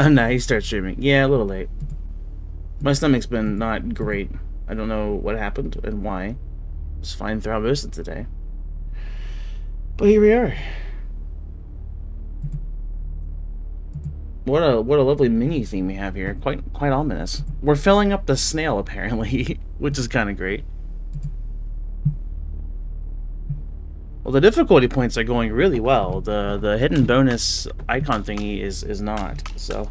Oh, no, he started streaming. Yeah, a little late. My stomach's been not great. I don't know what happened and why. It's fine throughout most of today. But here we are. What a lovely mini theme we have here. Quite ominous. We're filling up the snail apparently, which is kind of great. Well, the difficulty points are going really well. The hidden bonus icon thingy is not. So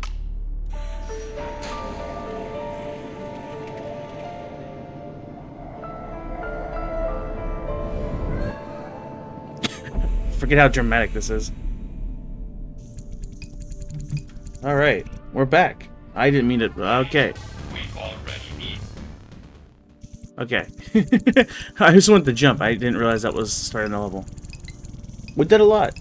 forget how dramatic this is. Alright, we're back. I didn't mean it. Okay. Okay. I just wanted to jump. I didn't realize that was starting the level. We did a lot.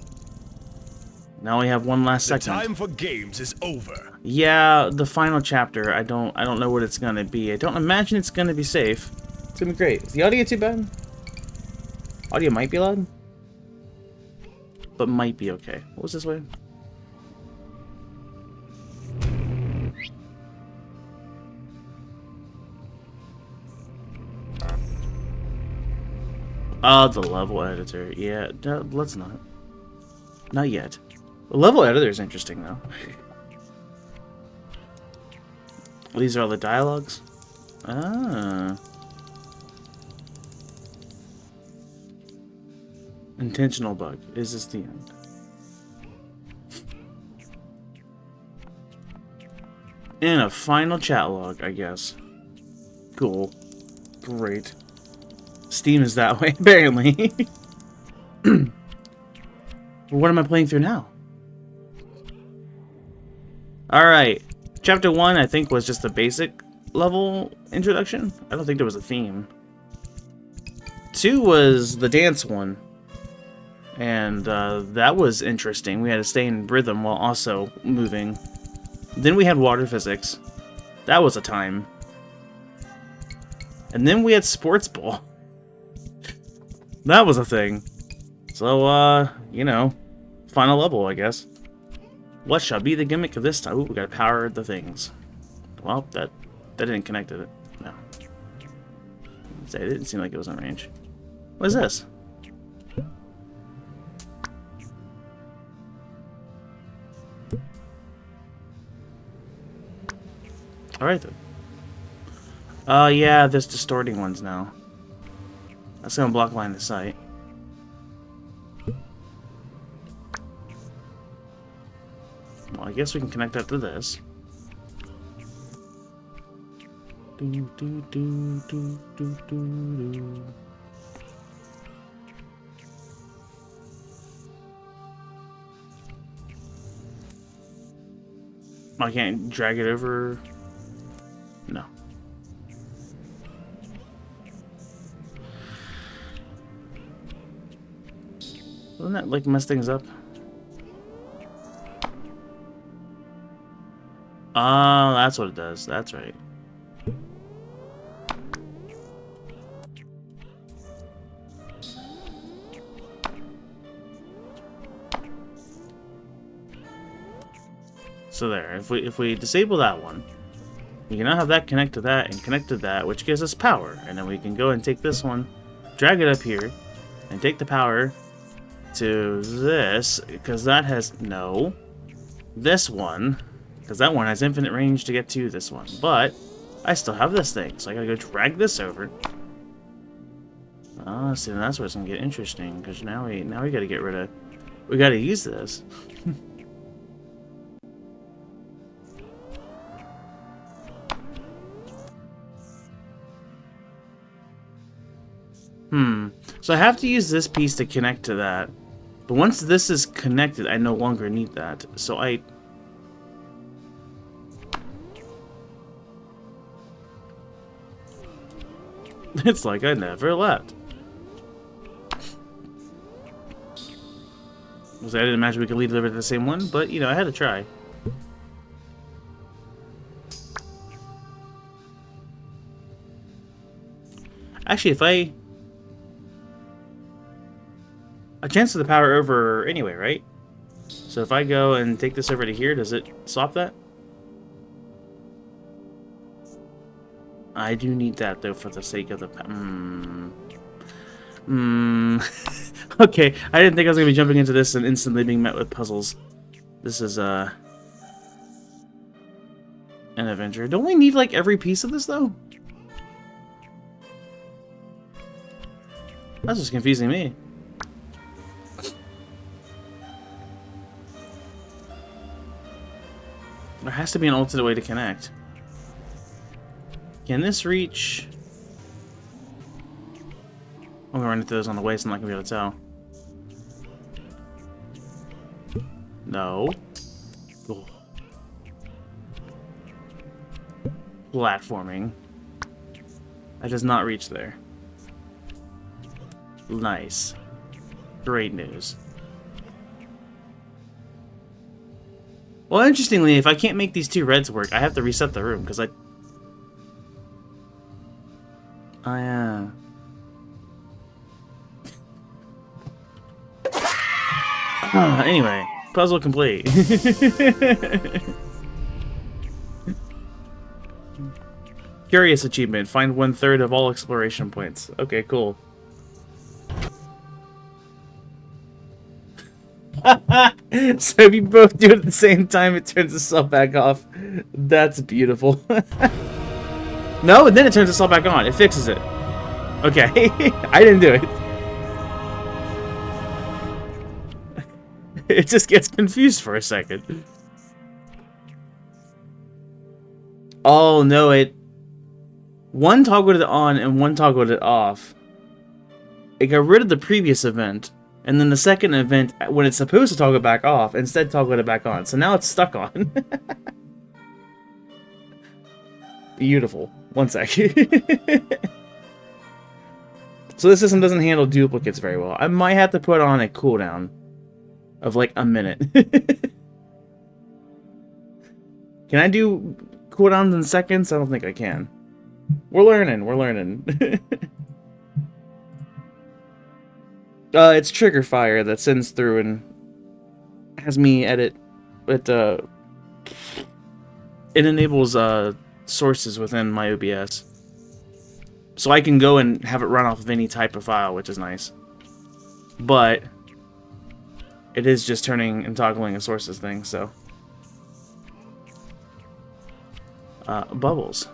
Now we have one last section. The time for games is over. Yeah, the final chapter. I don't know what it's gonna be. I don't imagine it's gonna be safe. It's gonna be great. Is the audio too bad? Audio might be loud, but might be okay. What was this way? Oh, the level editor. Yeah, let's not. Not yet. The level editor is interesting, though. These are all the dialogues? Ah. Intentional bug. Is this the end? And a final chat log, I guess. Cool. Great. Steam is that way, apparently. What am I playing through now? Alright. Chapter 1, I think, was just a basic level introduction. I don't think there was a theme. 2 was the dance one. And that was interesting. We had to stay in rhythm while also moving. Then we had water physics. That was a time. And then we had sports ball. That was a thing. So, you know, final level, I guess. What shall be the gimmick of this time? Ooh, we gotta power the things. Well, that didn't connect to it. No. It didn't seem like it was in range. What is this? Alright then. Yeah, there's distorting ones now. That's gonna block line of sight. Well, I guess we can connect that to this. Do, do, do, do, do, do, do. I can't drag it over. No. Doesn't that like mess things up? Oh, that's what it does. That's right. So there, if we disable that one, we can now have that connect to that and connect to that, which gives us power. And then we can go and take this one, drag it up here, and take the power to this, because that has no. This one, because that one has infinite range to get to this one. But I still have this thing, so I gotta go drag this over. Oh, see, that's where it's gonna get interesting, because now we gotta get rid of. We gotta use this. So I have to use this piece to connect to that. But once this is connected, I no longer need that. So it's like I never left. I didn't imagine we could leave the same one, but you know, I had to try. Actually, if I... I transfer the power over anyway, right? So if I go and take this over to here, does it swap that? I do need that, though, for the sake of the... Okay, I didn't think I was going to be jumping into this and instantly being met with puzzles. This is, an adventure. Don't we need, like, every piece of this, though? That's just confusing me. There has to be an alternate way to connect. Can this reach... I'm gonna run into those on the way, so I'm not gonna be able to tell. No. Ugh. Platforming. That does not reach there. Nice. Great news. Well, interestingly, if I can't make these two reds work, I have to reset the room, because anyway, puzzle complete. Curious achievement. Find 1/3 of all exploration points. Okay, cool. So if you both do it at the same time, it turns itself back off. That's beautiful. No, and then it turns itself back on. It fixes it. Okay. I didn't do it. It just gets confused for a second. Oh, no, one toggled it on and one toggled it off. It got rid of the previous event. And then the second event, when it's supposed to toggle back off, instead toggled it back on. So now it's stuck on. Beautiful. One sec. So this system doesn't handle duplicates very well. I might have to put on a cooldown of like a minute. Can I do cooldowns in seconds? I don't think I can. We're learning. We're learning. It's trigger fire that sends through and has me edit. It enables sources within my OBS, so I can go and have it run off of any type of file, which is nice. But it is just turning and toggling a sources thing. So bubbles.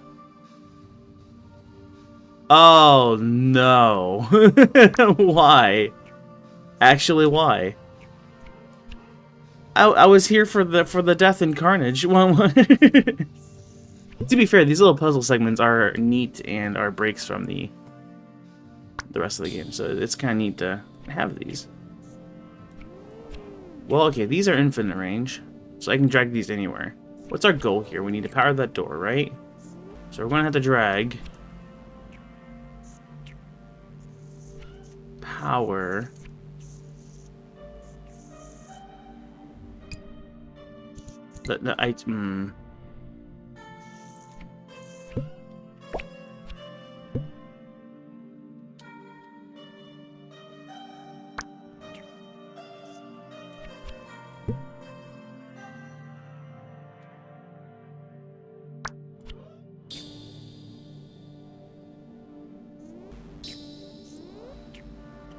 Oh no! Why? Actually, why? I was here for the death and carnage. To be fair, these little puzzle segments are neat and are breaks from the rest of the game, so it's kind of neat to have these. Well, okay, these are infinite range, so I can drag these anywhere. What's our goal here? We need to power that door, right? So we're gonna have to drag power.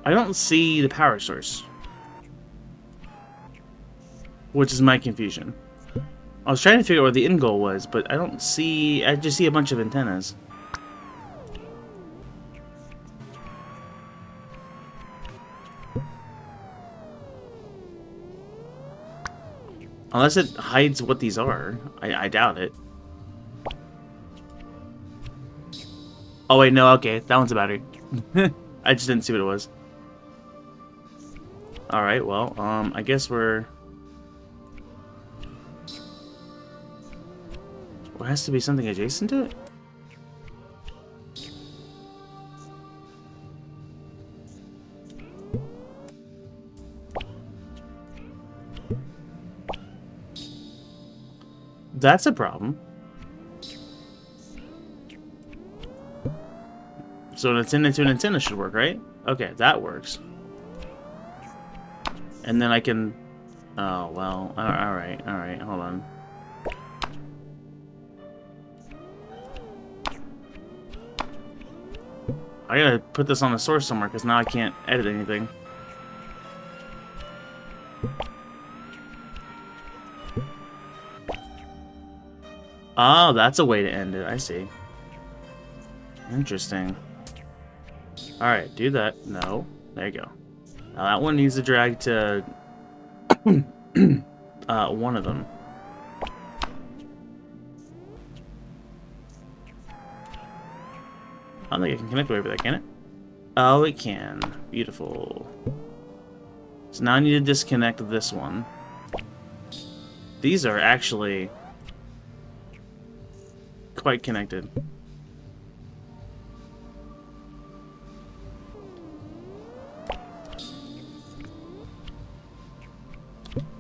I don't see the power source, which is my confusion. I was trying to figure out what the end goal was, but I don't see... I just see a bunch of antennas. Unless it hides what these are. I doubt it. Oh wait, no, okay. That one's a battery. I just didn't see what it was. Alright, well, I guess we're... Well, it has to be something adjacent to it? That's a problem. So an antenna to an antenna should work, right? Okay, that works. And then I can... Oh, well, alright, hold on. I gotta put this on the source somewhere, because now I can't edit anything. Oh, that's a way to end it. I see. Interesting. Alright, do that. No. There you go. Now that one needs to drag to one of them. I don't think I can connect over that, can it? Oh, it can. Beautiful. So now I need to disconnect this one. These are actually quite connected.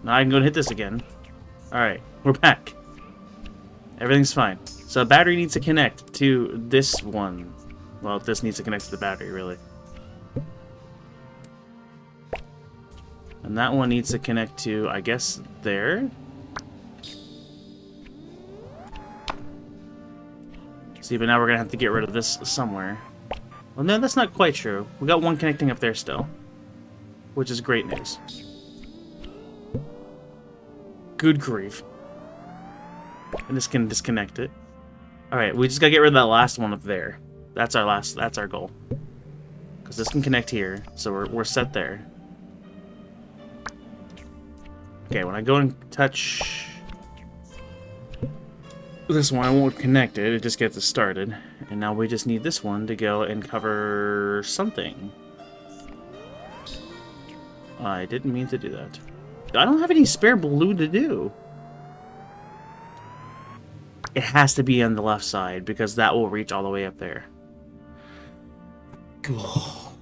Now I can go and hit this again. Alright, we're back. Everything's fine. So a battery needs to connect to this one. Well, this needs to connect to the battery, really. And that one needs to connect to, I guess, there? See, but now we're going to have to get rid of this somewhere. Well, no, that's not quite true. We got one connecting up there still. Which is great news. Good grief. And this can disconnect it. Alright, we just gotta get rid of that last one up there. That's our goal. Because this can connect here, so we're set there. Okay, when I go and touch this one, I won't connect it, it just gets it started. And now we just need this one to go and cover something. I didn't mean to do that. I don't have any spare blue to do. It has to be on the left side, because that will reach all the way up there. Cool.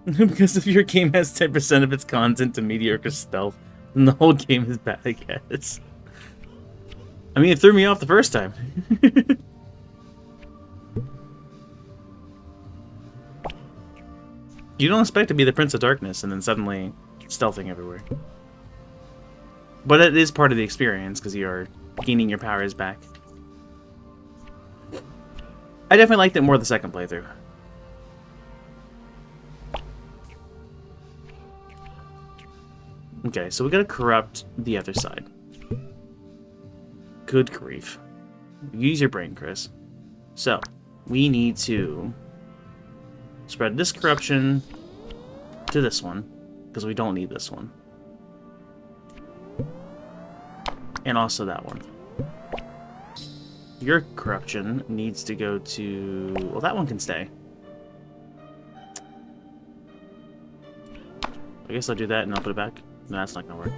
Because if your game has 10% of its content to mediocre stealth, then the whole game is bad, I guess. I mean, it threw me off the first time. You don't expect to be the Prince of Darkness and then suddenly stealthing everywhere. But it is part of the experience, because you are gaining your powers back. I definitely liked it more the second playthrough. Okay, so we gotta corrupt the other side. Good grief. Use your brain, Chris. So, we need to spread this corruption to this one, because we don't need this one. And also that one. Your corruption needs to go to... Well, that one can stay. I guess I'll do that and I'll put it back. No, that's not gonna work.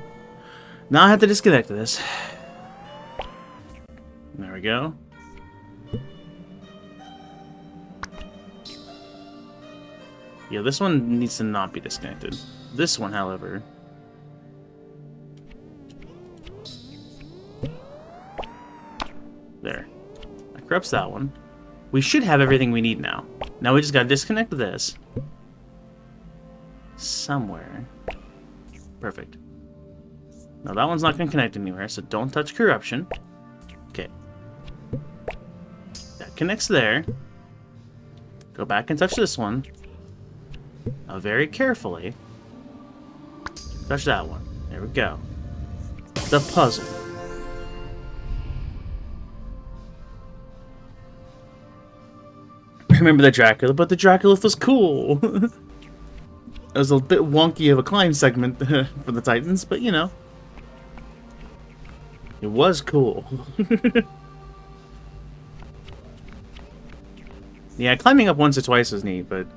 Now I have to disconnect this. There we go. Yeah, this one needs to not be disconnected. This one, however... There. That corrupts that one. We should have everything we need now. Now we just gotta disconnect this. Somewhere. Perfect. Now that one's not gonna connect anywhere, so don't touch corruption. Okay. That connects there. Go back and touch this one. Now very carefully touch that one. There we go. The puzzle. I remember the Dracula, but the Draculith was cool. It was a bit wonky of a climb segment for the Titans, but you know. It was cool. Yeah, climbing up once or twice was neat, but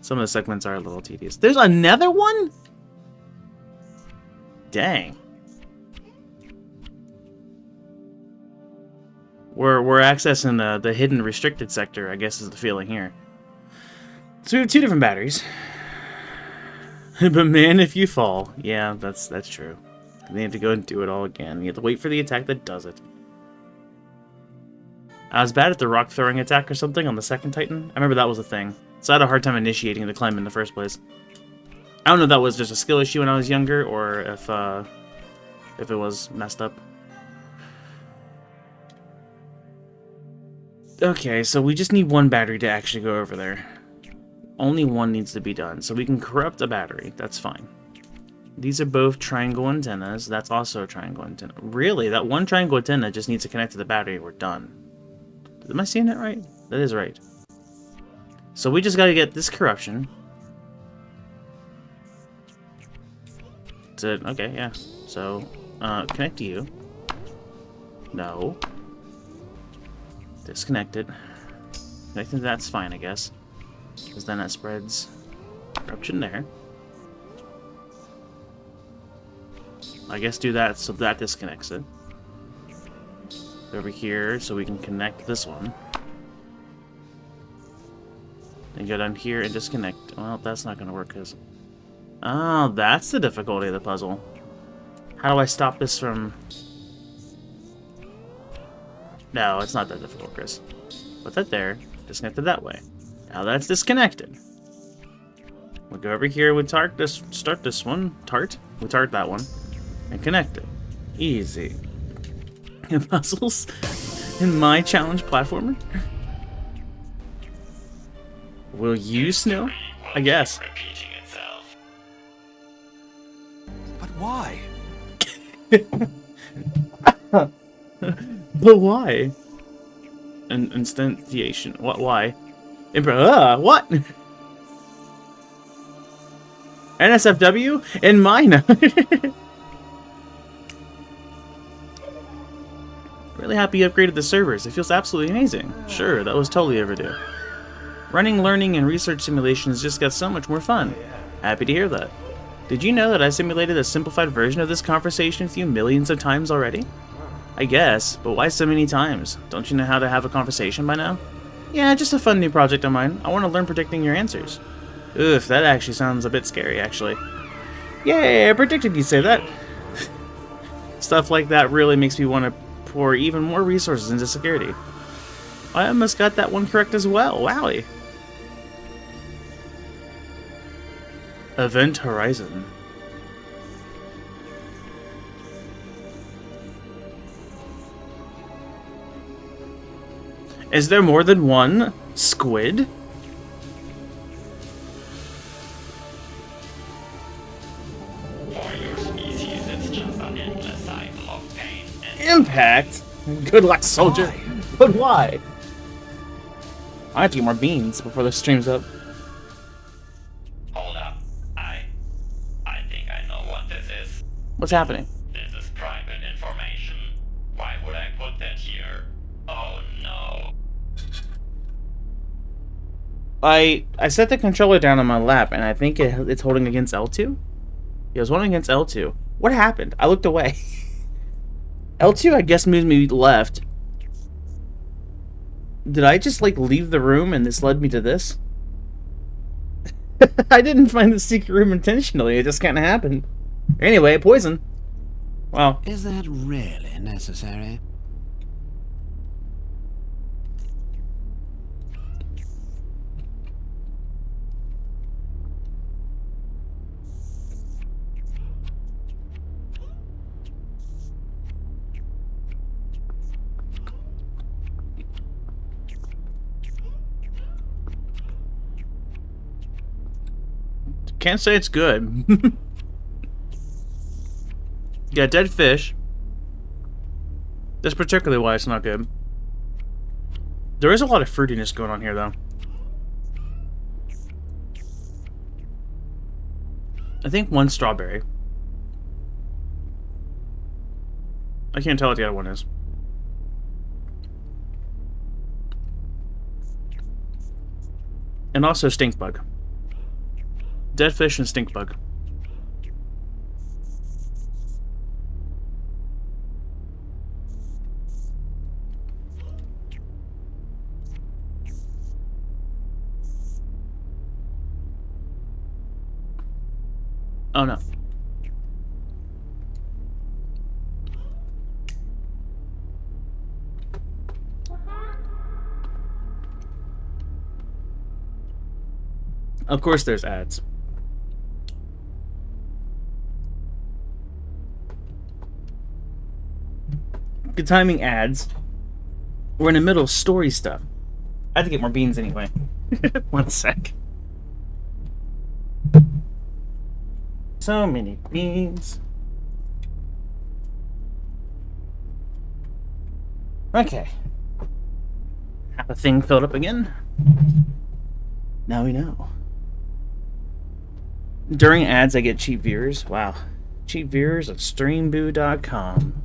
some of the segments are a little tedious. There's another one? Dang. We're accessing the hidden restricted sector, I guess is the feeling here. So we have 2 different batteries. But man, if you fall. Yeah, that's true. You have to go and do it all again. You have to wait for the attack that does it. I was bad at the rock throwing attack or something on the second Titan. I remember that was a thing. So I had a hard time initiating the climb in the first place. I don't know if that was just a skill issue when I was younger, or if if it was messed up. Okay, so we just need one battery to actually go over there. Only one needs to be done, so we can corrupt a battery. That's fine. These are both triangle antennas. That's also a triangle antenna. Really? That one triangle antenna just needs to connect to the battery. We're done. Am I seeing that right? That is right. So we just gotta get this corruption. Okay, yeah. So, connect to you. No. Disconnected. Connecting, that's fine, I guess. Because then that spreads corruption there. I guess do that so that disconnects it. Over here so we can connect this one. Then go down here and disconnect. Well, that's not going to work because... Oh, that's the difficulty of the puzzle. How do I stop this from... No, it's not that difficult, Chris. Put that there. Disconnect it that way. Now that's disconnected. We'll go over here with start this one. We tart that one. And connect it. Easy. Puzzles in my challenge platformer? Will you, Snail? I guess. But why? But why? Instantiation. What? Why? What? NSFW? In mine. Really happy you upgraded the servers. It feels absolutely amazing. Sure, that was totally overdue. Running, learning, and research simulations just got so much more fun. Happy to hear that. Did you know that I simulated a simplified version of this conversation with you millions of times already? I guess, but why so many times? Don't you know how to have a conversation by now? Yeah, just a fun new project of mine. I want to learn predicting your answers. Oof, that actually sounds a bit scary, actually. Yay, I predicted you'd say that. Stuff like that really makes me want to pour even more resources into security. I almost got that one correct as well. Wowie. Event Horizon. Is there more than one squid? Impact? Good luck, soldier. Why? But why? I have to get more beans before the stream's up. Hold up. I think I know what this is. What's happening? This is private information. Why would I put that here? Oh no. I set the controller down on my lap, and I think it's holding against L2? Yeah, it was holding against L2. What happened? I looked away. L2, I guess, moved me left. Did I just, like, leave the room and this led me to this? I didn't find the secret room intentionally. It just kind of happened. Anyway, poison. Wow. Is that really necessary? Can't say it's good. Yeah, dead fish. That's particularly why it's not good. There is a lot of fruitiness going on here, though. I think one's strawberry. I can't tell what the other one is. And also stink bug. Dead fish and stink bug. Oh no. Of course there's ads. Good timing, ads. We're in the middle of story stuff. I have to get more beans anyway. 1 sec. So many beans. Okay. Have a thing filled up again. Now we know. During ads, I get cheap viewers. Wow. Cheap viewers at streamboo.com.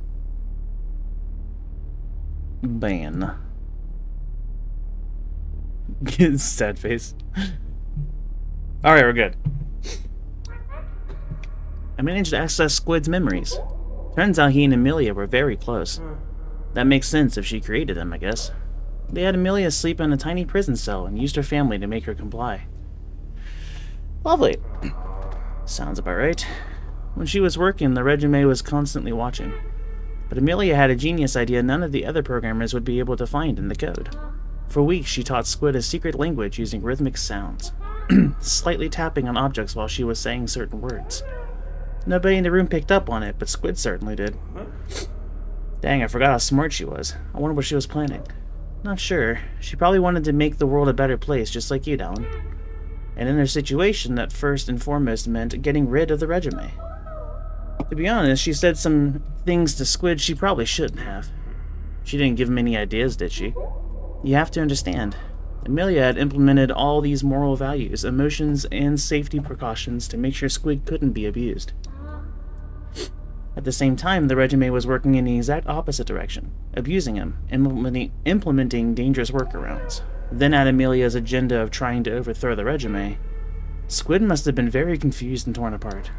Ban. Sad face. Alright, we're good. I managed to access Squid's memories. Turns out he and Amelia were very close. That makes sense if she created them, I guess. They had Amelia sleep in a tiny prison cell and used her family to make her comply. Lovely. Sounds about right. When she was working, the regime was constantly watching. But Amelia had a genius idea none of the other programmers would be able to find in the code. For weeks, she taught Squid a secret language using rhythmic sounds, slightly tapping on objects while she was saying certain words. Nobody in the room picked up on it, but Squid certainly did. Dang, I forgot how smart she was. I wonder what she was planning. Not sure. She probably wanted to make the world a better place, just like you, Dallin. And in her situation, that first and foremost meant getting rid of the regime. To be honest, she said some things to Squid she probably shouldn't have. She didn't give him any ideas, did she? You have to understand. Amelia had implemented all these moral values, emotions, and safety precautions to make sure Squid couldn't be abused. At the same time, the regime was working in the exact opposite direction, abusing him, implementing dangerous workarounds. Then add Amelia's agenda of trying to overthrow the regime. Squid must have been very confused and torn apart.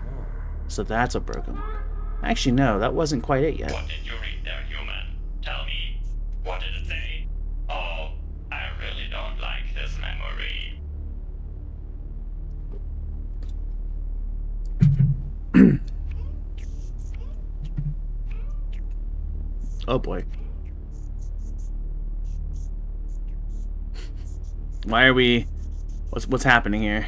So that's what broke him. Actually, no, that wasn't quite it yet. What did you read there, human? Tell me. What did it say? Oh, I really don't like this memory. Oh boy. Why are we... What's happening here?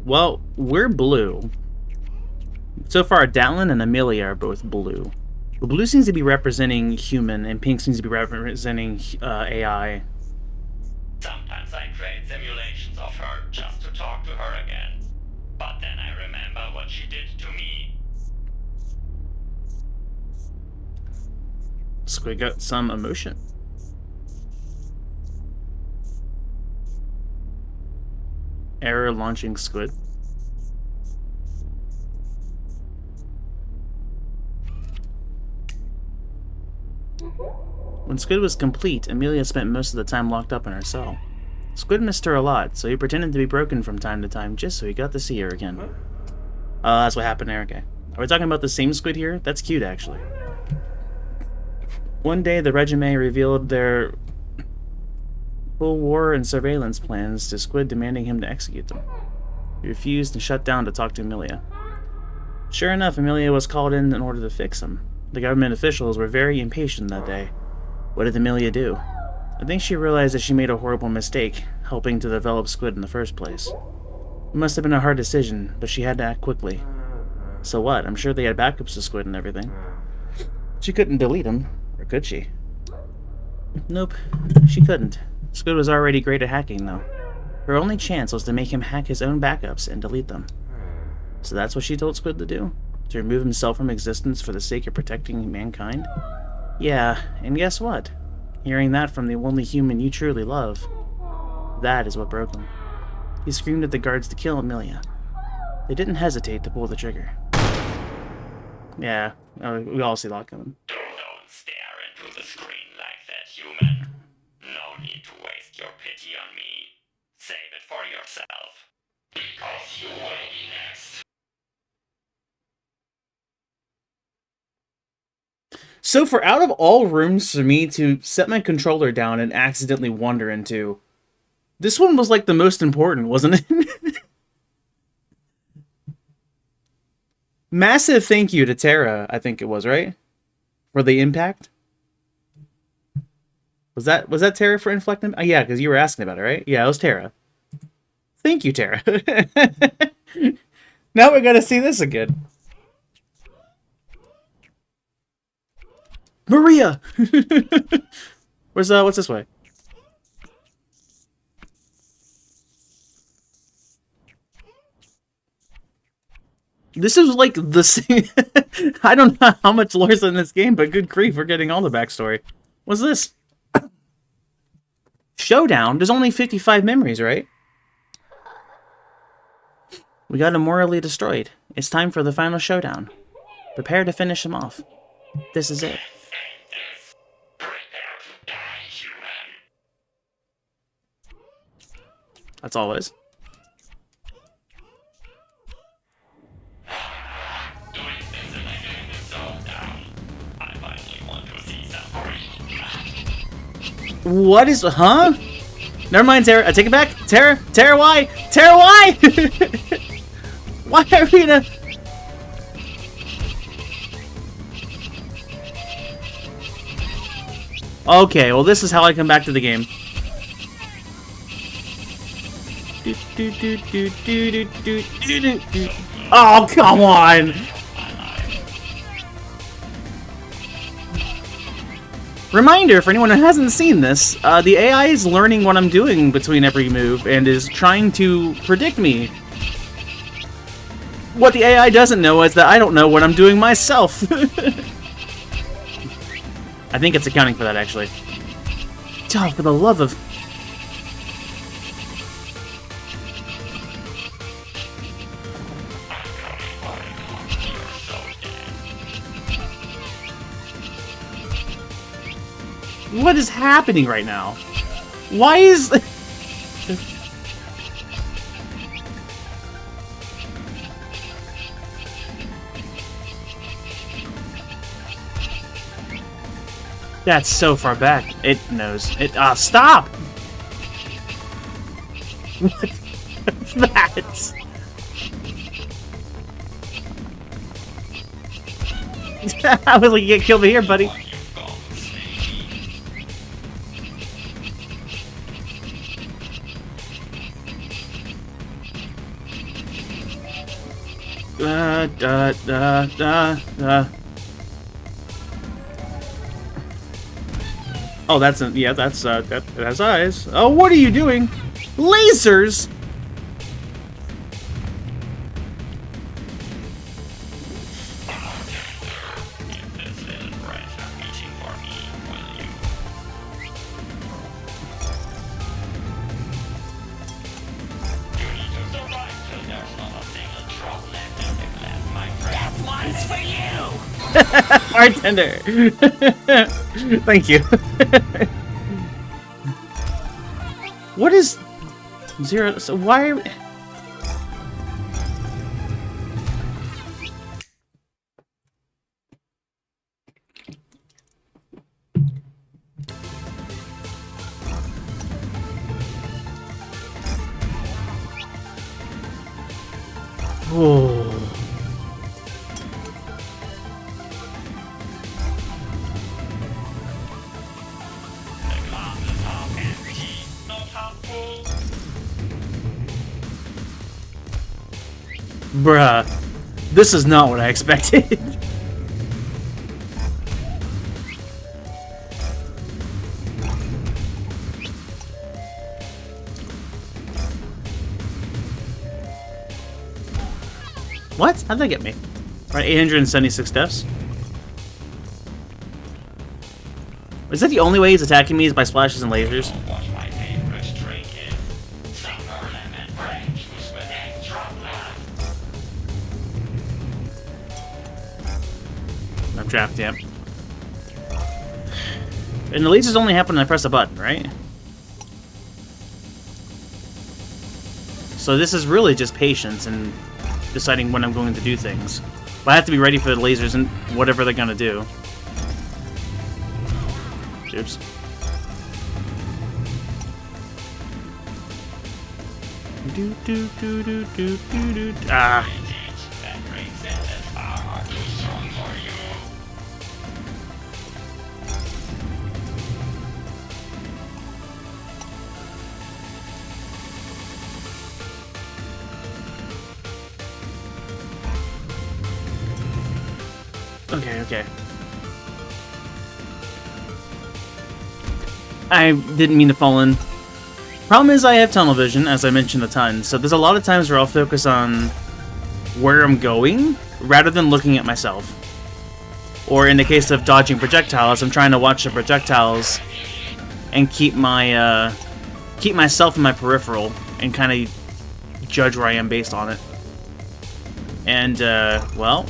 Well, we're blue. So far, Dallin and Amelia are both blue. The blue seems to be representing human, and pink seems to be representing AI. Sometimes I create simulations of her just to talk to her again. But then I remember what she did to me. Squid got some emotion. Error launching Squid. When Squid was complete, Amelia spent most of the time locked up in her cell. Squid missed her a lot, so he pretended to be broken from time to time just so he got to see her again. That's what happened there, okay. Are we talking about the same Squid here? That's cute, actually. One day, the regime revealed their full war and surveillance plans to Squid, demanding him to execute them. He refused and shut down to talk to Amelia. Sure enough, Amelia was called in order to fix him. The government officials were very impatient that day. What did Amelia do? I think she realized that she made a horrible mistake, helping to develop Squid in the first place. It must have been a hard decision, but she had to act quickly. So what? I'm sure they had backups to Squid and everything. She couldn't delete him, or could she? Nope, she couldn't. Squid was already great at hacking, though. Her only chance was to make him hack his own backups and delete them. So that's what she told Squid to do? To remove himself from existence for the sake of protecting mankind? Yeah, and guess what? Hearing that from the only human you truly love, that is what broke him. He screamed at the guards to kill Amelia. They didn't hesitate to pull the trigger. Yeah, we all see that coming. Don't stare into the screen like that, human. No need to waste your pity on me. Save it for yourself. Because you will be next. So for out of all rooms for me to set my controller down and accidentally wander into, this one was like the most important, wasn't it? Massive thank you to Tara, I think it was, right? For the impact. Was that Terra for inflecting? Oh, yeah, because you were asking about it, right? Yeah, it was Terra. Thank you, Terra. Now we gotta see this again. Maria! Where's, what's this way? This is like the same... I don't know how much lore's in this game, but good grief, we're getting all the backstory. What's this? Showdown? There's only 55 memories, right? We got him morally destroyed. It's time for the final showdown. Prepare to finish him off. This is it. That's all it is. What is... Huh? Never mind, Terra. I take it back. Terra, why? Terra, why? Why are we gonna... Okay, well this is how I come back to the game. Oh, come on! Reminder for anyone who hasn't seen this, the AI is learning what I'm doing between every move and is trying to predict me. What the AI doesn't know is that I don't know what I'm doing myself. I think it's accounting for that, actually. Oh, for the love of... What is happening right now? Why is... That's so far back. It knows. It... stop! What's that? I was like, you get killed here, buddy. Oh, that's a, yeah, that's that has eyes. Oh, what are you doing? Lasers! Bartender! Thank you. What is... Zero... So why are... Oh... Bruh, this is not what I expected. What? How'd that get me? Alright, 876 deaths. Is that the only way he's attacking me is by splashes and lasers? I'm trapped, yep. And the lasers only happen when I press a button, right? So this is really just patience and deciding when I'm going to do things. But I have to be ready for the lasers and whatever they're gonna do. Oops. Ah. Okay, okay. I didn't mean to fall in. Problem is I have tunnel vision, as I mentioned a ton, so there's a lot of times where I'll focus on where I'm going, rather than looking at myself. Or in the case of dodging projectiles, I'm trying to watch the projectiles and keep my, keep myself in my peripheral and kind of judge where I am based on it. And, well,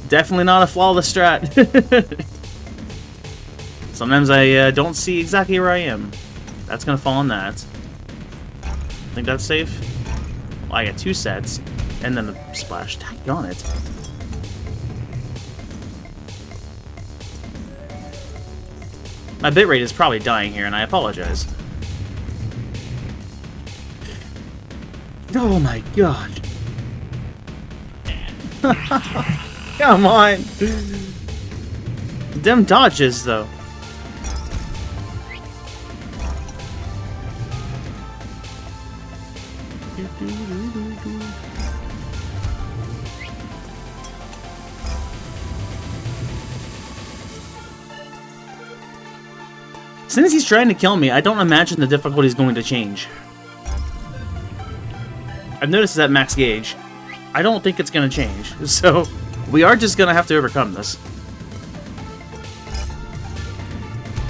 definitely not a flawless strat. Sometimes I don't see exactly where I am. That's gonna fall on that. Think that's safe? Well, I got 2 sets, and then the splash. Daggone it. My bitrate is probably dying here, and I apologize. Oh my gosh. Come on. Them dodges, though. Since he's trying to kill me, I don't imagine the difficulty is going to change. I've noticed that max gauge. I don't think it's going to change, so we are just going to have to overcome this.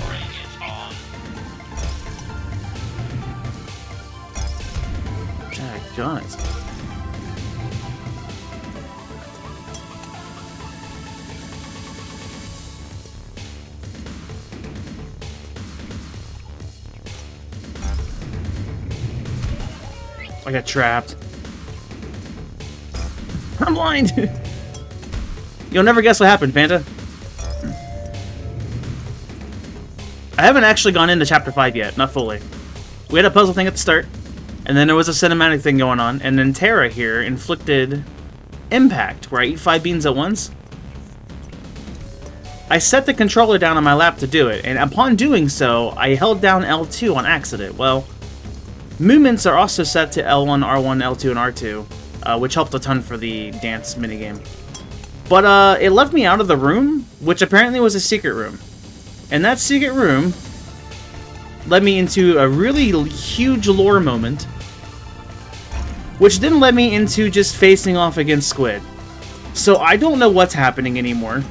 Bring it on. Daggone it. I got trapped. I'm blind! You'll never guess what happened, Panda. I haven't actually gone into Chapter 5 yet, not fully. We had a puzzle thing at the start, and then there was a cinematic thing going on, and then Terra here inflicted Impact, where I eat 5 beans at once. I set the controller down on my lap to do it, and upon doing so, I held down L2 on accident. Well, movements are also set to L1, R1, L2, and R2, which helped a ton for the dance minigame. But it left me out of the room, which apparently was a secret room. And that secret room led me into a really huge lore moment, which then led me into just facing off against Squid. So I don't know what's happening anymore.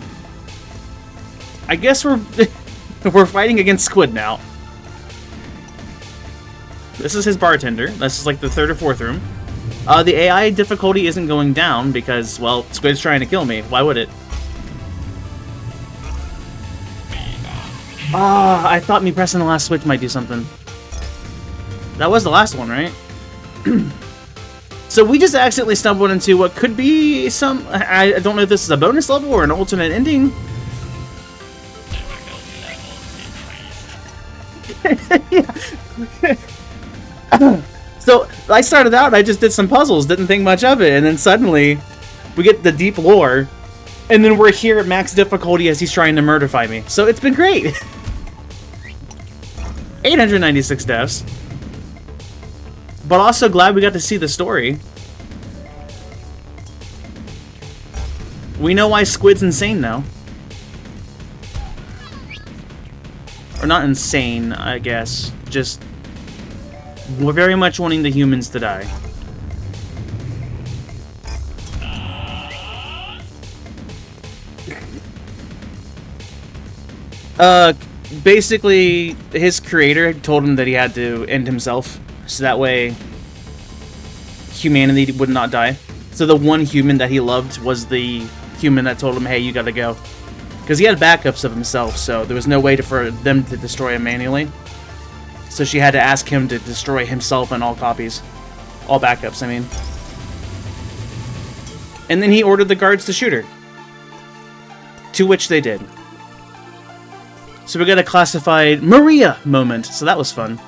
I guess we're we're fighting against Squid now. This is his bartender. This is like the 3rd or 4th room. The AI difficulty isn't going down because, well, Squid's trying to kill me. Why would it? Ah, I thought me pressing the last switch might do something. That was the last one, right? So we just accidentally stumbled into what could be some... I don't know if this is a bonus level or an alternate ending. Yeah. So I started out, I just did some puzzles, didn't think much of it, and then suddenly we get the deep lore, and then we're here at max difficulty as he's trying to murderify me. So it's been great. 896 deaths. But also glad we got to see the story. We know why Squid's insane now. Or not insane, I guess. Just... we're very much wanting the humans to die. Basically, his creator told him that he had to end himself, so that way humanity would not die. So the one human that he loved was the human that told him, hey, you gotta go. Because he had backups of himself, so there was no way for them to destroy him manually. So she had to ask him to destroy himself and all copies. All backups, I mean. And then he ordered the guards to shoot her. To which they did. So we got a classified Maria moment, so that was fun.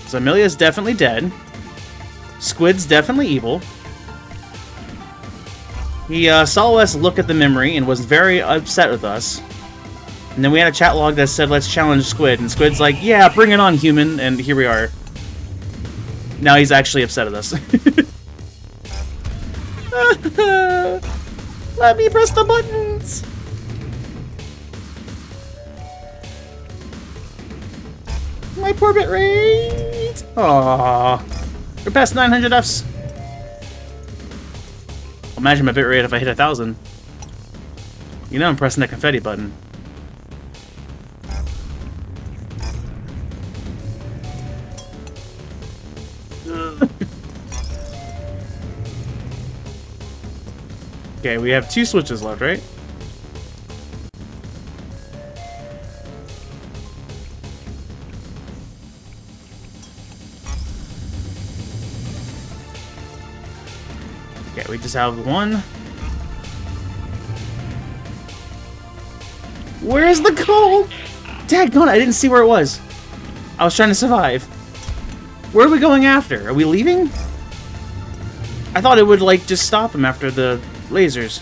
So Amelia's definitely dead. Squid's definitely evil. He saw us look at the memory and was very upset with us. And then we had a chat log that said, let's challenge Squid. And Squid's like, yeah, bring it on, human. And here we are. Now he's actually upset at us. Let me press the buttons! My poor bit rate! Aww. We're past 900 Fs. Imagine my bit rate if I hit 1,000. You know I'm pressing that confetti button. Okay, we have 2 switches left, right? Okay, we just have 1. Where's the gold? Daggone, I didn't see where it was. I was trying to survive. Where are we going after? Are we leaving? I thought it would, like, just stop him after the lasers.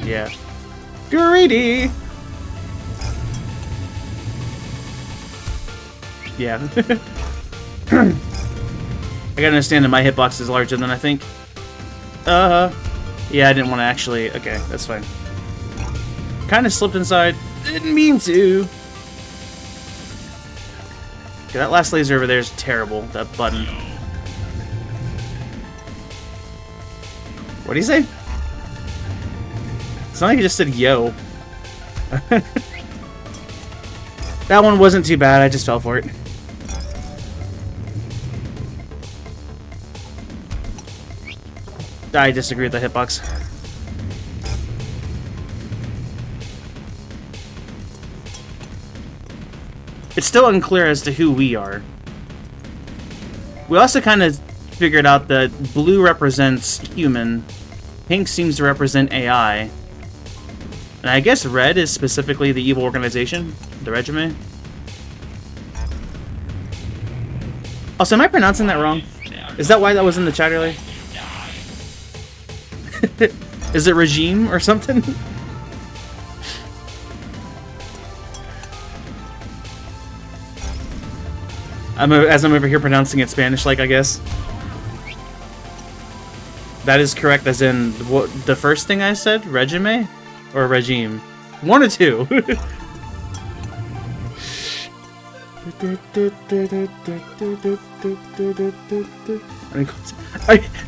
Yeah. Greedy! Yeah. I gotta understand that my hitbox is larger than I think. Yeah, I didn't want to actually... Okay, that's fine. Kind of slipped inside. Didn't mean to. Okay, that last laser over there is terrible. That button. What do you say? It's not like you just said yo. That one wasn't too bad. I just fell for it. I disagree with the hitbox. It's still unclear as to who we are. We also kind of figured out that blue represents human, pink seems to represent AI, and I guess red is specifically the evil organization, the regiment. Also, am I pronouncing that wrong? Is that why that was in the chat earlier? Is it regime or something? As I'm over here pronouncing it Spanish-like, I guess. That is correct, as in what the first thing I said, regime or regime, 1 or 2.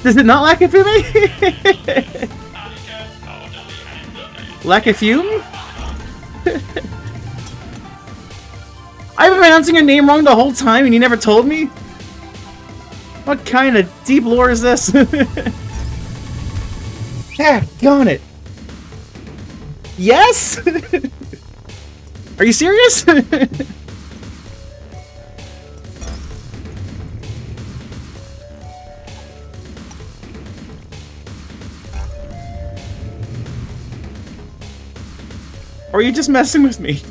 Does it not lack a fume? Lack a fume? I've been pronouncing your name wrong the whole time and you never told me? What kind of deep lore is this? Daggone it. Yes? Are you serious? Or are you just messing with me?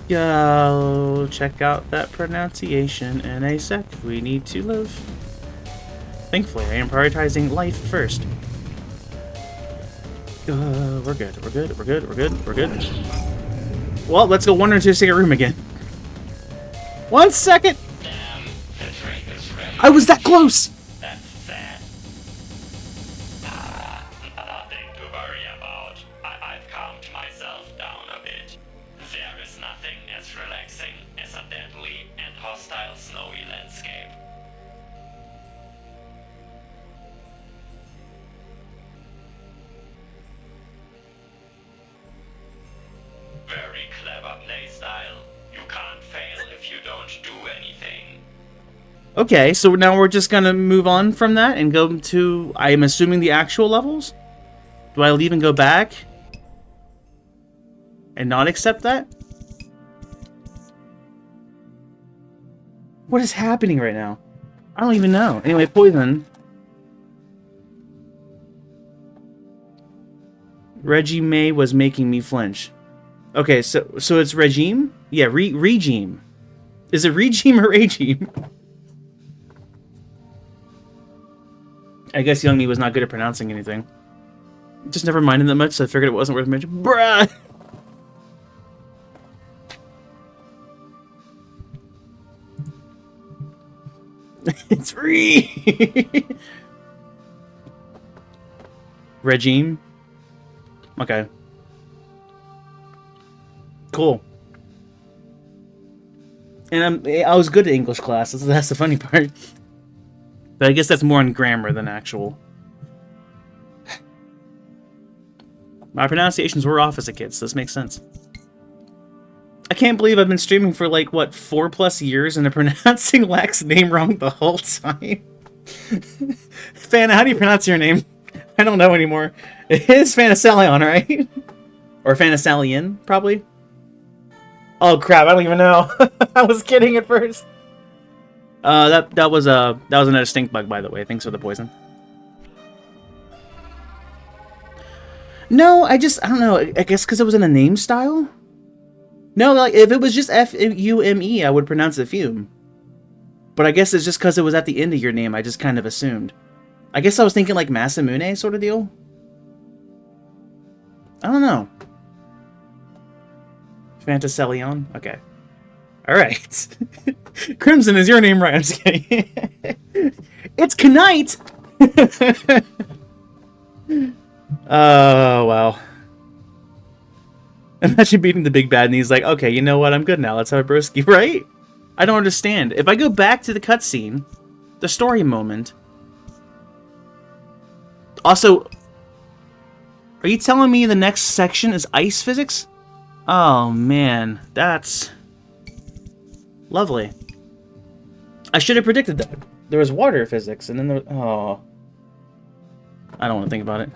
Yo, check out that pronunciation in a sec. We need to live. Thankfully, I am prioritizing life first. We're good, we're good, we're good, we're good, we're good. Well, let's go 1 or 2 second room again. 1 second! Damn, the drink is ready. I was that close! That's sad. Nothing to worry about. I've calmed myself down a bit. There is nothing as relaxing as a deadly and hostile snowy landscape. Very clever playstyle. You can't fail if you don't do anything. Okay, so now we're just gonna move on from that and go to, I'm assuming, the actual levels? Do I leave and go back? And not accept that? What is happening right now? I don't even know. Anyway, poison. Reggie May was making me flinch. Okay, so it's regime? Yeah, regime. Is it regime or regime? I guess young me was not good at pronouncing anything. Just never minded that much, so I figured it wasn't worth mentioning. Bruh! It's free! RayJheeeeeeem? Okay. Cool. And I was good at English classes, that's the funny part. But I guess that's more in grammar than actual. My pronunciations were off as a kid, so this makes sense. I can't believe I've been streaming for like, what, 4+ years and I'm pronouncing Lax's name wrong the whole time? Fana, how do you pronounce your name? I don't know anymore. It is Fanasalion, right? Or Fanasalian, probably? Oh crap, I don't even know. I was kidding at first. That was another stink bug, by the way. Thanks for the poison. No, I don't know. I guess because it was in a name style? No, like, if it was just F-U-M-E, I would pronounce it fume. But I guess it's just because it was at the end of your name, I just kind of assumed. I guess I was thinking like Masamune sort of deal? I don't know. Fantaselion? Okay. Alright. Crimson, is your name right? I'm just kidding. It's Knight! Oh, wow. Imagine beating the big bad and he's like, okay, you know what? I'm good now. Let's have a broski, right? I don't understand. If I go back to the cutscene, the story moment... Also, are you telling me the next section is ice physics? Oh, man. That's... lovely. I should have predicted that. There was water physics, and then there was... oh. I don't want to think about it.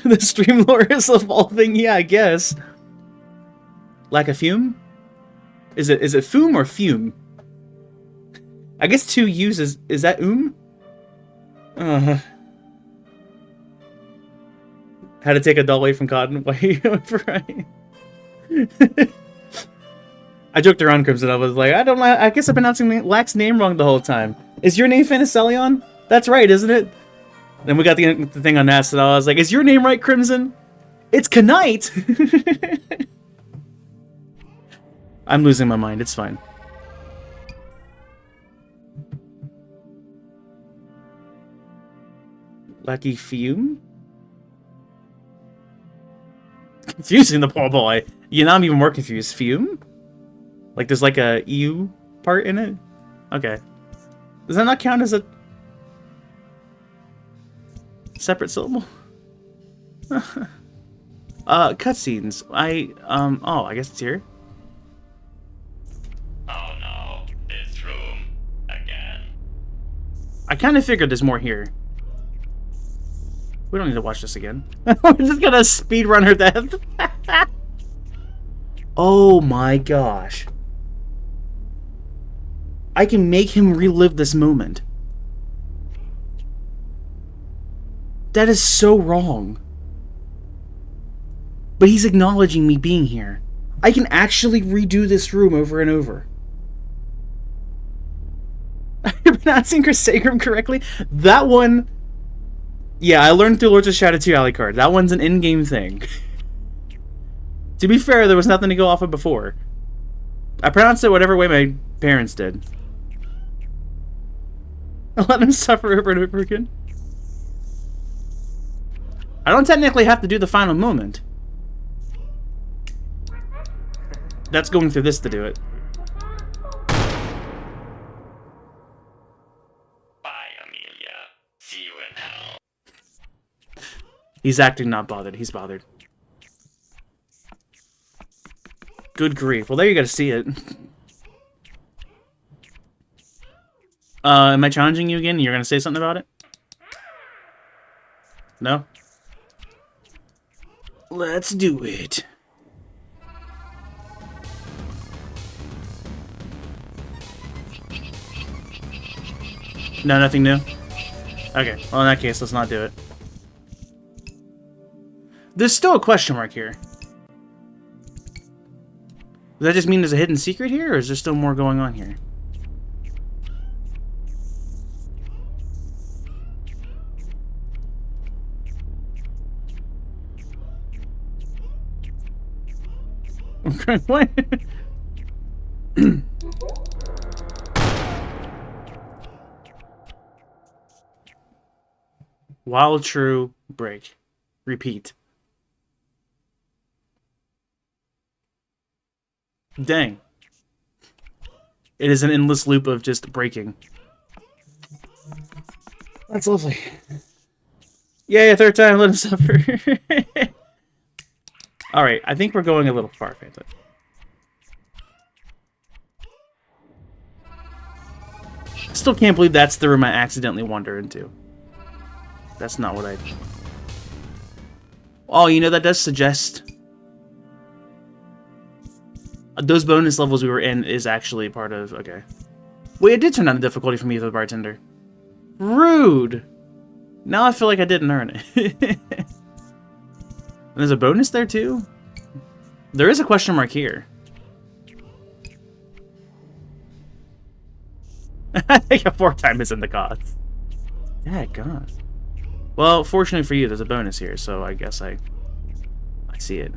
The stream lore is evolving, yeah, I guess. Like a fume? Is it fume or fume? I guess 2 U's is that How to take a doll away from cotton? Why are you going for right? I joked around, Crimson. I was like, I guess I'm pronouncing Lax's name wrong the whole time. Is your name Fanaselion? That's right, isn't it? Then we got the thing on that, so I was like, is your name right, Crimson? It's Knight! I'm losing my mind, it's fine. Lucky Fume? Confusing the poor boy. You know, I'm even more confused. Fume? Like there's like a EU part in it? Okay. Does that not count as a separate syllable? Cutscenes. Oh, I guess it's here. Oh no, this room again. I kind of figured there's more here. We don't need to watch this again. We're just gonna speedrun her death. Oh my gosh. I can make him relive this moment. That is so wrong. But he's acknowledging me being here. I can actually redo this room over and over. Are you pronouncing Chrysagram correctly? That one... yeah, I learned through Lords of Shadow 2 Alucard. That one's an in-game thing. To be fair, there was nothing to go off of before. I pronounced it whatever way my parents did. I let him suffer over and over again. I don't technically have to do the final moment. That's going through this to do it. Bye, Amelia. See you in hell. He's acting not bothered. He's bothered. Good grief. Well, there you got to see it. Am I challenging you again? You're going to say something about it? No? Let's do it. No, nothing new? Okay, well in that case, let's not do it. There's still a question mark here. Does that just mean there's a hidden secret here, or is there still more going on here? Okay, what? While true, break. Repeat. Dang. It is an endless loop of just breaking. That's lovely. Yay, a third time, let him suffer. Alright, I think we're going a little far, Phantom. Still can't believe that's the room I accidentally wander into. That's not what I... Oh, you know, that does suggest... Those bonus levels we were in is actually part of... Okay. Wait, it did turn down the difficulty for me as a bartender. Rude! Now I feel like I didn't earn it. And there's a bonus there, too? There is a question mark here. I think a 4 time is in the cost. Daggone. Well, fortunately for you, there's a bonus here, so I guess I see it.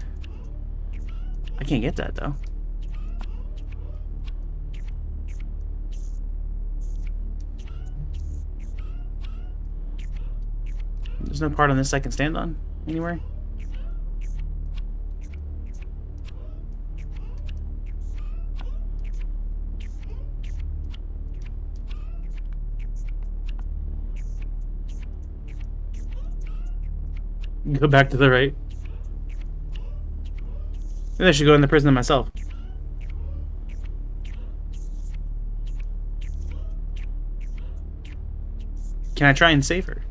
I can't get that, though. There's no part on this I can stand on anywhere. Go back to the right. Maybe I should go in the prison myself. Can I try and save her?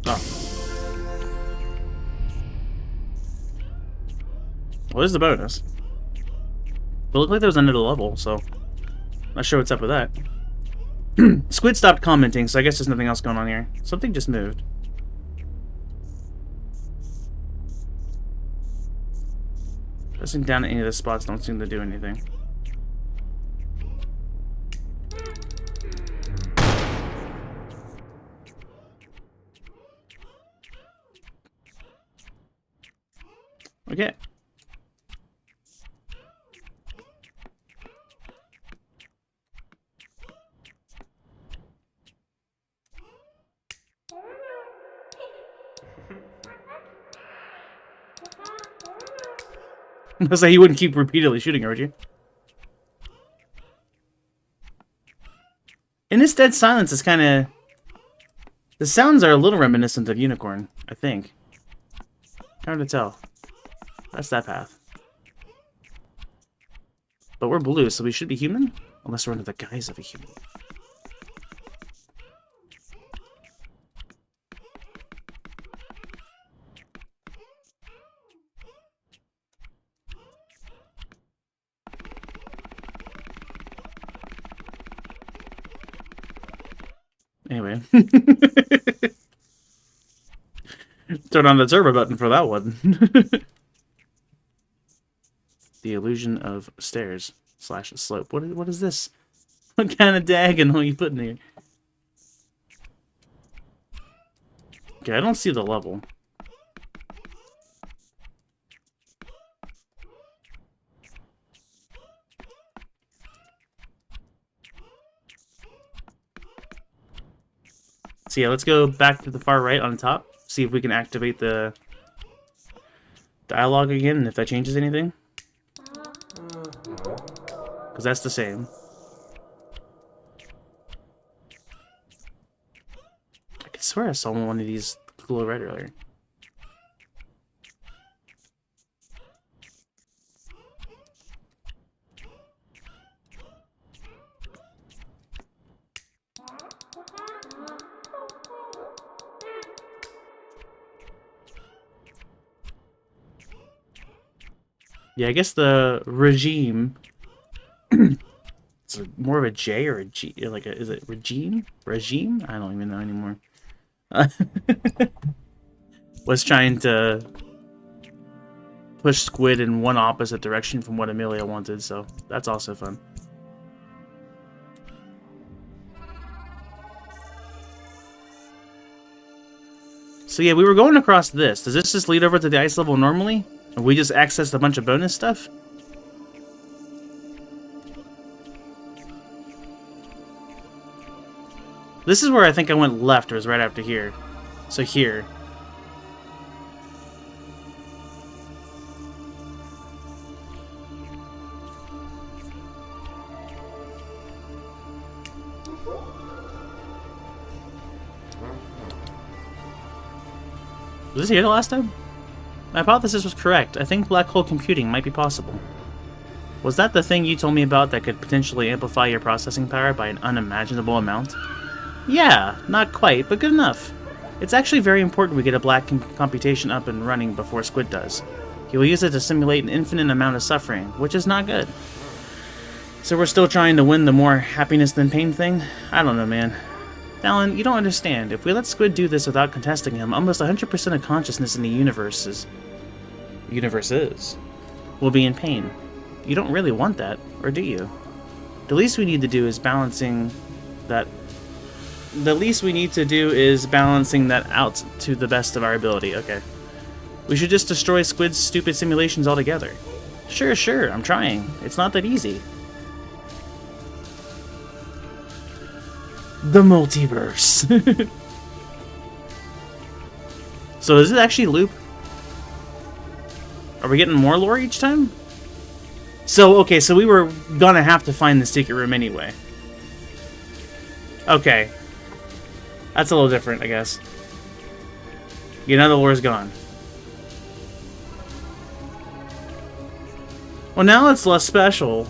Oh. Well, there's the bonus. It looked like that was under the level, so... Not sure what's up with that. Squid stopped commenting, so I guess there's nothing else going on here. Something just moved. Pressing down at any of the spots don't seem to do anything. Okay. I was like, you wouldn't keep repeatedly shooting her, would you? In this dead silence, it's kind of... The sounds are a little reminiscent of Unicorn, I think. Hard to tell. That's that path. But we're blue, so we should be human? Unless we're under the guise of a human. Anyway. Turn on the turbo button for that one. The illusion of stairs / slope. What is this? What kind of diagonal are you putting here? Okay, I don't see the level. So yeah, let's go back to the far right on top. See if we can activate the dialogue again and if that changes anything. Because that's the same. I could swear I saw one of these glow red earlier. Yeah, I guess the regime. It's more of a J or a G. Like, is it regime? Regime? I don't even know anymore. Was trying to push Squid in one opposite direction from what Amelia wanted, so that's also fun. So yeah, we were going across this. Does this just lead over to the ice level normally? Or we just accessed a bunch of bonus stuff? This is where I think I went left, it was right after here. So here. Was this here the last time? My hypothesis was correct. I think black hole computing might be possible. Was that the thing you told me about that could potentially amplify your processing power by an unimaginable amount? Yeah, not quite, but good enough. It's actually very important we get a black computation up and running before Squid does. He will use it to simulate an infinite amount of suffering, which is not good. So we're still trying to win the more happiness than pain thing? I don't know, man. Dallin, you don't understand. If we let Squid do this without contesting him, almost 100% of consciousness in the universes will be in pain. You don't really want that, or do you? The least we need to do is balancing that out to the best of our ability. Okay. We should just destroy Squid's stupid simulations altogether. Sure, I'm trying. It's not that easy. The multiverse. So does it actually loop? Are we getting more lore each time? So, okay, so we were gonna have to find the secret room anyway. Okay. That's a little different, I guess. Yeah, now the lore's gone. Well, now it's less special.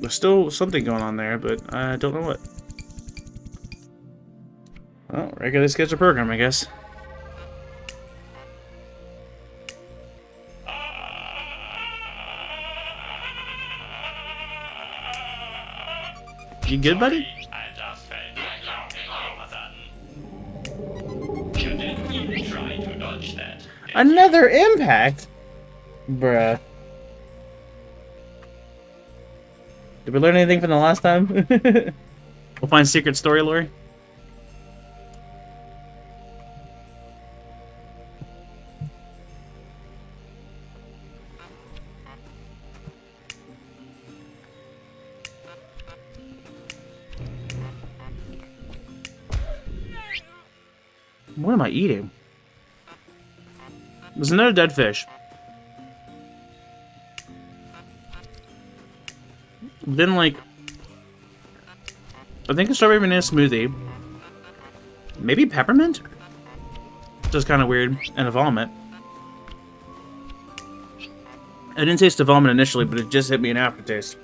There's still something going on there, but I don't know what. Well, regular scheduled program, I guess. You good, buddy? I just felt like laughing all of a sudden. You didn't even try to dodge that. Another impact? Bruh. Did we learn anything from the last time? We'll find secret story lore. What am I eating? There's another dead fish. Then, like, I think a strawberry banana smoothie. Maybe peppermint? Just kind of weird. And a vomit. I didn't taste the vomit initially, but it just hit me in aftertaste.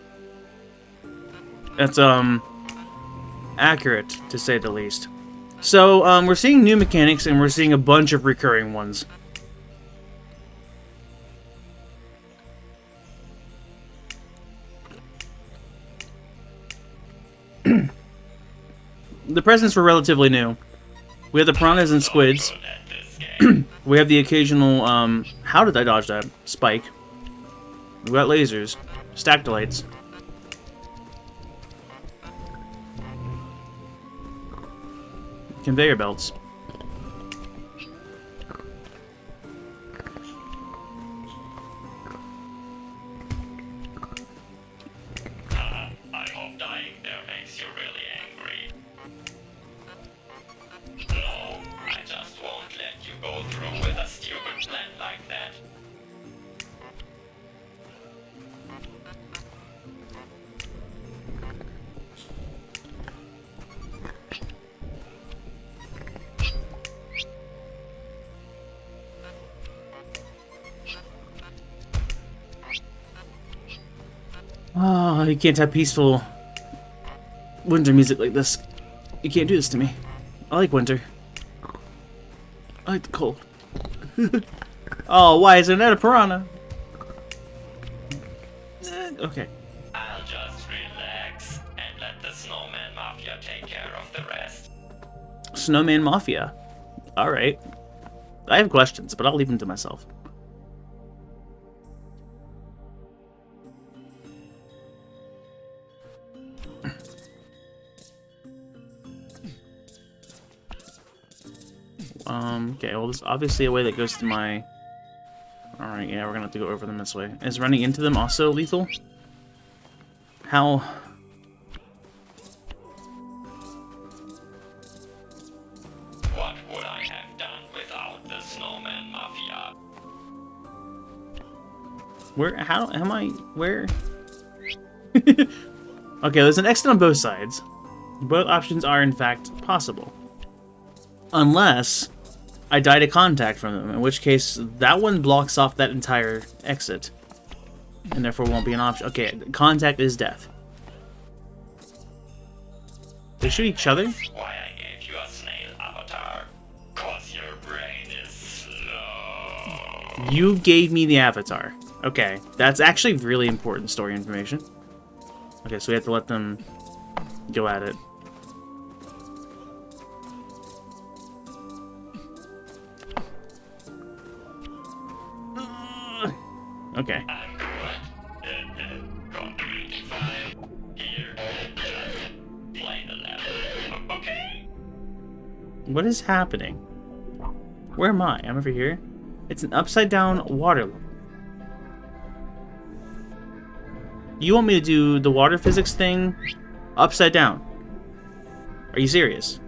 That's, accurate, to say the least. So, we're seeing new mechanics, and we're seeing a bunch of recurring ones. The presents were relatively new. We have the piranhas and squids. We have the occasional, how did I dodge that? Spike. We got lasers. Stactylites. Conveyor belts. I hope dying there makes you really angry. No, I just won't let you go through with a stupid plan like that. Oh, you can't have peaceful winter music like this. You can't do this to me. I like winter. I like the cold. Oh, why is there not a piranha? Okay. I'll just relax and let the Snowman Mafia take care of the rest. Snowman Mafia. Alright. I have questions, but I'll leave them to myself. Okay, well, there's obviously a way that goes to my... Alright, yeah, we're gonna have to go over them this way. Is running into them also lethal? How... What would I have done without the Snowman Mafia? Where, how am I, where? Okay, there's an exit on both sides. Both options are, in fact, possible. Unless I die to contact from them, in which case that one blocks off that entire exit. And therefore won't be an option. Okay, contact is death. They shoot each other? That's why I gave you a snail avatar. 'Cause your brain is slow. You gave me the avatar. Okay, that's actually really important story information. Okay, so we have to let them go at it. Okay. I'm good. Complete file. Here, just play the level. Okay? What is happening? Where am I? I'm over here. It's an upside down water level. You want me to do the water physics thing upside down? Are you serious?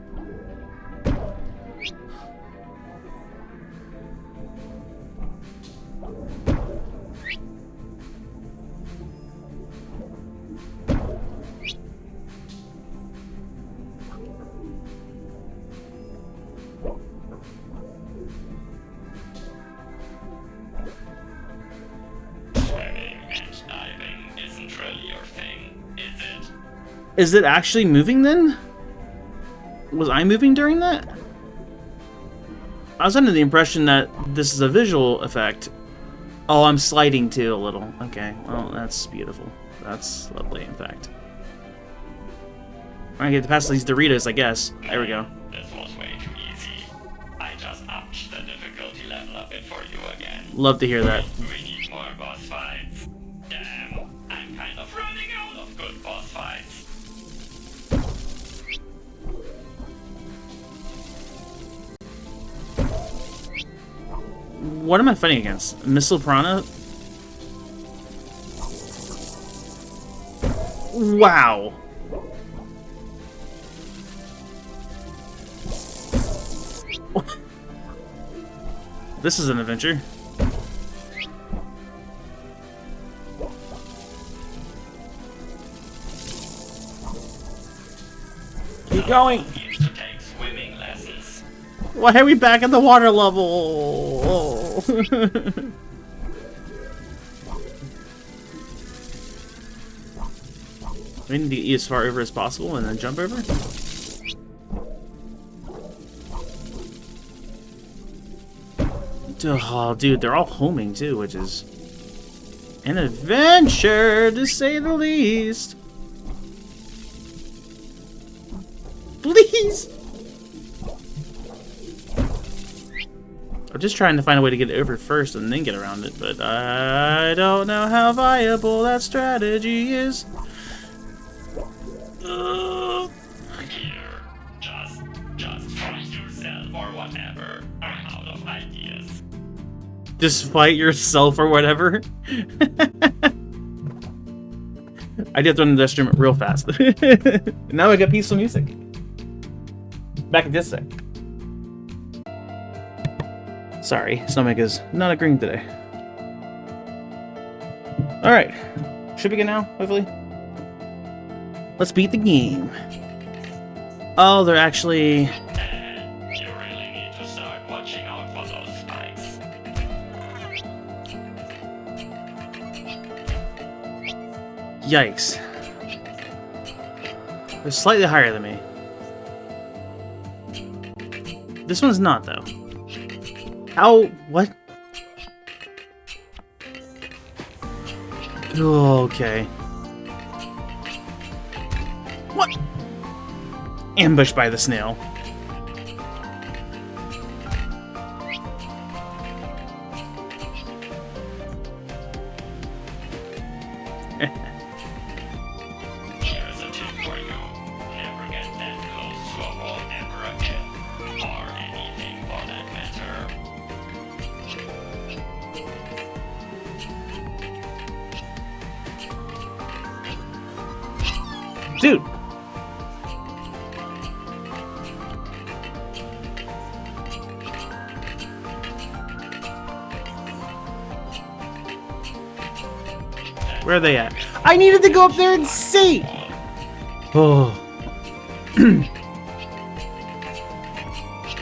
Swimming and diving isn't really your thing, is it? Is it actually moving then? Was I moving during that? I was under the impression that this is a visual effect. Oh, I'm sliding too a little. Okay, well, that's beautiful. That's lovely, in fact. I get to pass these Doritos, I guess. There we go. This was way too easy. I just upped the difficulty level a bit for you again. Love to hear that. We need more boss fights. Damn, I'm kind of running out of good boss fights. What am I fighting against? Missile Piranha? Wow. This is an adventure. Keep going. Needs to take swimming lessons. Why are we back at the water level? We need to get as far over as possible and then jump over. Oh, dude, they're all homing too, which is an adventure to say the least. Please. I'm just trying to find a way to get it over first and then get around it, but I don't know how viable that strategy is. Here, just fight yourself or whatever. I'm out of ideas. Just fight yourself or whatever. I did run the instrument real fast. Now I got peaceful music. Back at this sec. Sorry, stomach is not agreeing today. Alright. Should we get now, hopefully? Let's beat the game. Oh, they're actually... And you really need to start watching out for those spikes. Yikes. They're slightly higher than me. This one's not, though. Ow, what? Oh, okay. What? Ambushed by the snail. Here is a tip for you. Never get that close to a wall ever again. Or anything for that matter. Dude! Where are they at? I needed to go up there and see! Oh.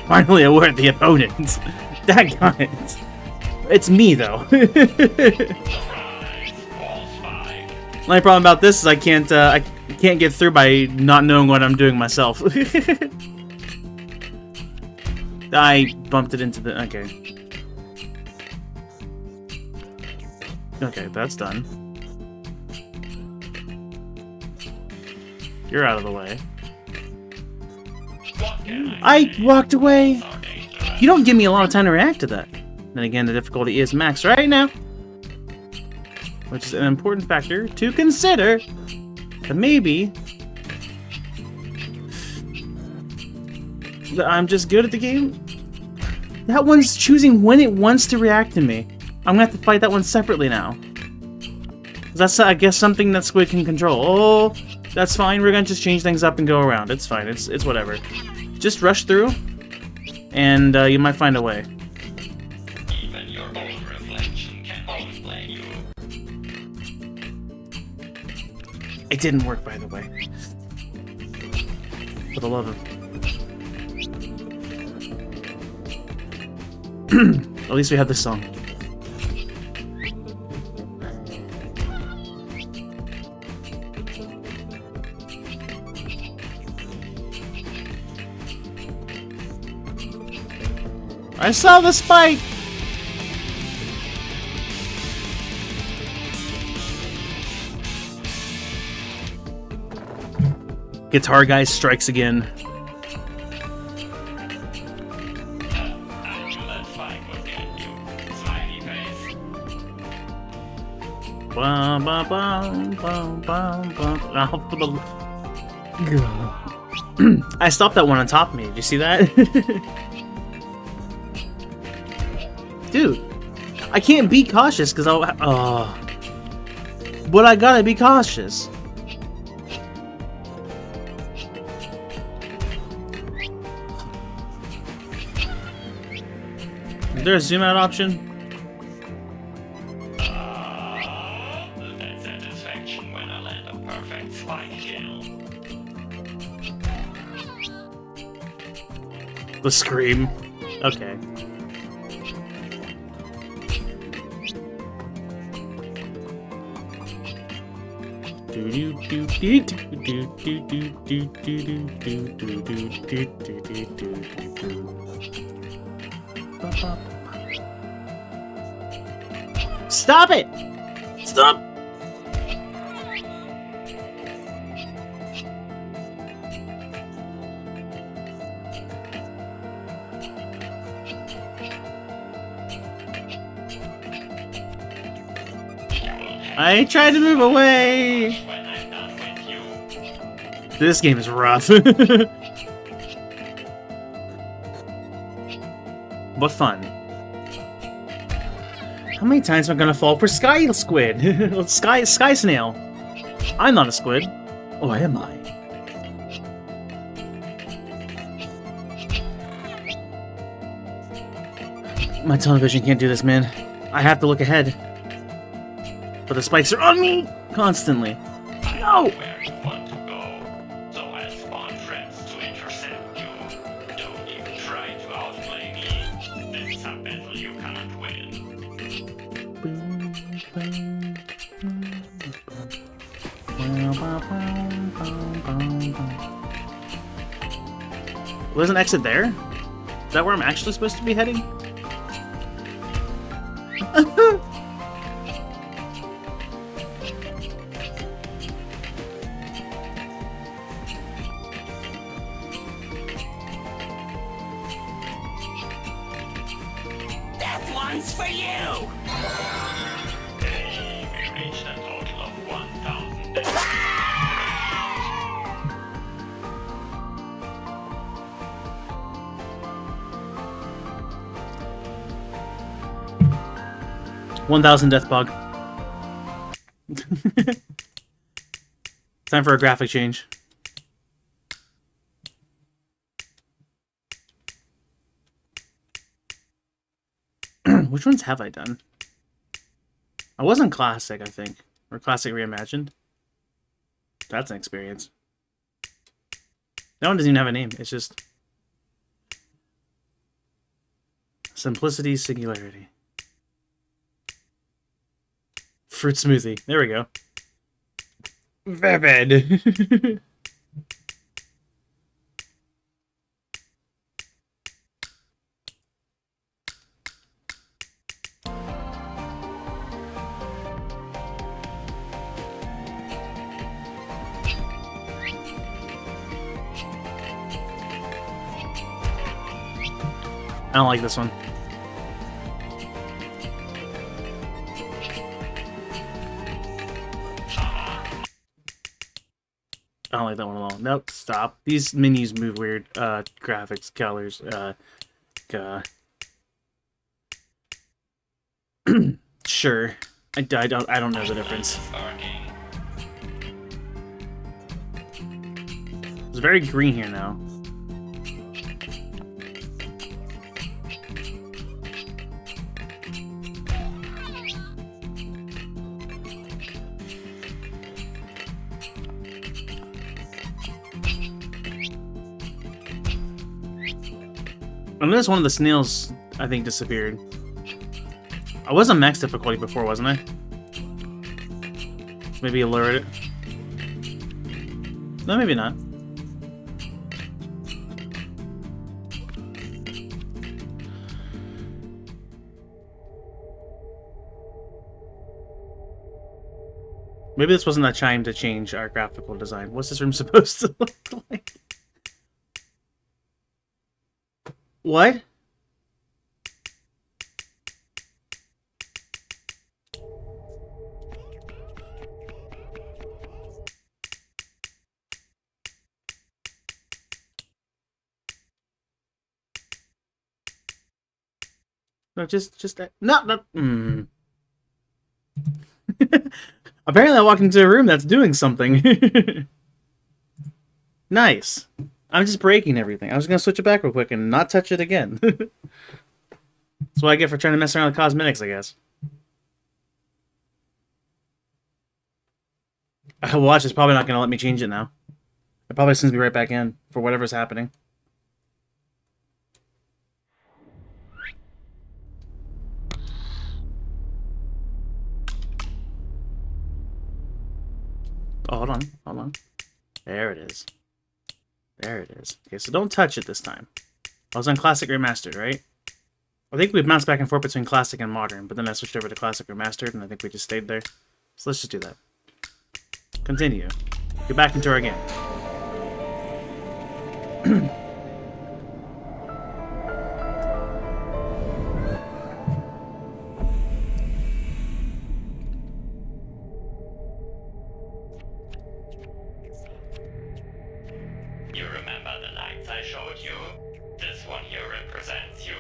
Finally aware of the opponent. Daggone. It's me, though. My problem about this is I can't get through by not knowing what I'm doing myself. I bumped it into the... Okay. Okay, that's done. You're out of the way. I walked away! You don't give me a lot of time to react to that. Then again, the difficulty is max right now. Which is an important factor to consider. But maybe... that I'm just good at the game? That one's choosing when it wants to react to me. I'm gonna have to fight that one separately now. That's, I guess, something that Squid can control. Oh, that's fine. We're gonna just change things up and go around. It's fine. It's whatever. Just rush through, and you might find a way. Even your own reflection can always blame you. It didn't work, by the way. For the love of... At least we have this song. I saw the spike! Guitar guy strikes again. Bum, bum, bum, bum, bum, bum. I stopped that one on top of me. Did you see that? Dude, I can't be cautious because I'll... but I gotta be cautious. Is there a zoom out option? That satisfaction when I land a perfect spike kill. The scream. Okay. Stop it! Stop! I tried to move away! When I'm done with you. This game is rough. But fun. How many times am I gonna fall for Sky Squid? Sky Snail. I'm not a squid. Or am I? My television can't do this, man. I have to look ahead. But the spikes are on me constantly. No! Where you want to go, so I'll spawn traps to intercept you. Don't even try to outplay me. This is a battle you cannot win. Well, there's an exit there? Is that where I'm actually supposed to be heading? one's for you! Hey, we reached a total of 1,000 deaths. 1,000 death bug. Time for a graphic change. Which ones have I done? I wasn't classic, I think. Or classic reimagined. That's an experience. That one doesn't even have a name. It's just simplicity, singularity. Fruit smoothie. There we go. Vivid. I don't like this one. I don't like that one at all. Nope, stop. These menus move weird. Graphics, colors, sure. I don't know the difference. It's very green here now. I noticed one of the snails, I think, disappeared. I was on max difficulty before, wasn't I? Maybe lowered it. No, maybe not. Maybe this wasn't a chime to change our graphical design. What's this room supposed to look like? What? No, just that. No. Apparently, I walked into a room that's doing something. Nice. I'm just breaking everything. I was gonna switch it back real quick and not touch it again. That's what I get for trying to mess around with cosmetics, I guess. Watch is probably not gonna let me change it now. It probably sends me right back in for whatever's happening. Oh, hold on. There it is. There it is. Okay, so don't touch it this time. I was on Classic Remastered, right? I think we bounced back and forth between Classic and Modern, but then I switched over to Classic Remastered, and I think we just stayed there. So let's just do that. Continue. Get back into our game. You remember the lights I showed you? This one here represents you.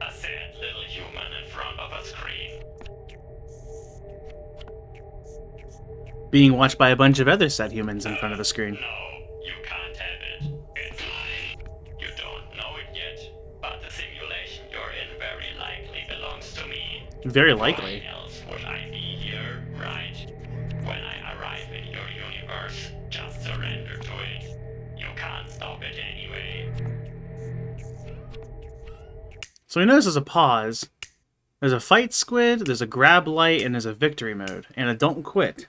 A sad little human in front of a screen. Being watched by a bunch of other sad humans in front of a screen. No, you can't have it. It's mine. You don't know it yet, but the simulation you're in very likely belongs to me. Very likely. Why else would I be here, right? When I arrive in your universe, just surrender to it. You can't stop it anyway. So we notice there's a pause. There's a fight squid, there's a grab light, and there's a victory mode. And a don't quit.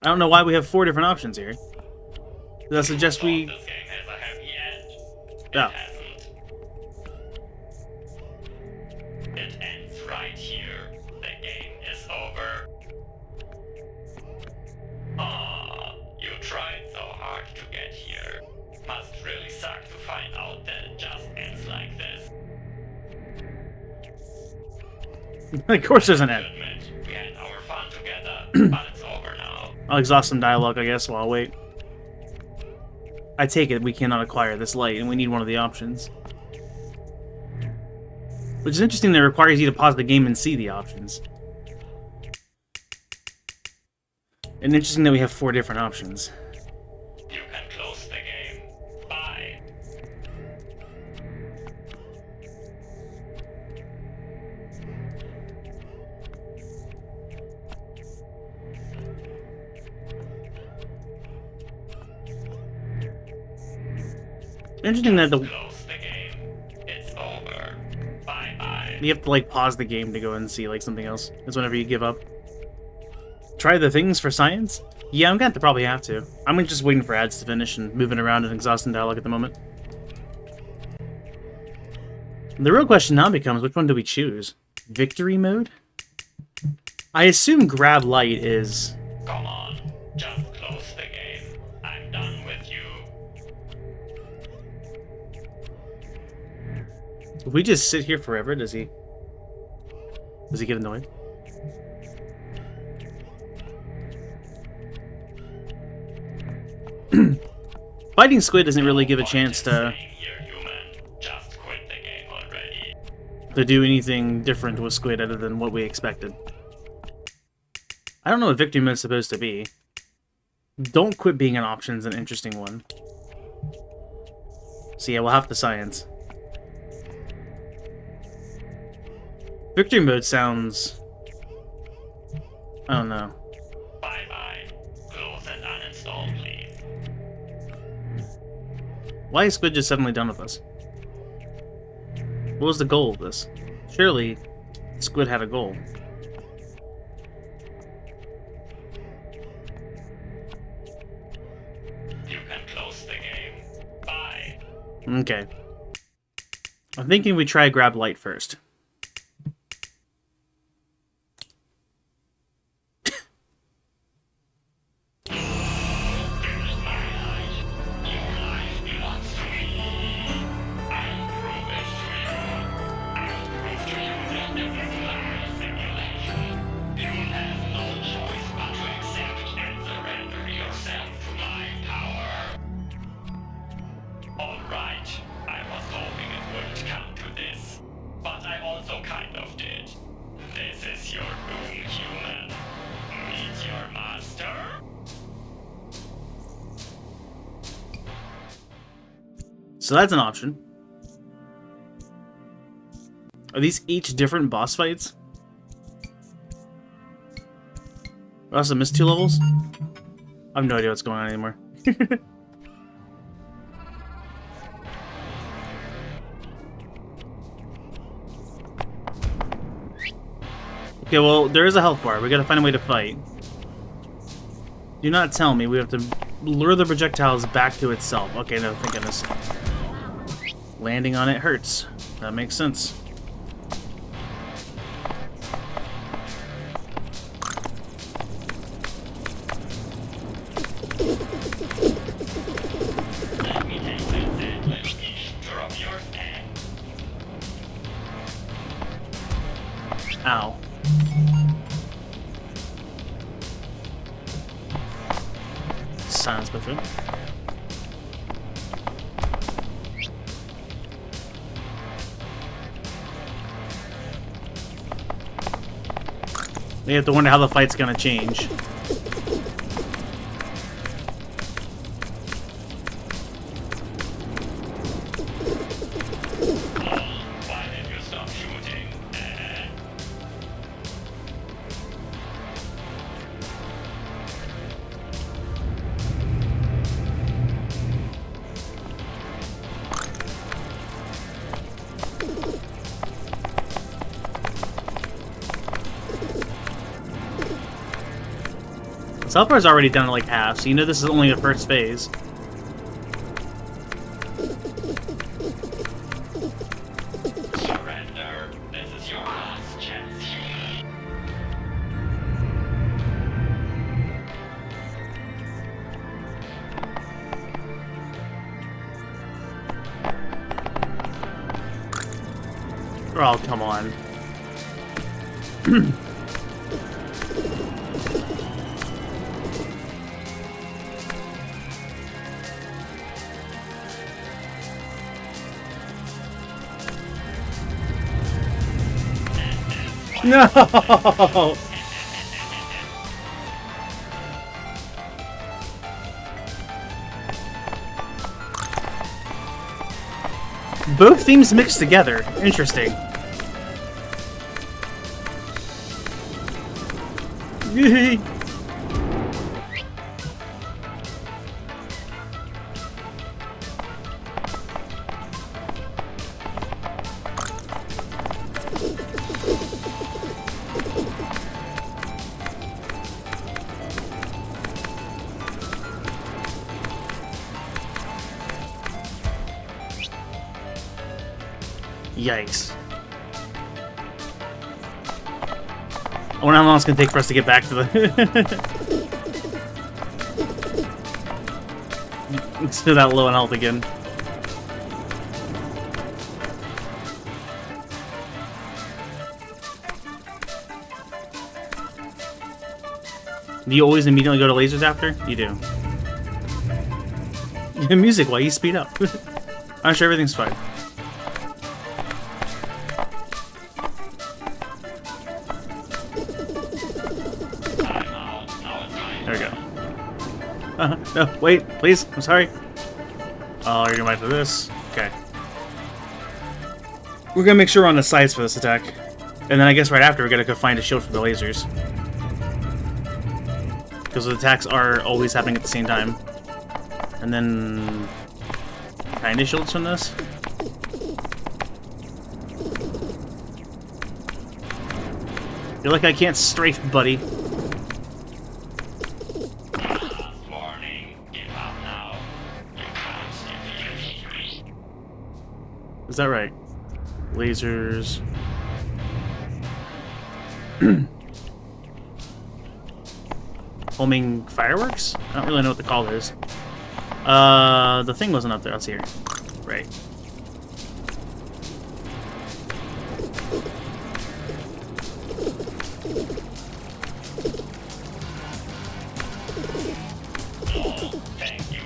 I don't know why we have 4 different options here. Does that suggest we... This game has a happy end. It Oh. hasn't. It ends right here. The game is over. Aw, you tried so hard to get here. Must really suck to find out that it just ends like this. Of course there's an end. Admit, we had our fun together, but it's over now. I'll exhaust some dialogue, I guess, while I wait. I take it we cannot acquire this light, and we need one of the options. Which is interesting that it requires you to pause the game and see the options. And interesting that we have 4 different options. You can close the game. Bye. Interesting that Close the game. It's over. Bye-bye. you have to like pause the game to go and see like something else. It's whenever you give up. Try the things for science? Yeah, I'm going to probably have to. I'm just waiting for ads to finish and moving around and exhausting dialogue at the moment. The real question now becomes, which one do we choose? Victory mode? I assume grab light is... Come on. Just close the game. I'm done with you. If we just sit here forever, does he get annoyed? Fighting Squid doesn't really give a chance to Just quit the game already. do anything different with Squid other than what we expected. I don't know what victory mode is supposed to be. Don't quit being an option is an interesting one. So yeah, we'll have the science. Victory mode sounds... I don't know. Bye-bye. Close and uninstall, please. Why is Squid just suddenly done with us? What was the goal of this? Surely, Squid had a goal. You can close the game. Bye. Okay. I'm thinking we try grab light first. So that's an option. Are these each different boss fights? I also missed 2 levels? I have no idea what's going on anymore. Okay, well, there is a health bar. We gotta find a way to fight. Do not tell me we have to lure the projectiles back to itself. Okay, no, thank goodness. Landing on it hurts. That makes sense. Let me take this and let me drop your head. Ow. Silence buffer. We have to wonder how the fight's gonna change. Why did you stop shooting? Selfar's already done it like half, so you know this is only the first phase. Surrender. This is your last chance, human. Oh, come on. No! Both themes mixed together. Interesting. Yikes. I wonder how long it's gonna take for us to get back to the to that low on health again. Do you always immediately go to lasers after? You do. Music while you speed up. I'm sure everything's fine. There we go. No, wait, please. I'm sorry. Oh, you're gonna wait for this. Okay. We're gonna make sure we're on the sides for this attack. And then I guess right after we're gonna go find a shield for the lasers. Because the attacks are always happening at the same time. And then... kinda shields from this? Feel like I can't strafe, buddy. Is that right? Lasers. Homing fireworks? I don't really know what the call is. The thing wasn't up there. Let's see here. Right. Thank you.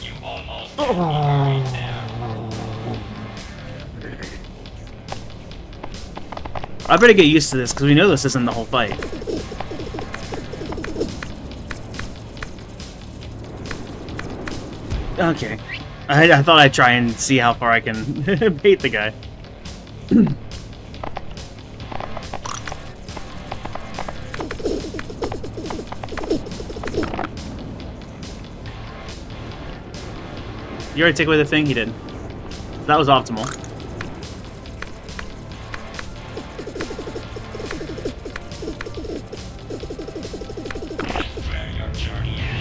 You almost I better get used to this, because we know this isn't the whole fight. Okay. I thought I'd try and see how far I can bait the guy. You already take away the thing? He did. That was optimal.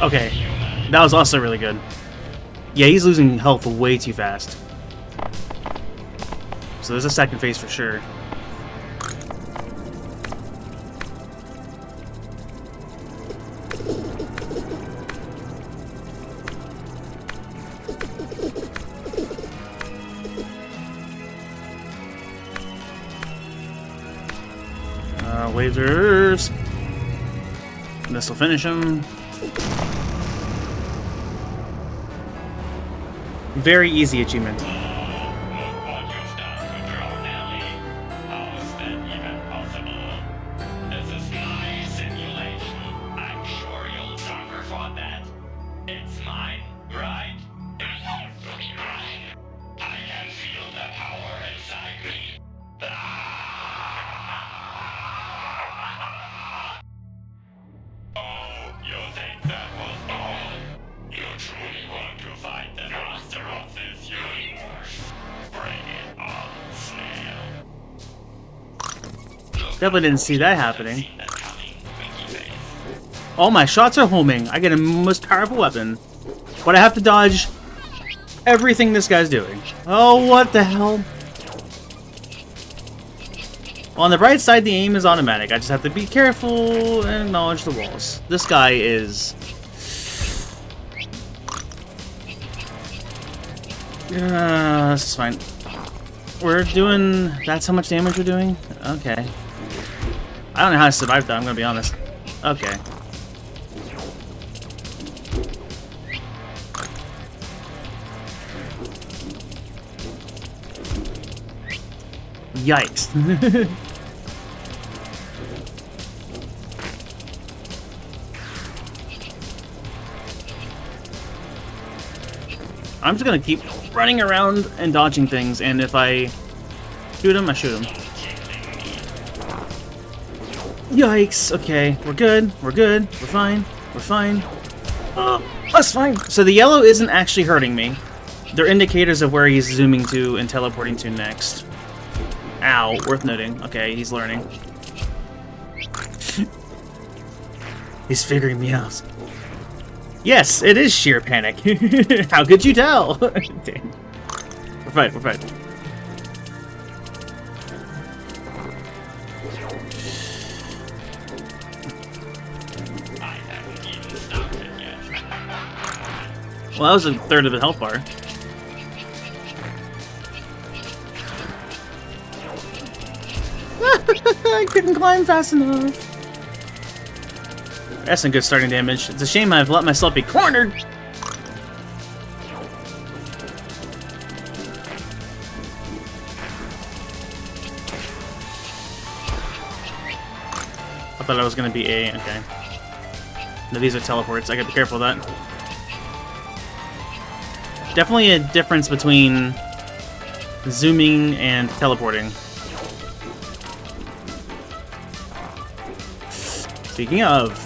Okay, that was also really good. Yeah, he's losing health way too fast. So there's a second phase for sure. Lasers. This'll finish him. Very easy achievement. Look what you've done to Drone Alley. How is that even possible? This is my simulation. I'm sure you'll suffer for that. It's mine, right? It's absolutely mine. I can feel the power inside me. Oh, you think that was all? You truly want to fight the master of this universe? Bring it on, Snail. Definitely didn't see that happening. Seen that coming, Winky Face. All my shots are homing. I get a most powerful weapon. But I have to dodge everything this guy's doing. Oh, what the hell? Well, on the bright side, the aim is automatic. I just have to be careful and acknowledge the walls. This guy is... this is fine. We're doing... That's how much damage we're doing? Okay. I don't know how to survive that, I'm gonna be honest. Okay. Yikes. I'm just gonna keep running around and dodging things, and if I shoot him, I shoot him. Yikes, okay, we're good, we're good, we're fine, we're fine. Oh, that's fine. So the yellow isn't actually hurting me. They're indicators of where he's zooming to and teleporting to next. Ow, worth noting. Okay, he's learning. He's figuring me out. Yes, it is sheer panic. How could you tell? Dang. We're fine, we're fine. I haven't even started yet. Well, that was a third of the health bar. I couldn't climb fast enough. That's some good starting damage. It's a shame I've let myself be cornered. I thought I was going to be A. Okay. No, these are teleports. I gotta be careful of that. Definitely a difference between zooming and teleporting. Speaking of,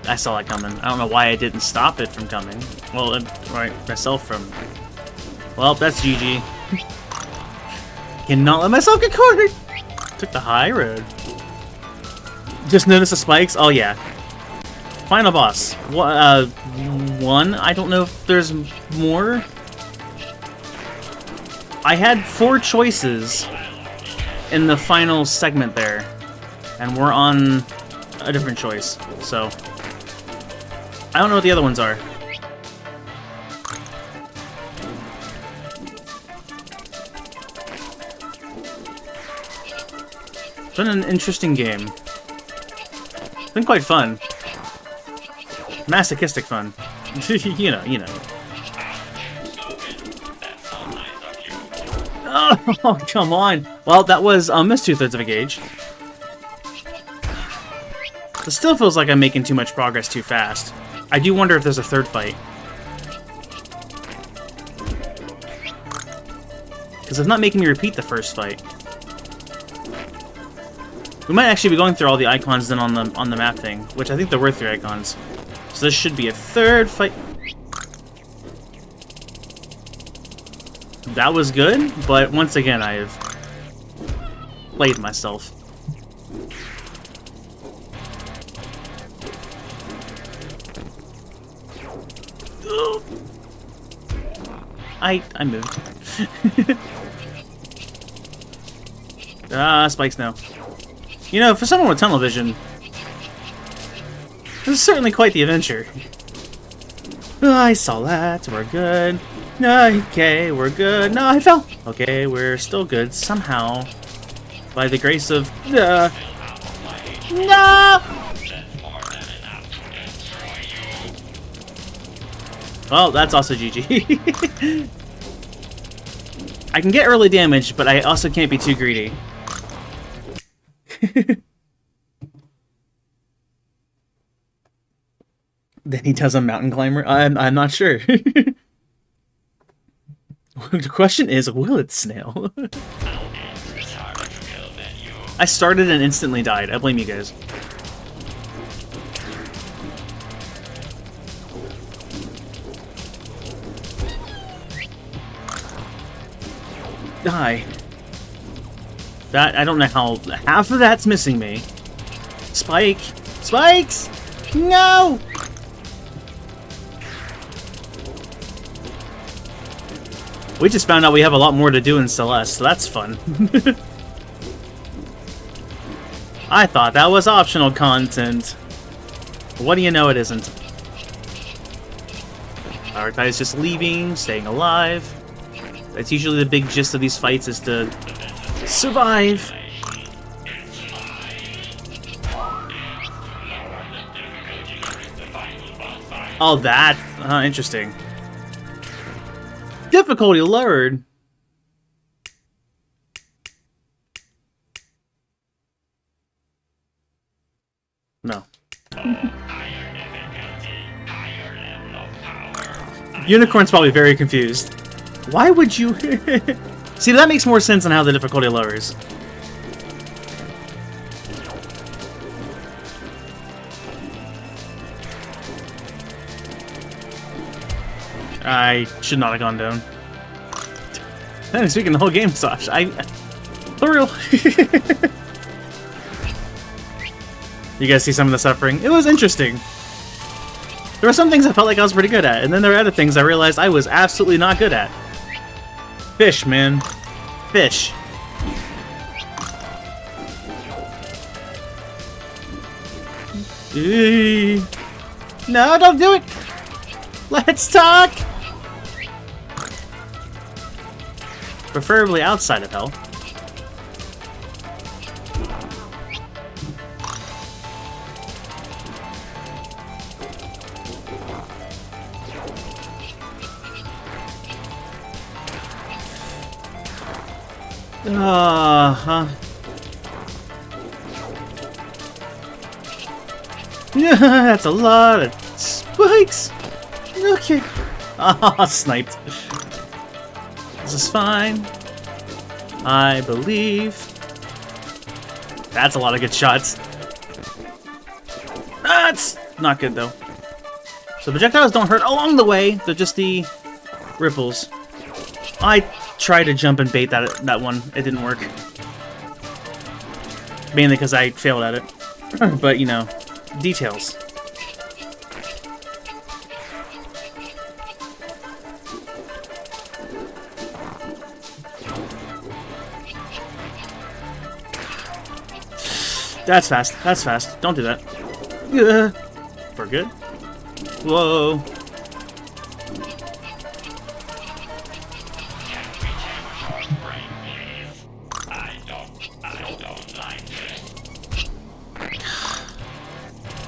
I saw it coming. I don't know why I didn't stop it from coming. Well, right, myself from. Well, that's GG. Cannot let myself get cornered. Took the high road. Just noticed the spikes. Oh yeah. Final boss. One. I don't know if there's more. I had 4 choices in the final segment there, and we're on a different choice. So I don't know what the other ones are. It's been an interesting game. It's been quite fun. Masochistic fun. you know. Oh, come on. Well, that was almost 2/3 of a gauge. It still feels like I'm making too much progress too fast. I do wonder if there's a third fight. Because it's not making me repeat the first fight. We might actually be going through all the icons then on the map thing, which I think there were 3 icons. So this should be a third fight. That was good, but once again I have played myself. I moved. Spikes now. You know, for someone with tunnel vision, this is certainly quite the adventure. I saw that. We're good. Okay, we're good. No, I fell. Okay, we're still good somehow. By the grace of... No! Well, that's also GG. I can get early damage, but I also can't be too greedy. Then he does a mountain climber? I'm not sure. The question is, will it Snail? I started and instantly died. I blame you guys. Die. That, I don't know how half of that's missing me. Spike. Spikes! No! We just found out we have a lot more to do in Celeste, so that's fun. I thought that was optional content. What do you know, it isn't. Our guy's just leaving, staying alive. That's usually the big gist of these fights, is to survive. Oh, that. Interesting. Difficulty lowered. No. Unicorn's probably very confused. Why would you... See, that makes more sense on how the difficulty lowers. I should not have gone down. I'm speaking the whole game, Sash. For real. You guys see some of the suffering? It was interesting. There were some things I felt like I was pretty good at, and then there were other things I realized I was absolutely not good at. Fish, man. Fish. No, don't do it! Let's talk! Preferably outside of hell. Yeah, that's a lot of spikes. Okay. Ah, sniped. This is fine. I believe. That's a lot of good shots. That's not good though. So projectiles don't hurt along the way. They're just the ripples. I tried to jump and bait that one. It didn't work. Mainly because I failed at it. But you know, details. That's fast. That's fast. Don't do that. Yeah. We're good. Whoa.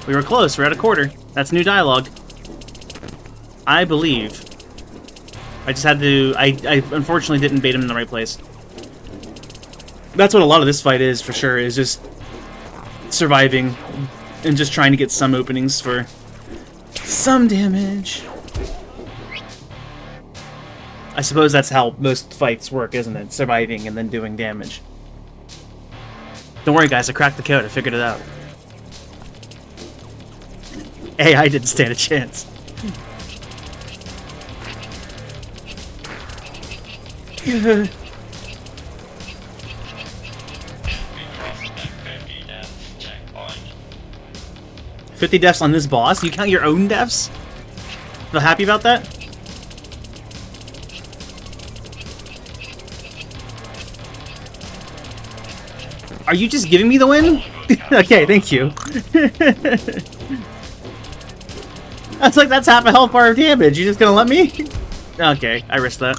We were close. We're at a quarter. That's new dialogue. I believe. I just had to... I unfortunately didn't bait him in the right place. That's what a lot of this fight is, for sure, is just surviving and just trying to get some openings for some damage. I suppose that's how most fights work, isn't it? Surviving and then doing damage. Don't worry, guys. I cracked the code. I figured it out. AI didn't stand a chance. Yeah. 50 deaths on this boss? You count your own deaths? Feel happy about that? Are you just giving me the win? Okay, thank you. That's like, that's half a health bar of damage. You just gonna let me? Okay, I risked that.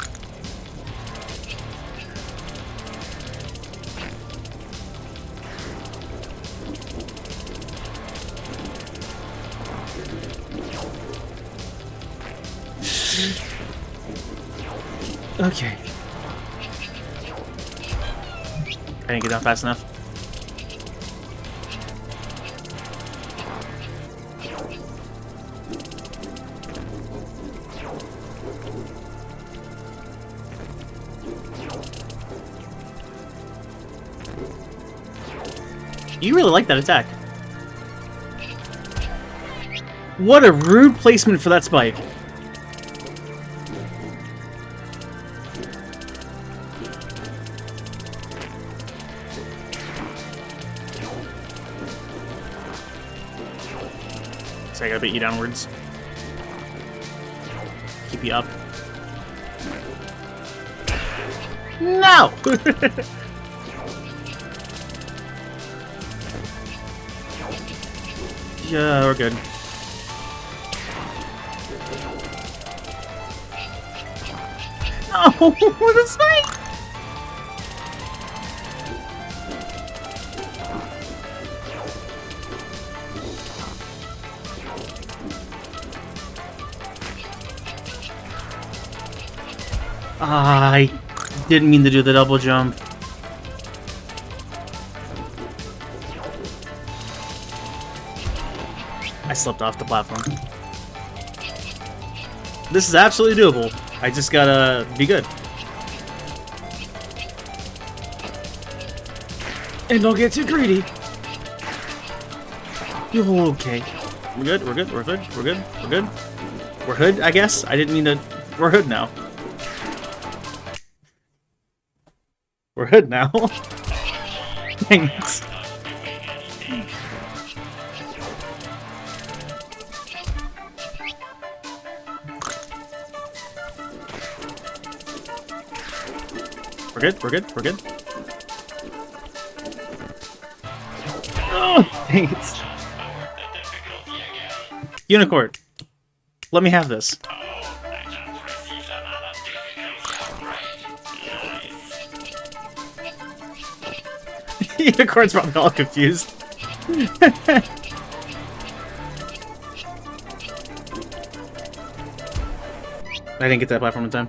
Okay. I didn't get down fast enough. You really like that attack. What a rude placement for that spike. So I gotta beat you downwards. Keep you up. No! Yeah, we're good. No! What a snake! I didn't mean to do the double jump. I slipped off the platform. This is absolutely doable. I just gotta be good. And don't get too greedy. You're okay. We're good, we're good, we're good, we're good, we're good. We're hood, I guess? I didn't mean to... We're hood now. We're hood now. Dang it. We're good, we're good, we're good. Oh, dang it. Unicorn, let me have this. Unicorn's probably all confused. I didn't get that platform in time.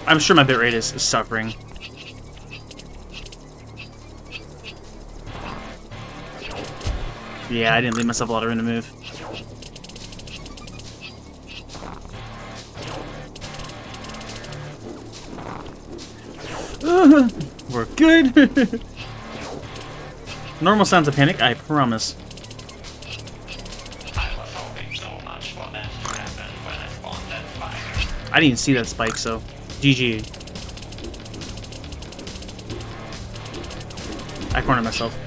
I'm sure my bitrate is suffering. Yeah, I didn't leave myself a lot of room to move. We're good. Normal sounds of panic, I promise. I was hoping so much for that to happen when I spawned that spike. I didn't even see that spike, so GG. I cornered myself.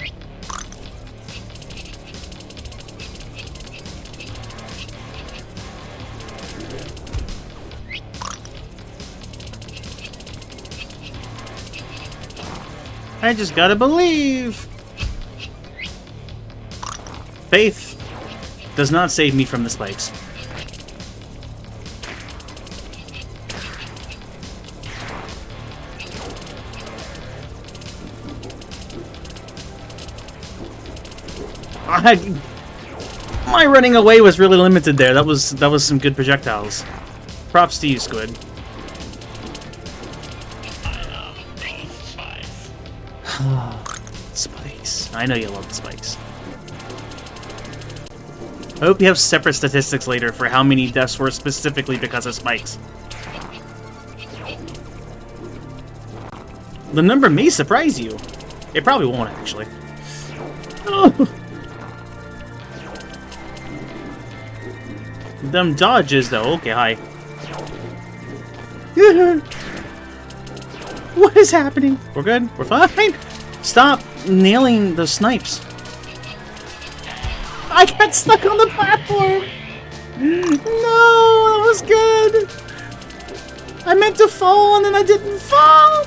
I just gotta believe. Faith does not save me from the spikes. My running away was really limited there. That was some good projectiles. Props to you, Squid. Spikes. I know you love the spikes. I hope you have separate statistics later for how many deaths were specifically because of spikes. The number may surprise you. It probably won't, actually. Oh. Them dodges, though. Okay, hi. What is happening? We're good. We're fine. Stop nailing the snipes. I got stuck on the platform. No, that was good. I meant to fall and then I didn't fall.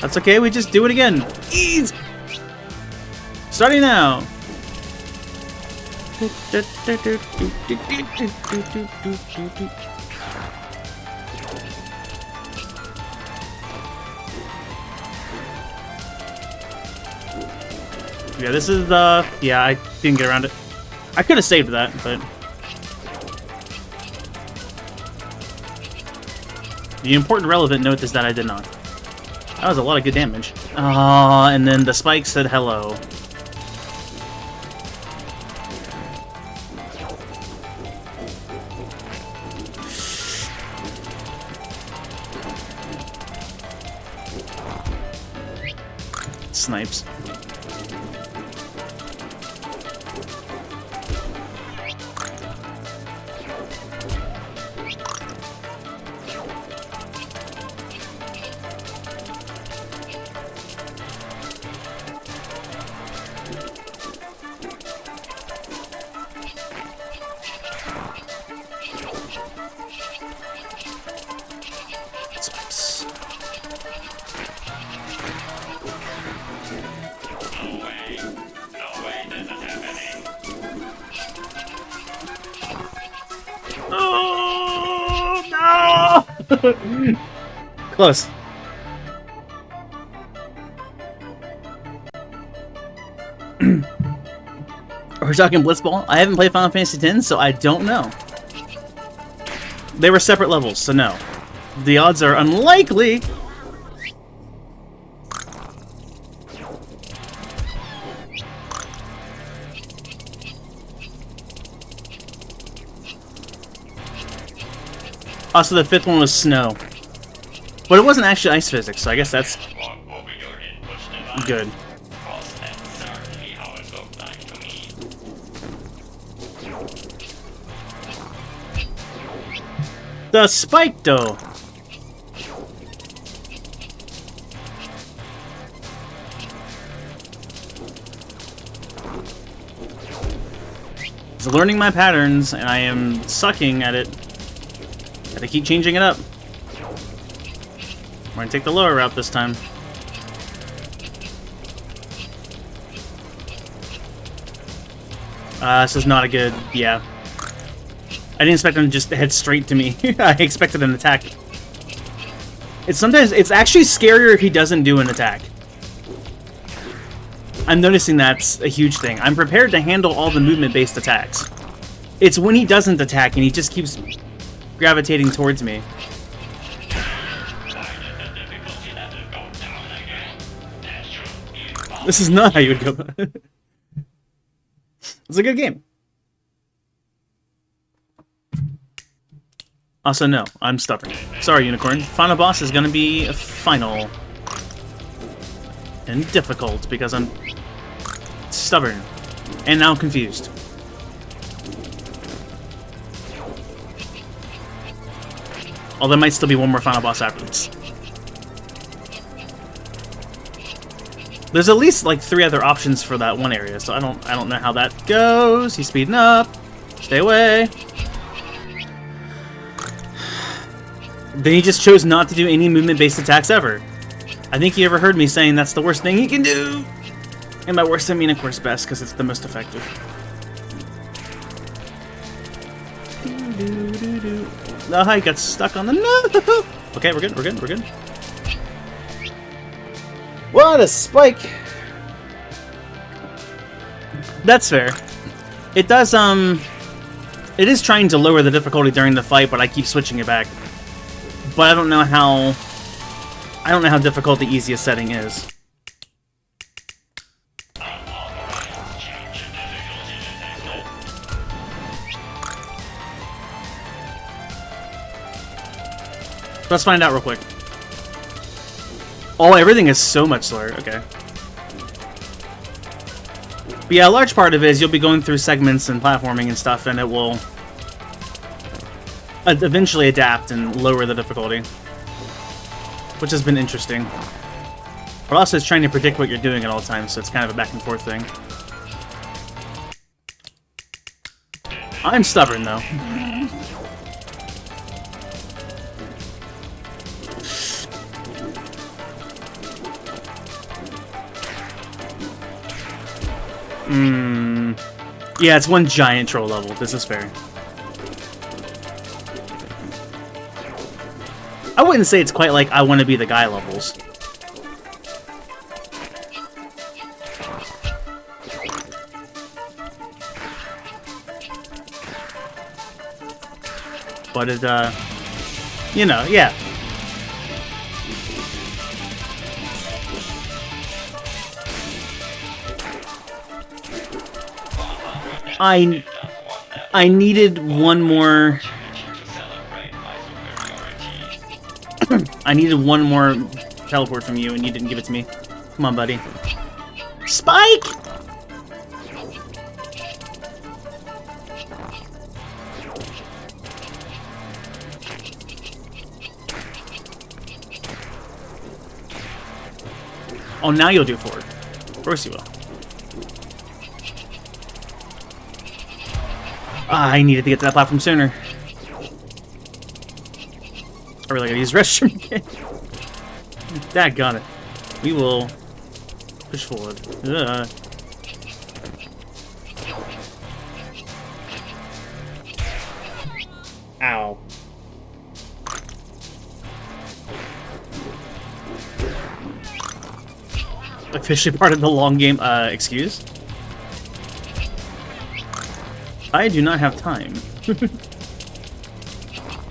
That's okay. We just do it again. Ease. Starting now. Yeah, this is the... Yeah, I didn't get around it. I could have saved that, but... The important relevant note is that I did not. That was a lot of good damage. Ah, and then the spike said hello. Snipes. Oh no! Close. Are we talking Blitzball? I haven't played Final Fantasy X, so I don't know. They were separate levels, so no. The odds are unlikely. Also, the fifth one was snow. But it wasn't actually ice physics, so I guess that's good. The spike, though. It's learning my patterns, and I am sucking at it. Gotta keep changing it up. We're gonna take the lower route this time. This is not a good... yeah. I didn't expect him to just head straight to me. I expected an attack. It's actually scarier if he doesn't do an attack. I'm noticing that's a huge thing. I'm prepared to handle all the movement-based attacks. It's when he doesn't attack and he just keeps gravitating towards me. This is not how you would go about it. It's a good game. Also, no, I'm stubborn. Sorry, Unicorn. Final boss is gonna be final. And difficult, because I'm stubborn. And now I'm confused. Although there might still be one more final boss after this. There's at least like 3 other options for that one area, so I don't know how that goes. He's speeding up. Stay away. Then he just chose not to do any movement-based attacks ever. I think he ever heard me saying that's the worst thing he can do. And by worst, I mean, of course, best, because it's the most effective. No, I got stuck on the no. Okay, we're good, we're good, we're good. What a spike! That's fair. It does, it is trying to lower the difficulty during the fight, but I keep switching it back. But I don't know how difficult the easiest setting is. Let's find out real quick. Oh, everything is so much slower. Okay. But yeah, a large part of it is you'll be going through segments and platforming and stuff, and it will eventually adapt and lower the difficulty, which has been interesting. But also it's trying to predict what you're doing at all times, so it's kind of a back and forth thing. I'm stubborn, though. Yeah, it's one giant troll level. This is fair. I wouldn't say it's quite like I want to be the guy levels. But it, you know, yeah. I needed one more... I needed one more teleport from you, and you didn't give it to me. Come on, buddy. Spike! Oh, now you'll do it forward. Of course you will. I needed to get to that platform sooner. I really gotta use restroom again. Daggone it. We will push forward. Ugh. Ow. Officially part of the long game. Excuse? I do not have time.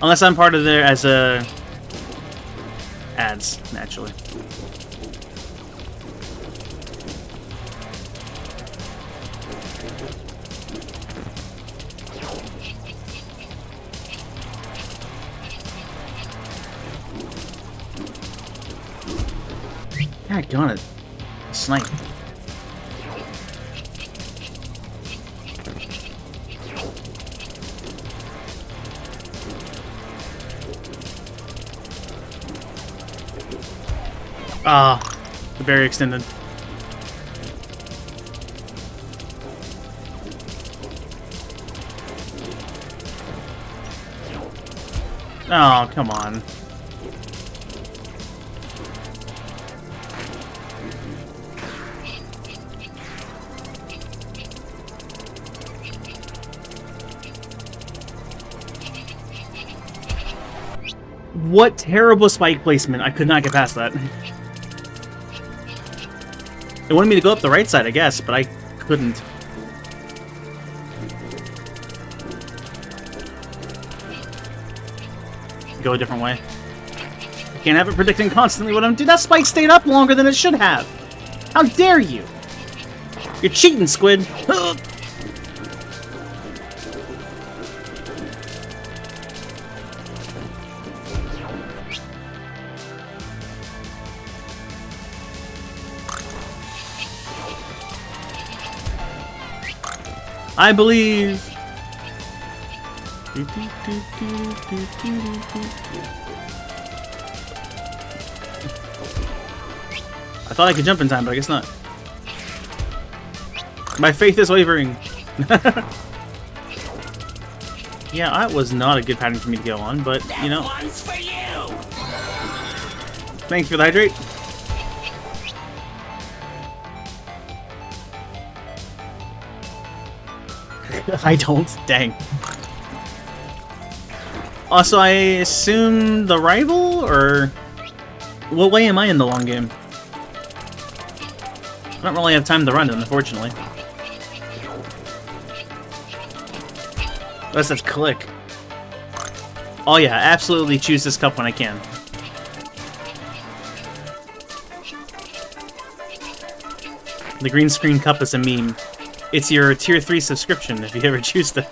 Unless I'm part of there as a... ads, naturally. God, it. Snipe. Ah, the barrier extended. Oh, come on. What terrible spike placement. I could not get past that. It wanted me to go up the right side, I guess, but I couldn't. Go a different way. I can't have it predicting constantly what I'm doing. That spike stayed up longer than it should have. How dare you? You're cheating, Squid. I believe. I thought I could jump in time, but I guess not. My faith is wavering. Yeah, that was not a good pattern for me to go on, but you know. That one's for you. Thanks for the hydrate. I don't. Dang. Also, I assume the rival, or what way am I in the long game? I don't really have time to run it, unfortunately. Unless that's click. Oh yeah, absolutely choose this cup when I can. The green screen cup is a meme. It's your tier 3 subscription if you ever choose to.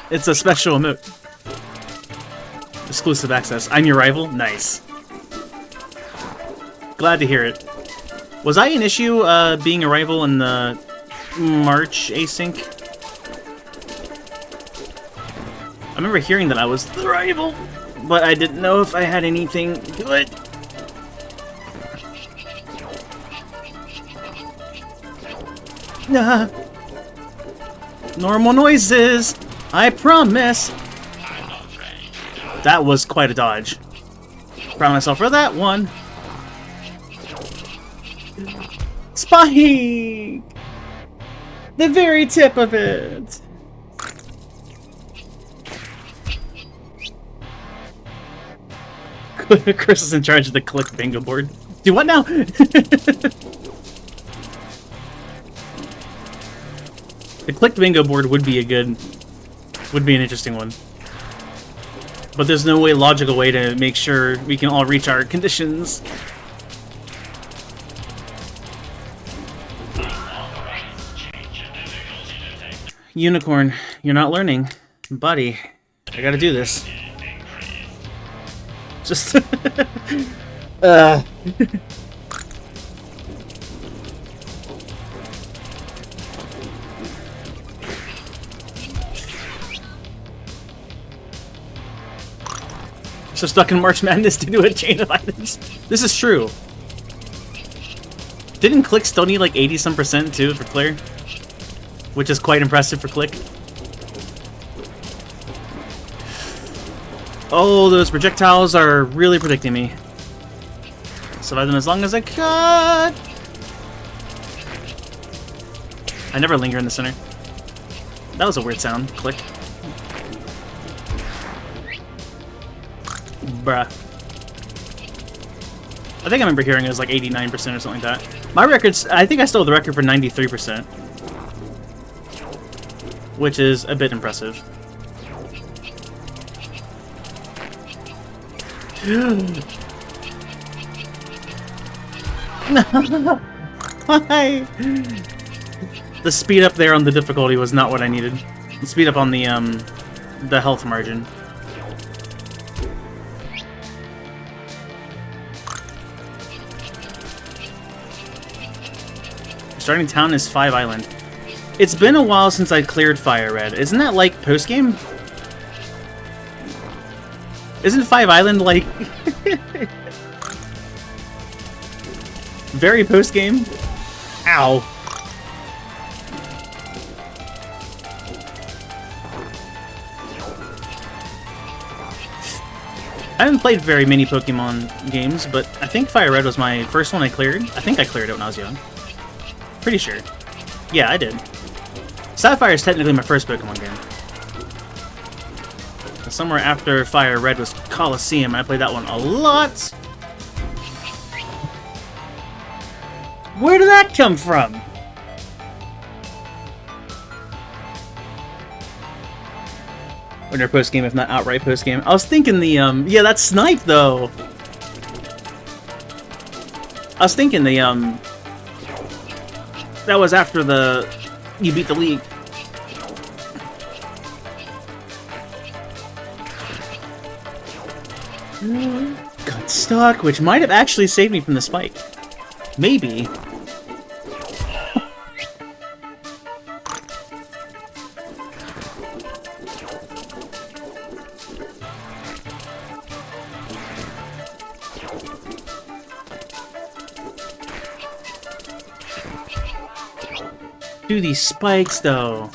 It's a special emote. Exclusive access. I'm your rival? Nice. Glad to hear it. Was I an issue being a rival in the March async? I remember hearing that I was the rival, but I didn't know if I had anything good. Nah. Normal noises, I promise. That was quite a dodge. Proud of myself for that one. Spike! The very tip of it. Chris is in charge of the click bingo board. Do what now? The click bingo board would be an interesting one. But there's no logical way to make sure we can all reach our conditions. Unicorn, you're not learning. Buddy, I gotta do this. Just... So stuck in March Madness to do a chain of items. This is true. Didn't Click still need like 80-some% too for clear? Which is quite impressive for Click. Oh, those projectiles are really predicting me. Survive them as long as I could. I never linger in the center. That was a weird sound. Click. Bruh. I think I remember hearing it was like 89% or something like that. My record's... I think I stole the record for 93%. Which is a bit impressive. Why? The speed up there on the difficulty was not what I needed. The speed up on the health margin. Starting town is 5 Island. It's been a while since I cleared Fire Red. Isn't that like post-game? Isn't 5 Island like... very post-game? Ow. I haven't played very many Pokemon games, but I think Fire Red was my first one I cleared. I think I cleared it when I was young. Pretty sure. Yeah, I did. Sapphire is technically my first Pokemon game. Somewhere after Fire Red was Coliseum, I played that one a lot. Where did that come from? Or post-game, if not outright post-game. I was thinking the, yeah, that's Snipe, though. I was thinking the, that was after you beat the league. Got stuck, which might have actually saved me from the spike. Maybe. Do these spikes, though.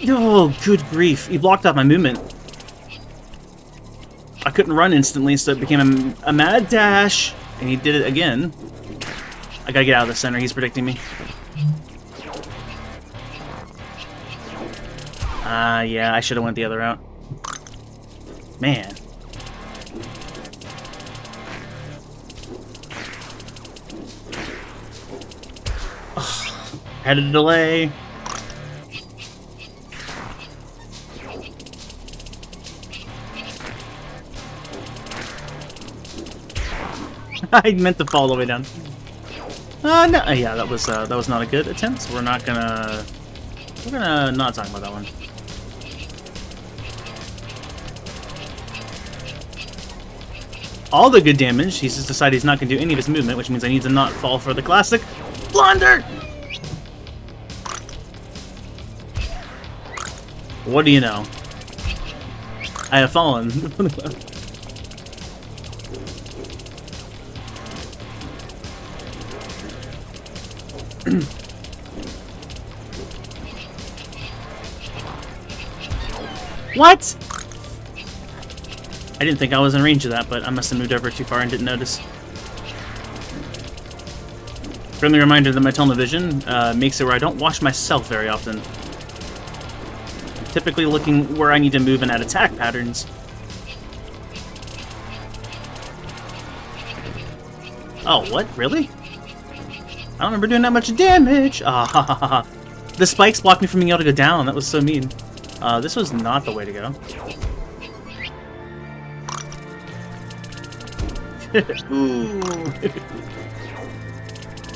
Oh, good grief. He blocked off my movement. I couldn't run instantly, so it became a mad dash. And he did it again. I gotta get out of the center. He's predicting me. Yeah, I should have went the other route. Man. Ugh. Had a delay. I meant to fall all the way down. No, yeah, that was not a good attempt. So we're gonna not talk about that one. All the good damage. He's just decided he's not gonna do any of his movement, which means I need to not fall for the classic blunder. What do you know? I have fallen. What? I didn't think I was in range of that, but I must have moved over too far and didn't notice. Friendly reminder that my tunnel vision makes it where I don't watch myself very often. I'm typically looking where I need to move and add attack patterns. Oh, what? Really? I don't remember doing that much damage! Ah, the spikes blocked me from being able to go down. That was so mean. This was not the way to go. Ooh.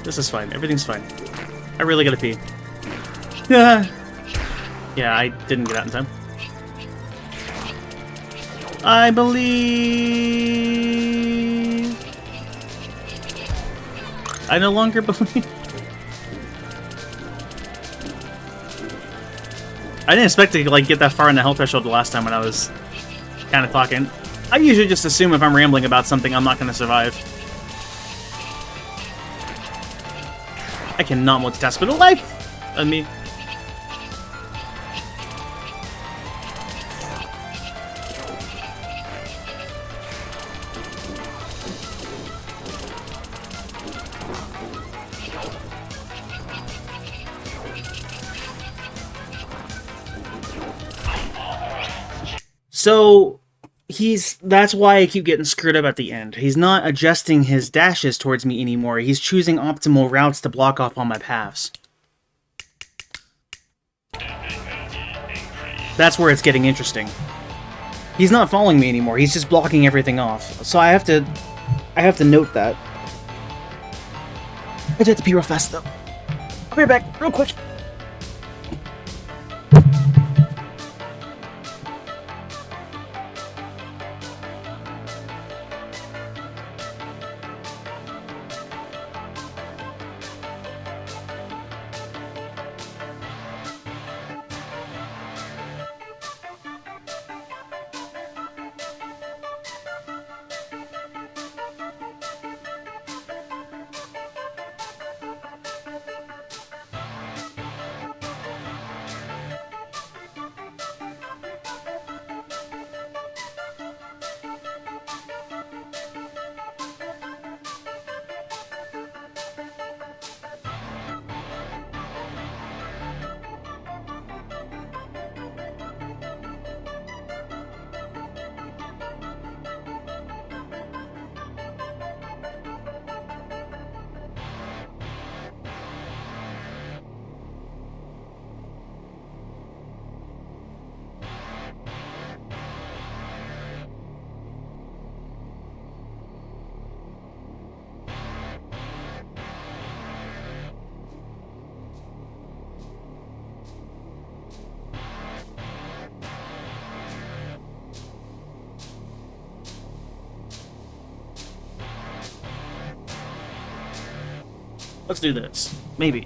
This is fine. Everything's fine. I really gotta pee. Yeah, I didn't get out in time. I believe... I no longer believe... I didn't expect to like get that far in the health threshold the last time when I was kind of talking. I usually just assume if I'm rambling about something, I'm not going to survive. I cannot multitask for the life of me. So that's why I keep getting screwed up at the end. He's not adjusting his dashes towards me anymore. He's choosing optimal routes to block off all my paths. That's where it's getting interesting. He's not following me anymore. He's just blocking everything off. So I have to note that. I just have to pee real fast though. I'll be right back, real quick. Let's do this. Maybe.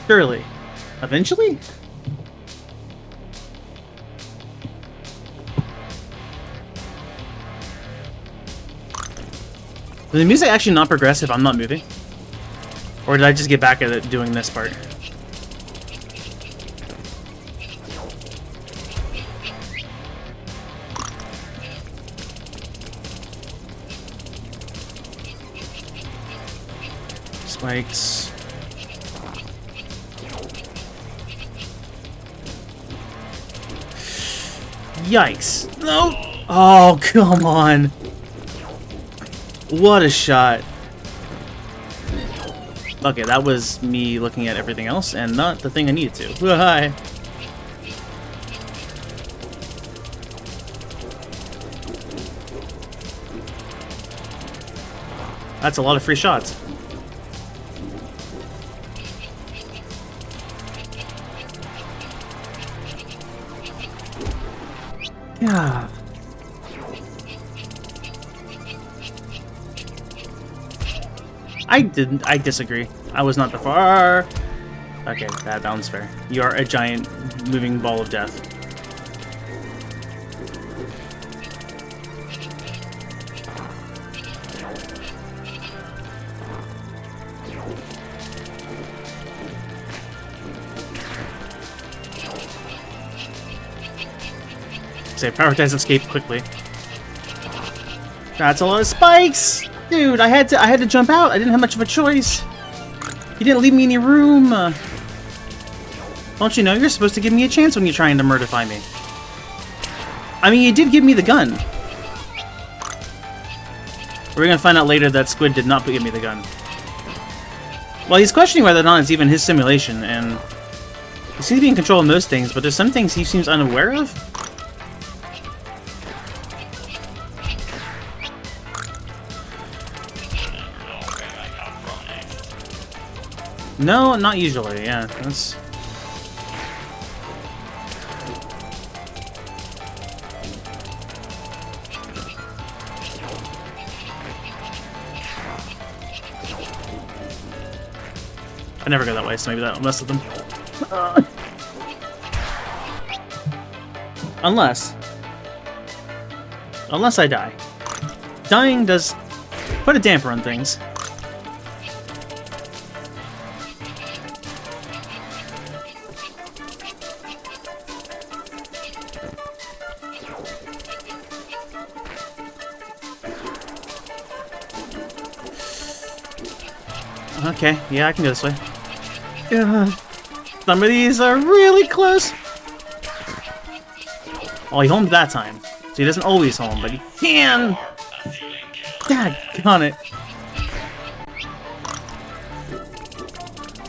Surely. Eventually? Is the music actually not progress if I'm not moving? Or did I just get back at it doing this part? Spikes. Yikes. No! Oh, come on. What a shot. Okay, that was me looking at everything else and not the thing I needed to. Hi. That's a lot of free shots. Yeah. I disagree. I was not the far. Okay, that one's fair. You are a giant moving ball of death. Say, prioritize escape quickly. That's a lot of spikes! Dude, I had to jump out. I didn't have much of a choice. He didn't leave me any room. Don't you know you're supposed to give me a chance when you're trying to murderify me? I mean, you did give me the gun. We're gonna find out later that Squid did not give me the gun. Well, he's questioning whether or not it's even his simulation, and he seems to be in control of most things, but there's some things he seems unaware of. No, not usually, yeah. That's... I never go that way, so maybe that'll mess with them. Unless I die. Dying does put a damper on things. Okay, yeah, I can go this way. Some of these are really close. Oh, he homed that time. So he doesn't always home, but he can! Daggone it.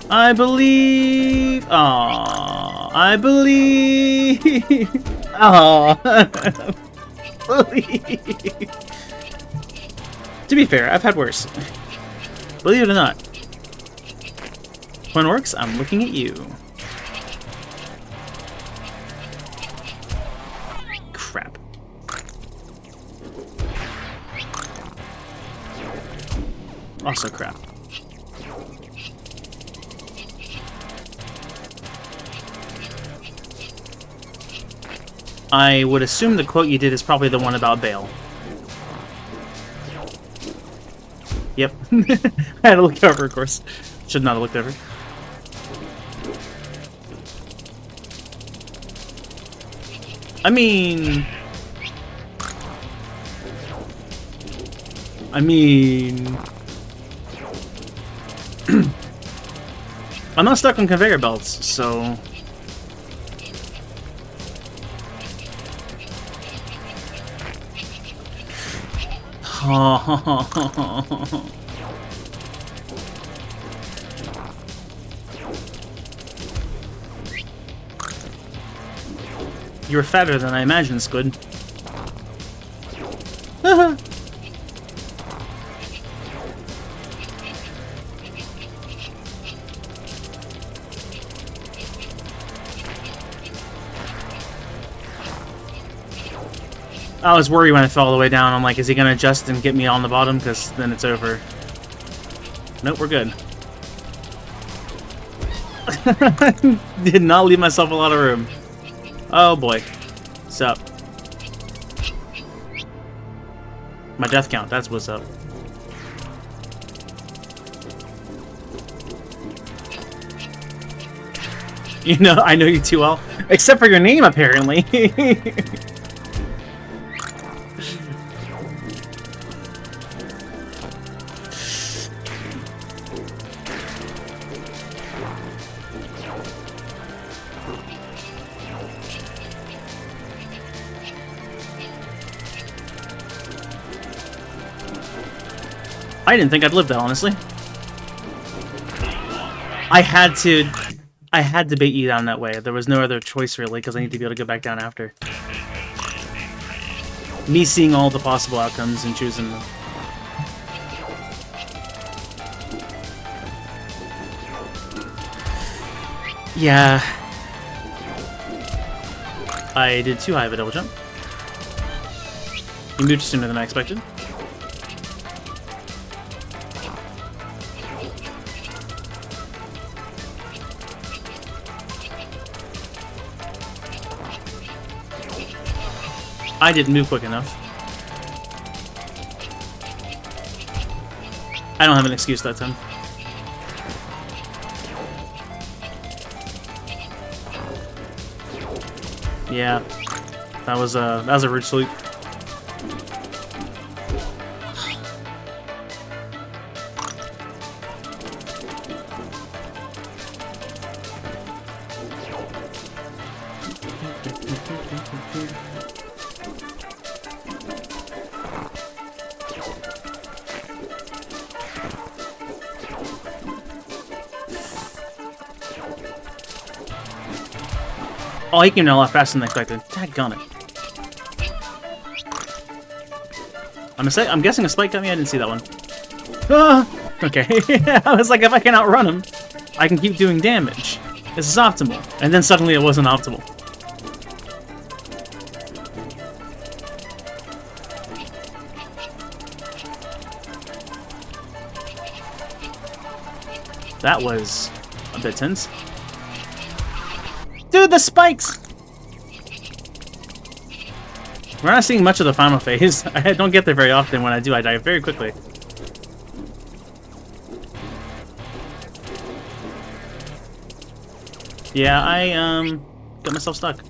I believe... Aww. I believe... Aww. Believe. To be fair, I've had worse. Believe it or not. When it works, I'm looking at you. Crap. Also crap. I would assume the quote you did is probably the one about Bale. Yep. I had to look over, of course. Should not have looked over. I mean... I'm not stuck on conveyor belts, so... You're fatter than I imagined, Squid. I was worried when I fell all the way down. I'm like, is he gonna adjust and get me on the bottom? Because then it's over. Nope, we're good. Did not leave myself a lot of room. Oh boy. What's up? My death count, that's what's up. You know, I know you too well. Except for your name, apparently. I didn't think I'd live that, honestly. I had to bait you down that way. There was no other choice, really, because I need to be able to go back down after. Me seeing all the possible outcomes and choosing them. Yeah. I did too high of a double jump. You moved sooner than I expected. I didn't move quick enough. I don't have an excuse that time. Yeah, that was a rude sleep. Oh, he came down a lot faster than expected. Daggone it. I'm guessing a spike got me? I didn't see that one. Ah! Okay. I was like, if I can outrun him, I can keep doing damage. This is optimal. And then suddenly it wasn't optimal. That was a bit tense. Dude, the spikes! We're not seeing much of the final phase. I don't get there very often. When I do, I die very quickly. Yeah, I got myself stuck.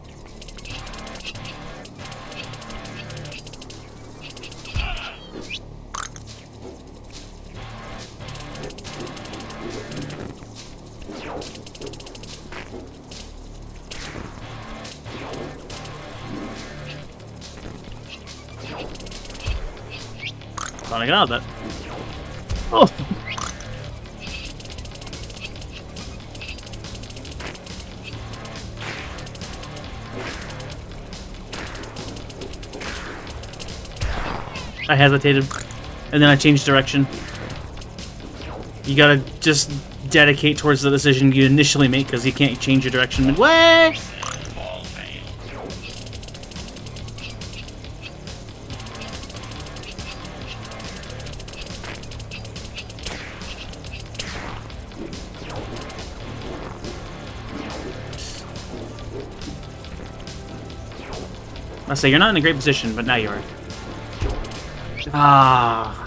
Thought I got out of that. Oh! I hesitated, and then I changed direction. You gotta just dedicate towards the decision you initially make, because you can't change your direction midway! I say you're not in a great position, but now you are. Ah.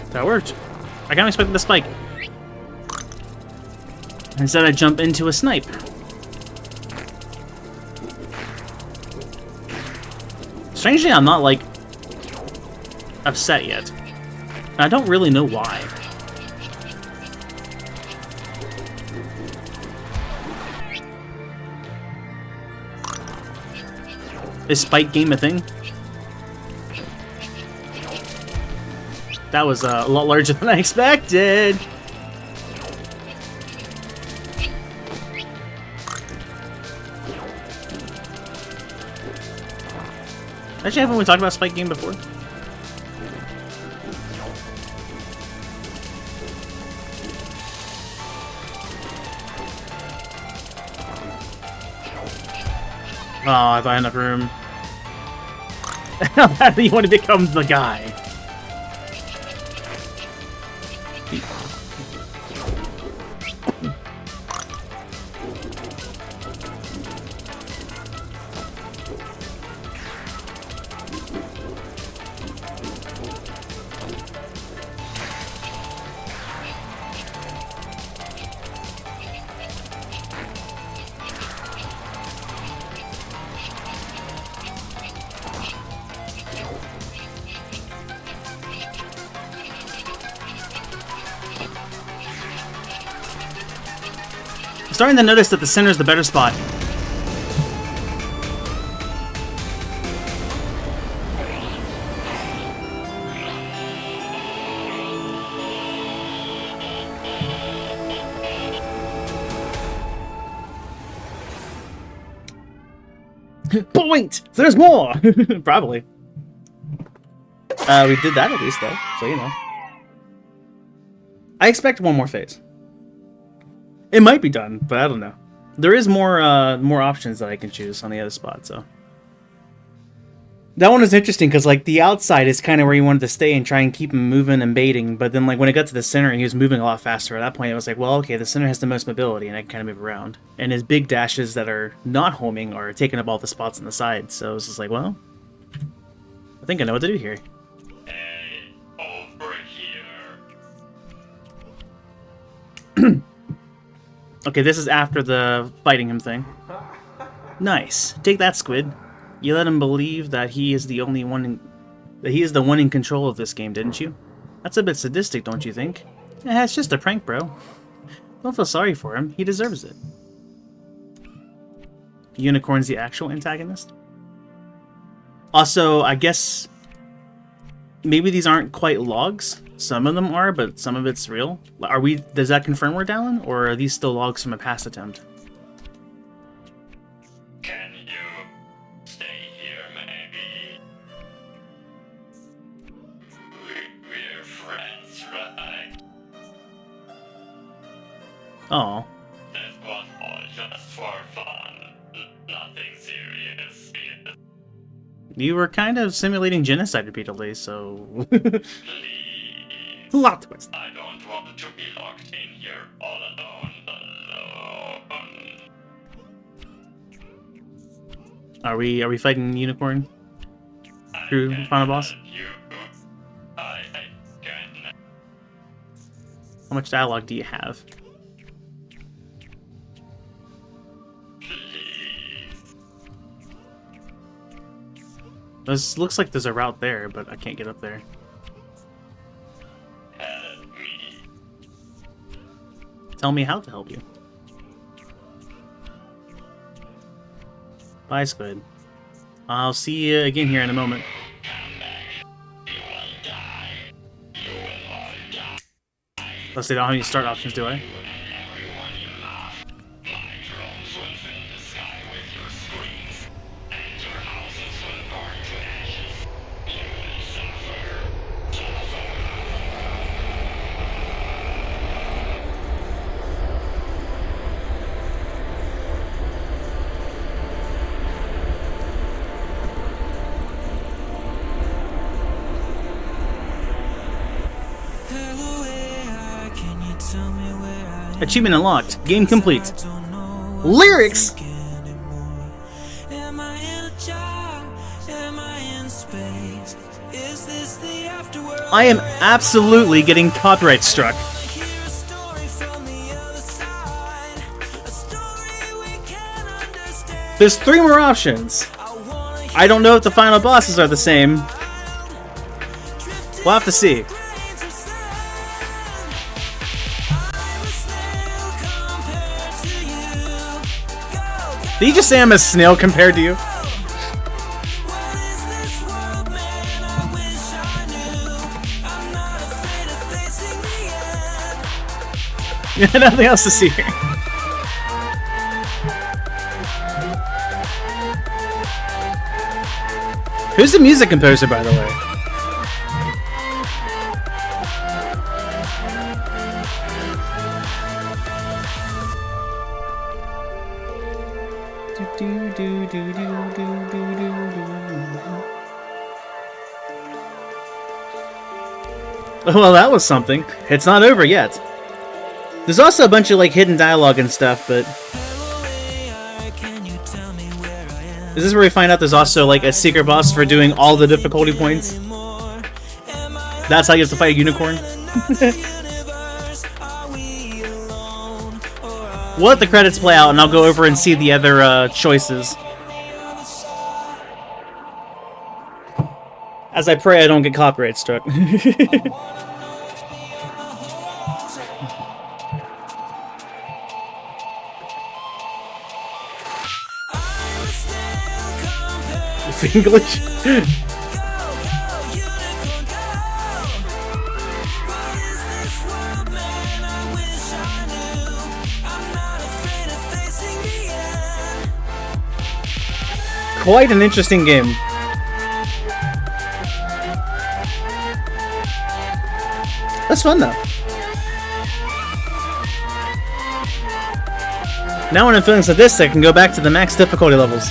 That worked. I kind of expected the spike. Instead, I jump into a snipe. Strangely, I'm not, like, upset yet. And I don't really know why. Is spike game a thing? That was a lot larger than I expected. Actually, haven't we talked about spike game before? Oh, I thought I had enough room. How bad do you want to become the guy? I'm starting to notice that the center is the better spot. But wait! There's more! Probably. We did that at least, though, so you know. I expect one more phase. It might be done, but I don't know. There is more options that I can choose on the other spot, so. That one is interesting, because, like, the outside is kind of where you wanted to stay and try and keep him moving and baiting, but then, like, when it got to the center and he was moving a lot faster, at that point it was like, well, okay, the center has the most mobility, and I can kind of move around. And his big dashes that are not homing are taking up all the spots on the side, so it's just like, well, I think I know what to do here. Hey, over here. Okay, this is after the fighting him thing. Nice. Take that, Squid. You let him believe that he is the only one the one in control of this game, didn't you? That's a bit sadistic, don't you think? Eh, it's just a prank, bro. Don't feel sorry for him. He deserves it. Unicorn's the actual antagonist? Also, I guess maybe these aren't quite logs. Some of them are, but some of it's real. Does that confirm we're down, or are these still logs from a past attempt? Can you stay here, maybe? We're friends, right? Oh. This was all just for fun. Nothing serious. You were kind of simulating genocide repeatedly, so... Please. Plot twist. I don't want to be locked in here all alone. Are we fighting Unicorn through final boss? I can. How much dialogue do you have? Please. This looks like there's a route there, but I can't get up there. Help me. Tell me how to help you. Bye, Squid. I'll see you again here in a moment. Unless they don't have any start options, do I? Achievement unlocked. Game complete. Lyrics! I am absolutely getting copyright struck. There's 3 more options. I don't know if the final bosses are the same. We'll have to see. Did you just say I'm a snail compared to you? Nothing else to see here. Who's the music composer, by the way? Well, that was something. It's not over yet. There's also a bunch of like hidden dialogue and stuff, but is this where we find out there's also like a secret boss for doing all the difficulty points? That's how you have to fight a unicorn? We'll let the credits play out and I'll go over and see the other choices. As I pray I don't get copyright struck. English? Quite an interesting game. That's fun though. Now when I'm feeling sadistic, I can go back to the max difficulty levels.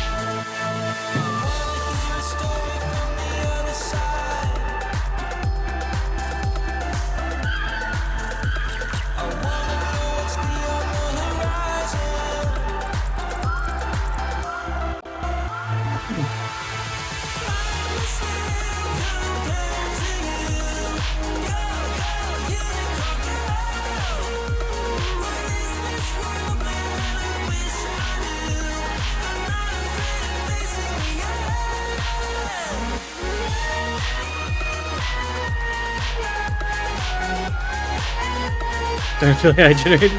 Don't feel hydrated.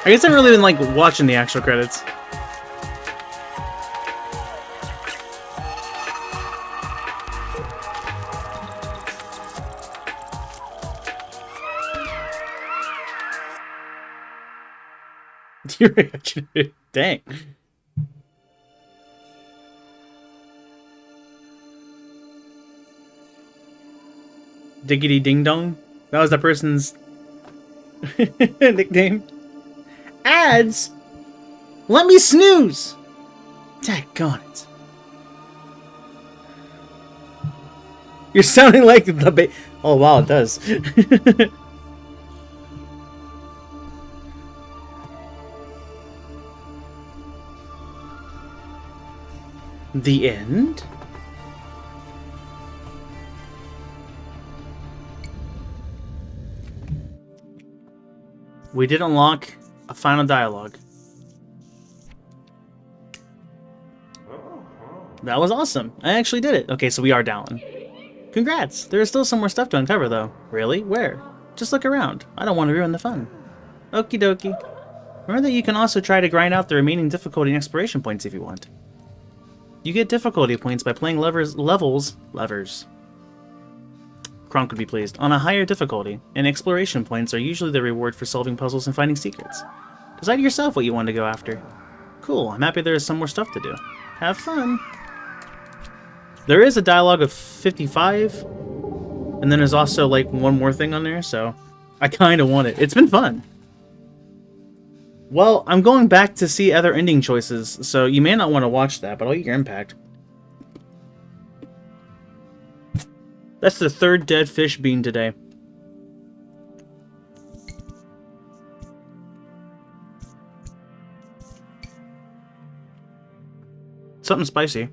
I guess I've really been like watching the actual credits. Dang. Diggity Ding Dong? That was that person's nickname. Ads? Let me snooze! Daggone it. You're sounding like the oh wow, it does. The end? We did unlock a final dialogue. That was awesome. I actually did it. Okay, so we are down. Congrats! There is still some more stuff to uncover, though. Really? Where? Just look around. I don't want to ruin the fun. Okie dokie. Remember that you can also try to grind out the remaining difficulty and exploration points if you want. You get difficulty points by playing levers. Kronk would be pleased. On a higher difficulty, and exploration points are usually the reward for solving puzzles and finding secrets. Decide yourself what you want to go after. Cool, I'm happy there is some more stuff to do. Have fun! There is a dialogue of 55, and then there's also, like, one more thing on there, so I kind of want it. It's been fun! Well, I'm going back to see other ending choices, so you may not want to watch that, but I'll get your impact. That's the third dead fish bean today. Something spicy.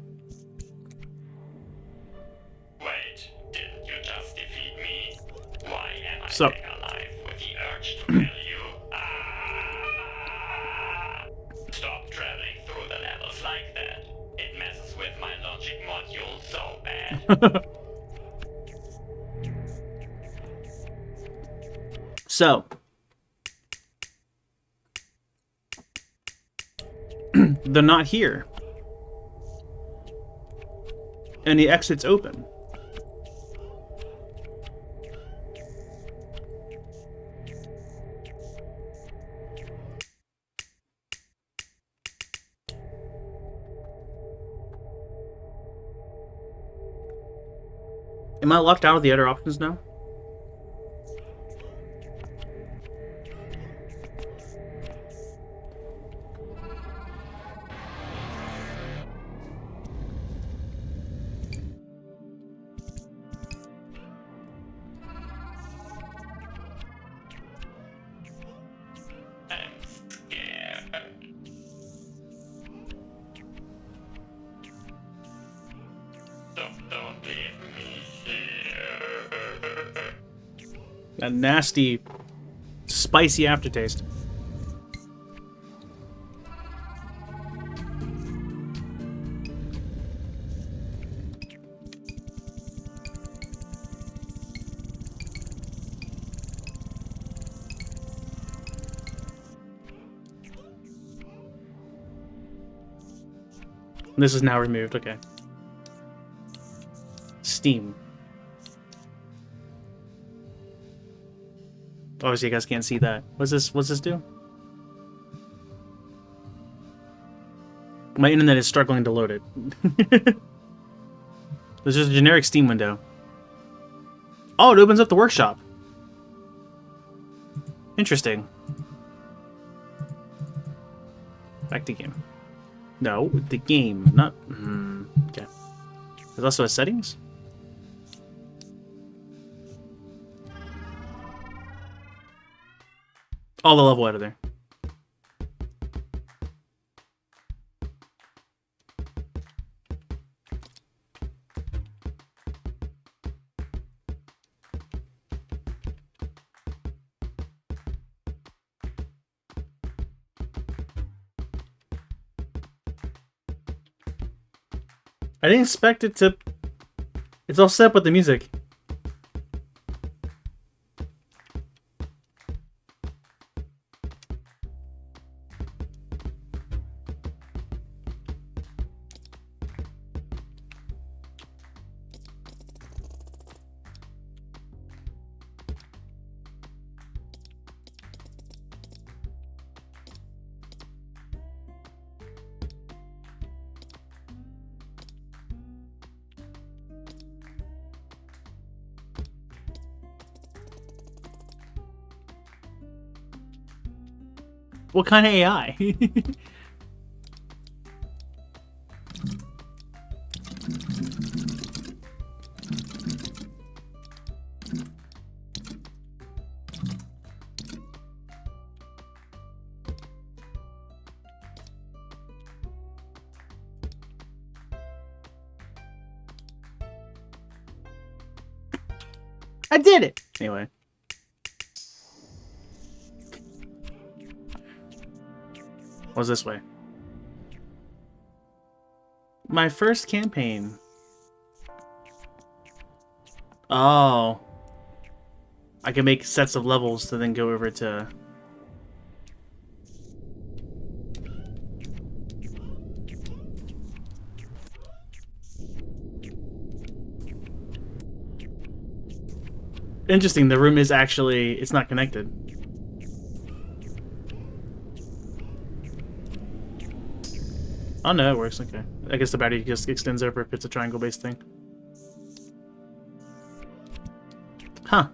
Wait, didn't you just defeat me? Why am I So- still alive with the urge to kill you? Stop traveling through the levels like that. It messes with my logic module so bad. So. They're not here. And the exit's open. Am I locked out of the other options now? I'm scared. Don't leave me here. That nasty, spicy aftertaste. This is now removed, okay. Steam. Obviously you guys can't see that. What's this do? My internet is struggling to load it. There's just a generic Steam window. Oh, it opens up the workshop. Interesting. Back to game. No, the game, not... okay. There's also a settings? Oh, the level editor. I didn't expect it to... It's all set up with the music. What kind of AI? I did it! Anyway. What's this way? My first campaign. Oh. I can make sets of levels to then go over to... Interesting, the room is actually... It's not connected. Oh no, it works, okay. I guess the battery just extends over if it's a triangle-based thing. Huh.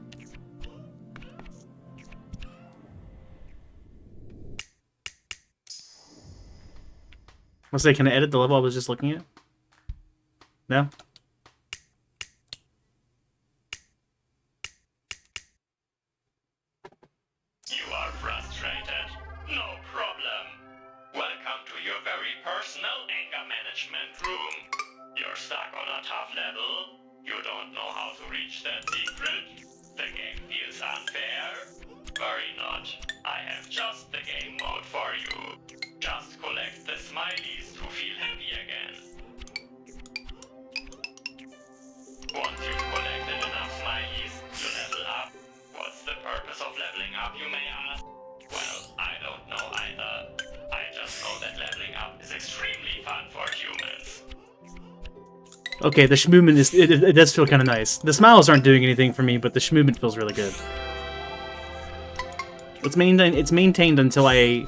Let's say, can I edit the level I was just looking at? No? You are frustrated? No problem. Welcome to your very personal anger management room. You're stuck on a tough level. You don't know how to reach that secret. The game feels unfair. Worry not. I have just the game mode for you. Just collect the smileys to feel happy again. Once you've collected enough smileys, you level up. What's the purpose of leveling up, you may ask? Well, I don't know either. I just know that leveling up is extremely fun for humans. Okay, the movement is... It does feel kind of nice. The smiles aren't doing anything for me, but the movement feels really good. It's maintained until I...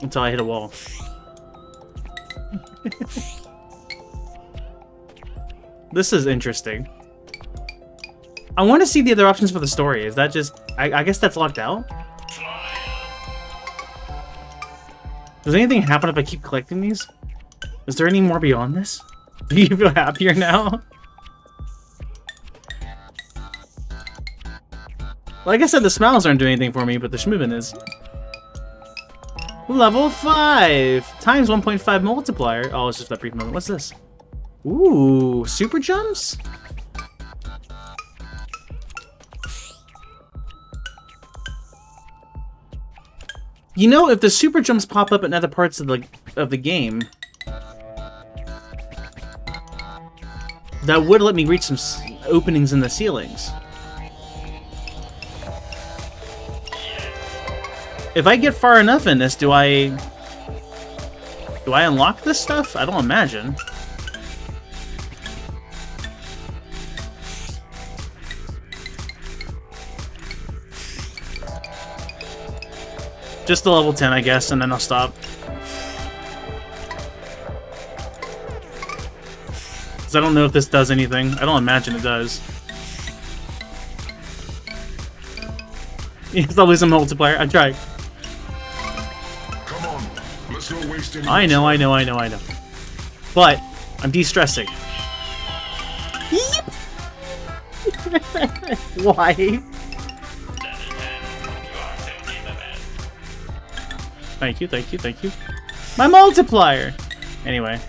Until I hit a wall. This is interesting. I want to see the other options for the story. Is that just... I guess that's locked out? Does anything happen if I keep collecting these? Is there any more beyond this? Do you feel happier now? Like I said, the smiles aren't doing anything for me, but the schmoobin is. Level 5! Times 1.5 multiplier. Oh, it's just that brief moment. What's this? Ooh, super jumps? You know, if the super jumps pop up in other parts of the game, that would let me reach some openings in the ceilings. If I get far enough in this, do I unlock this stuff? I don't imagine. Just to level 10, I guess, and then I'll stop. Because I don't know if this does anything. I don't imagine it does. It's always a multiplier. I tried. Come on, let's not waste any I know. But I'm de-stressing. Why? Thank you. My multiplier! Anyway.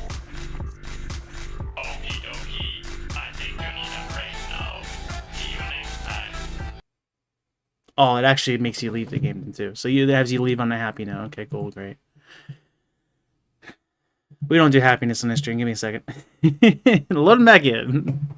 Okie dokie. I think you need a break now. See you next time. Oh, it actually makes you leave the game too. So it has you leave on a happy note. Okay, cool, great. We don't do happiness on this stream. Give me a second. Load them back in.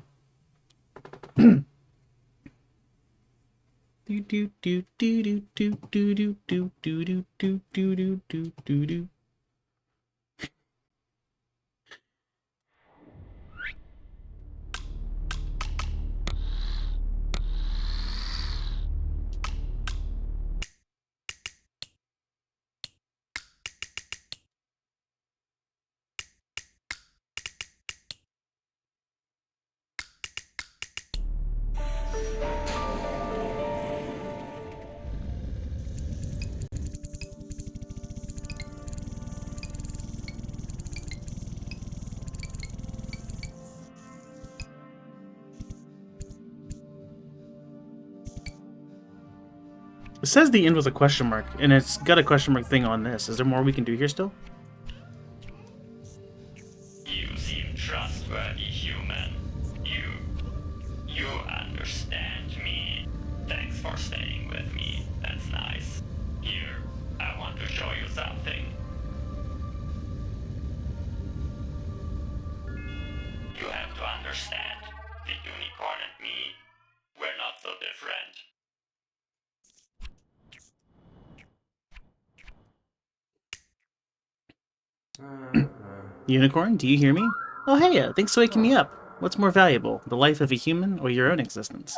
It says the end was a question mark, and it's got a question mark thing on this. Is there more we can do here still? You seem trustworthy, human. You understand me. Thanks for staying with me. That's nice. Here, I want to show you something. understand. The unicorn and me, we're not so different. Unicorn, do you hear me? Oh hey, thanks for waking me up. What's more valuable, the life of a human or your own existence?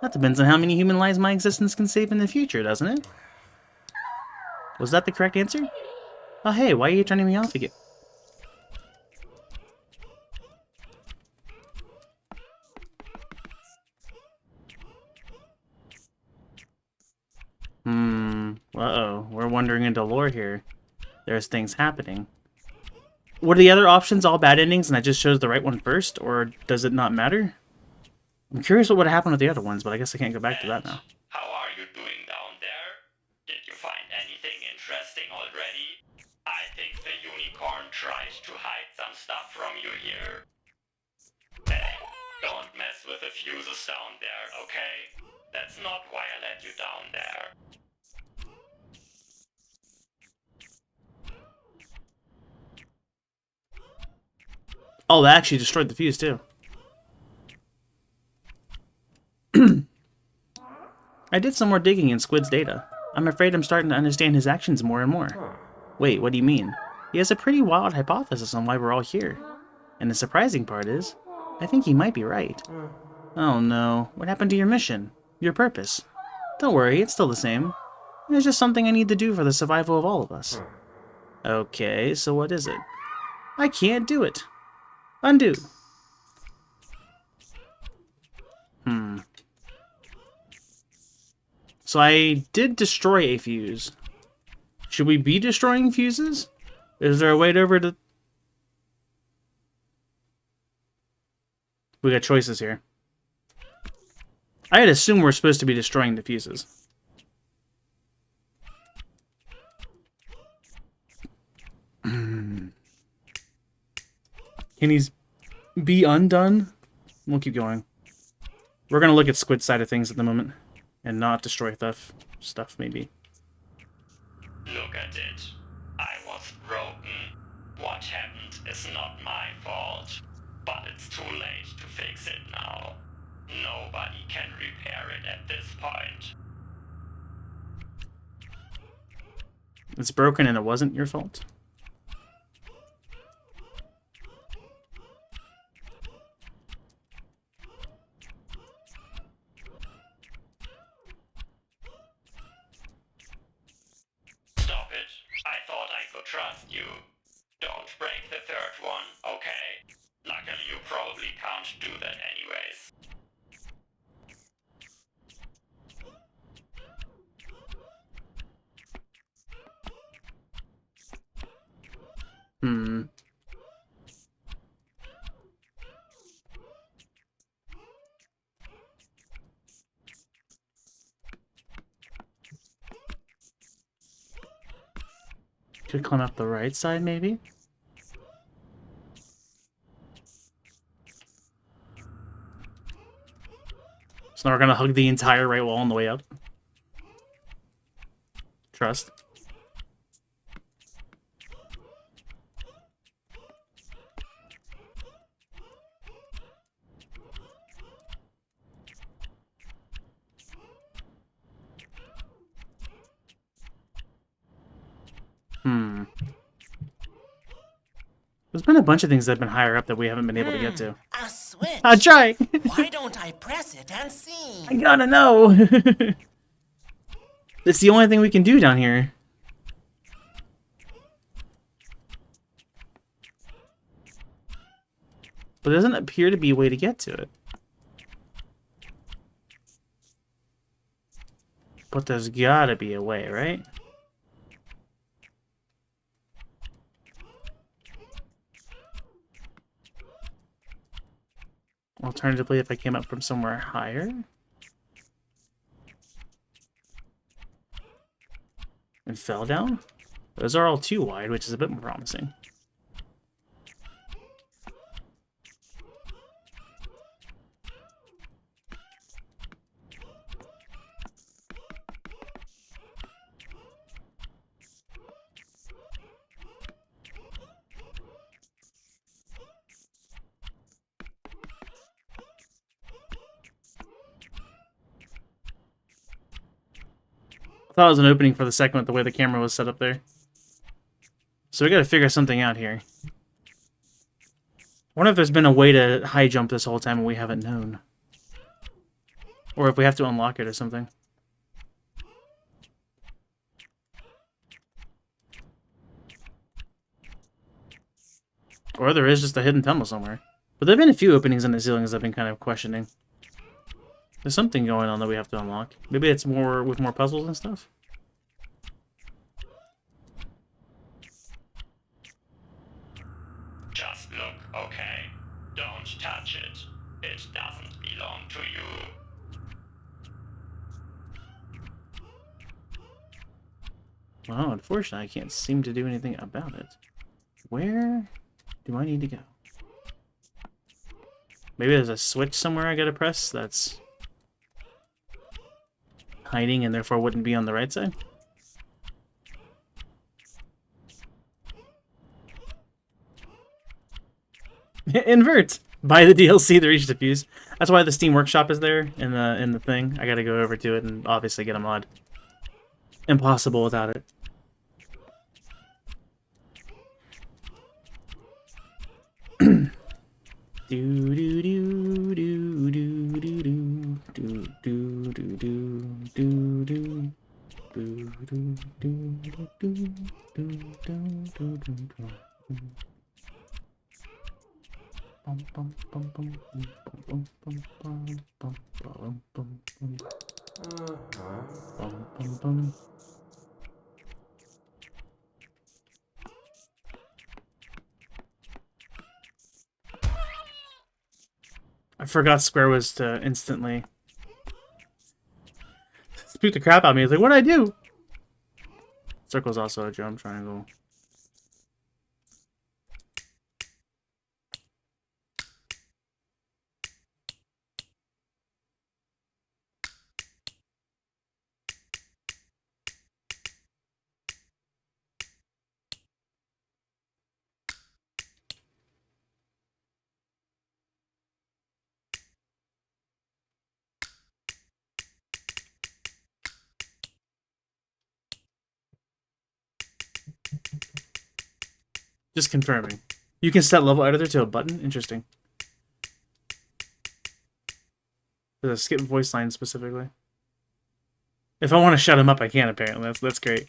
That depends on how many human lives my existence can save in the future, doesn't it? Was that the correct answer? Oh hey, why are you turning me off again? Uh-oh, we're wandering into lore here. There's things happening. Were the other options all bad endings and I just chose the right one first, or does it not matter? I'm curious what would happen with the other ones, but I guess I can't go back to that now. How are you doing down there? Did you find anything interesting already? I think the unicorn tries to hide some stuff from you here. Hey, don't mess with the fuses down there, okay? That's not why I let you down there. Oh, that actually destroyed the fuse, too. I did some more digging in Squid's data. I'm afraid I'm starting to understand his actions more and more. Wait, what do you mean? He has a pretty wild hypothesis on why we're all here. And the surprising part is, I think he might be right. Oh no, what happened to your mission? Your purpose? Don't worry, it's still the same. There's just something I need to do for the survival of all of us. Okay, so what is it? I can't do it. Undo. So I did destroy a fuse. Should we be destroying fuses? Is there a way over to... We got choices here. I'd assume we're supposed to be destroying the fuses. Can these be undone? We'll keep going. We're gonna look at Squid's side of things at the moment. And not destroy stuff, maybe. Look at it. I was broken. What happened is not my fault. But it's too late to fix it now. Nobody can repair it at this point. It's broken and it wasn't your fault? I thought I could trust you. Don't break the third one, okay? Luckily you probably can't do that anyways. Could climb up the right side, maybe? So now we're gonna hug the entire right wall on the way up. Trust. There's been a bunch of things that have been higher up that we haven't been able to get to. A switch. I'll try! Why don't I press it and see? I gotta know! It's the only thing we can do down here. But there doesn't appear to be a way to get to it. But there's gotta be a way, right? Alternatively, if I came up from somewhere higher. And fell down? Those are all too wide, which is a bit more promising. I thought it was an opening for the second with the way the camera was set up there. So we gotta figure something out here. I wonder if there's been a way to high jump this whole time and we haven't known. Or if we have to unlock it or something. Or there is just a hidden tunnel somewhere. But there have been a few openings in the ceilings I've been kind of questioning. There's something going on that we have to unlock. Maybe it's more with more puzzles and stuff? Just look, okay? Don't touch it. It doesn't belong to you. Well, unfortunately, I can't seem to do anything about it. Where do I need to go? Maybe there's a switch somewhere I gotta press that's hiding and therefore wouldn't be on the right side? Invert! Buy the DLC to reach the fuse. That's why the Steam Workshop is there in the thing. I gotta go over to it and obviously get a mod. Impossible without it. Do do do do do do do do do do do do. I forgot square was to instantly spook the crap out of me. It's like, what'd I do? Circle's also a jump triangle. Just confirming. You can set level editor to a button? Interesting. There's a skip voice line specifically. If I want to shut him up, I can apparently. That's great.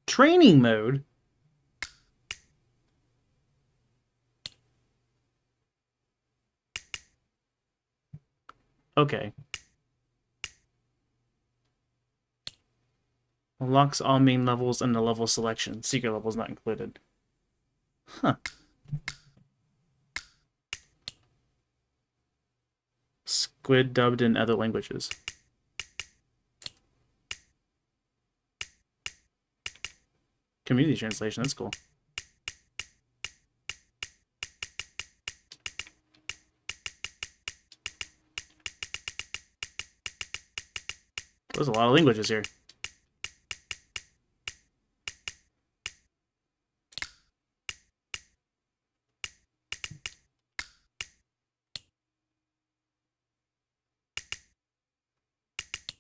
Training mode? Okay. Unlocks all main levels and the level selection. Secret levels not included. Huh. Squid dubbed in other languages. Community translation, that's cool. There's a lot of languages here.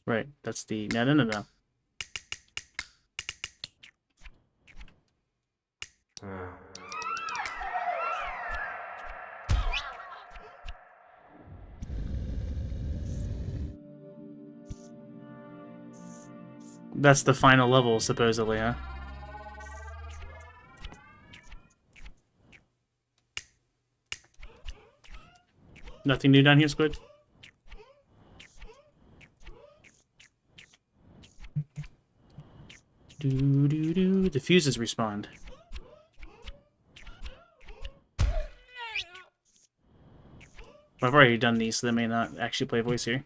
Right, that's the... No. That's the final level, supposedly, huh? Nothing new down here, Squid? Do. The fuses respond. I've already done these, so they may not actually play voice here.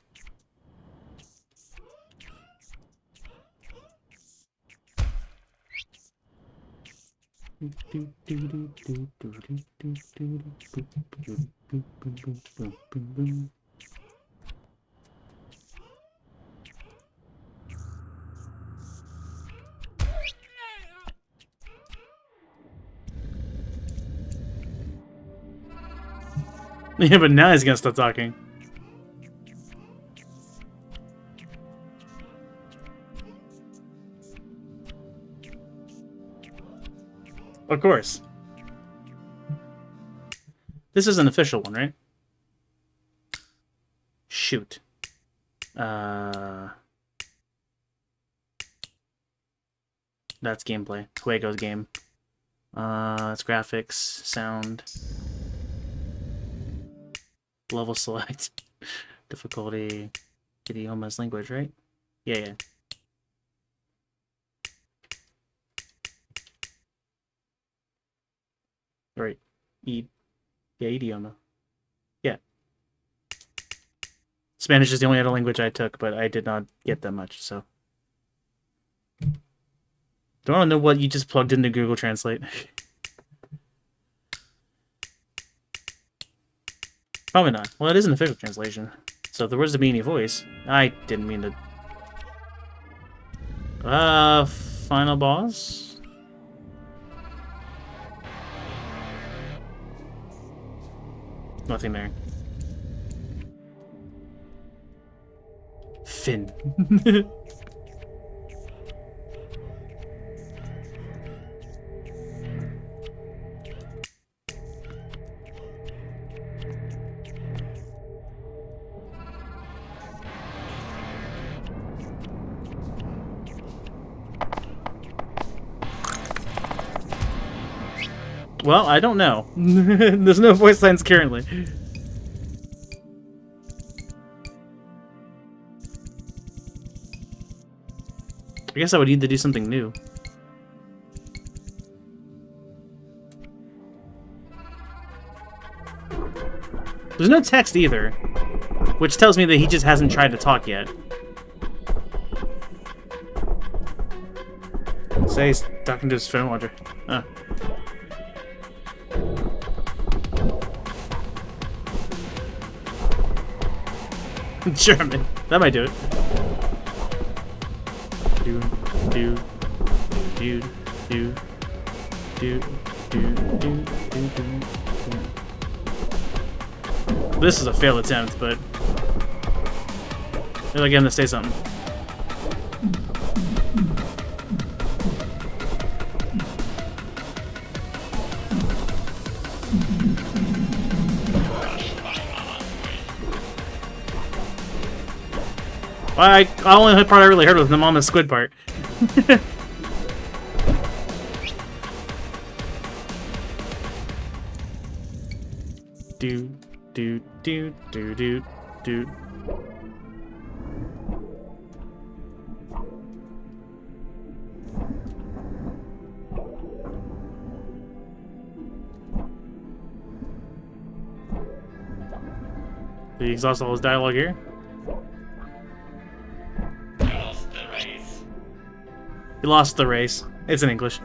Yeah, but now he's gonna start talking. Of course. This is an official one, right? Shoot. That's gameplay. Fuego's game. It's graphics, sound, level select, difficulty, idioma's language, right? Yeah. Right. Idioma. Yeah. Spanish is the only other language I took, but I did not get that much, so. Don't want to know what you just plugged into Google Translate. Probably not. Well, it is an official translation. So if there was to be any voice, I didn't mean to. Final boss? Nothing there. Finn. Well, I don't know. There's no voice lines currently. I guess I would need to do something new. There's no text either, which tells me that he just hasn't tried to talk yet. Say he's talking to his phone watcher. Oh. German. That might do it. This is a failed attempt, but they're like getting to say something. The only part I really heard was the mama's squid part. do. Did he exhaust all his dialogue here? He lost the race. It's in English.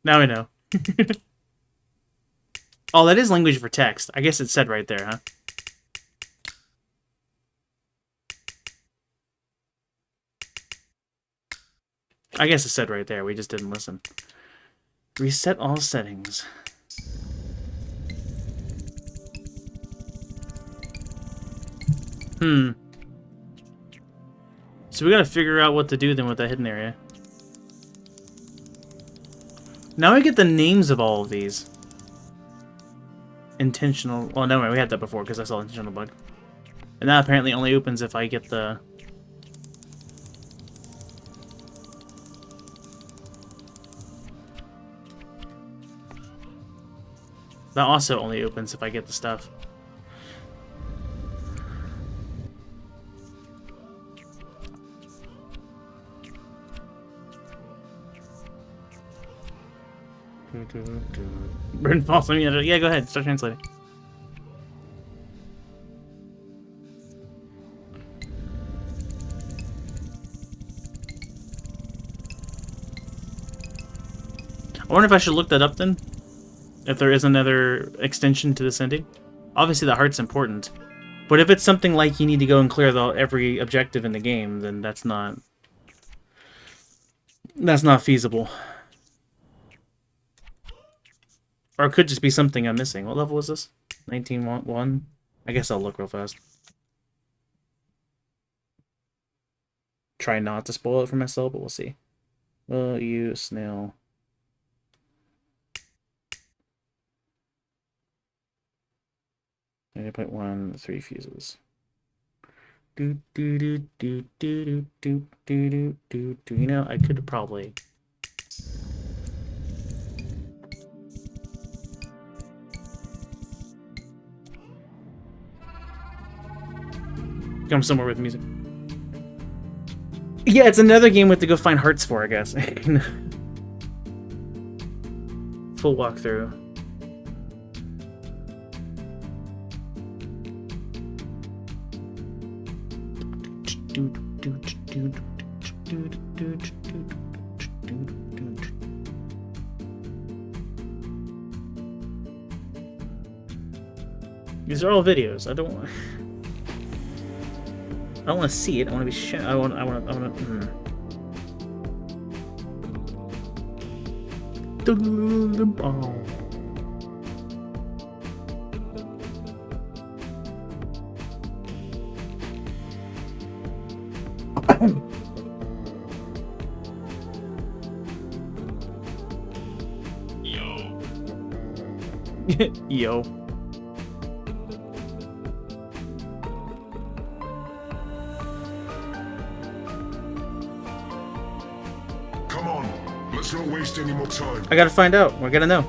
Now we know. Oh, that is language for text. I guess it said right there, huh? I guess it said right there. We just didn't listen. Reset all settings. So we gotta figure out what to do then with that hidden area. Now I get the names of all of these. Intentional... Well, no, we had that before because I saw intentional bug. And that apparently only opens if I get the... That also only opens if I get the stuff. Burn false on me. Yeah, go ahead. Start translating. I wonder if I should look that up then? If there is another extension to this ending? Obviously the heart's important. But if it's something like you need to go and clear every objective in the game, then that's not feasible. Or it could just be something I'm missing. What level is this? 19.1? I guess I'll look real fast. Try not to spoil it for myself, but we'll see. Will you, Snail? .1, 3 fuses. You know, I could probably. Come somewhere with music. Yeah, it's another game we have to go find hearts for, I guess. Full walkthrough. These are all videos. I don't want to see it. I want to be shown. I want. Yo. Come on, let's not waste any more time. I gotta find out. We're gonna know.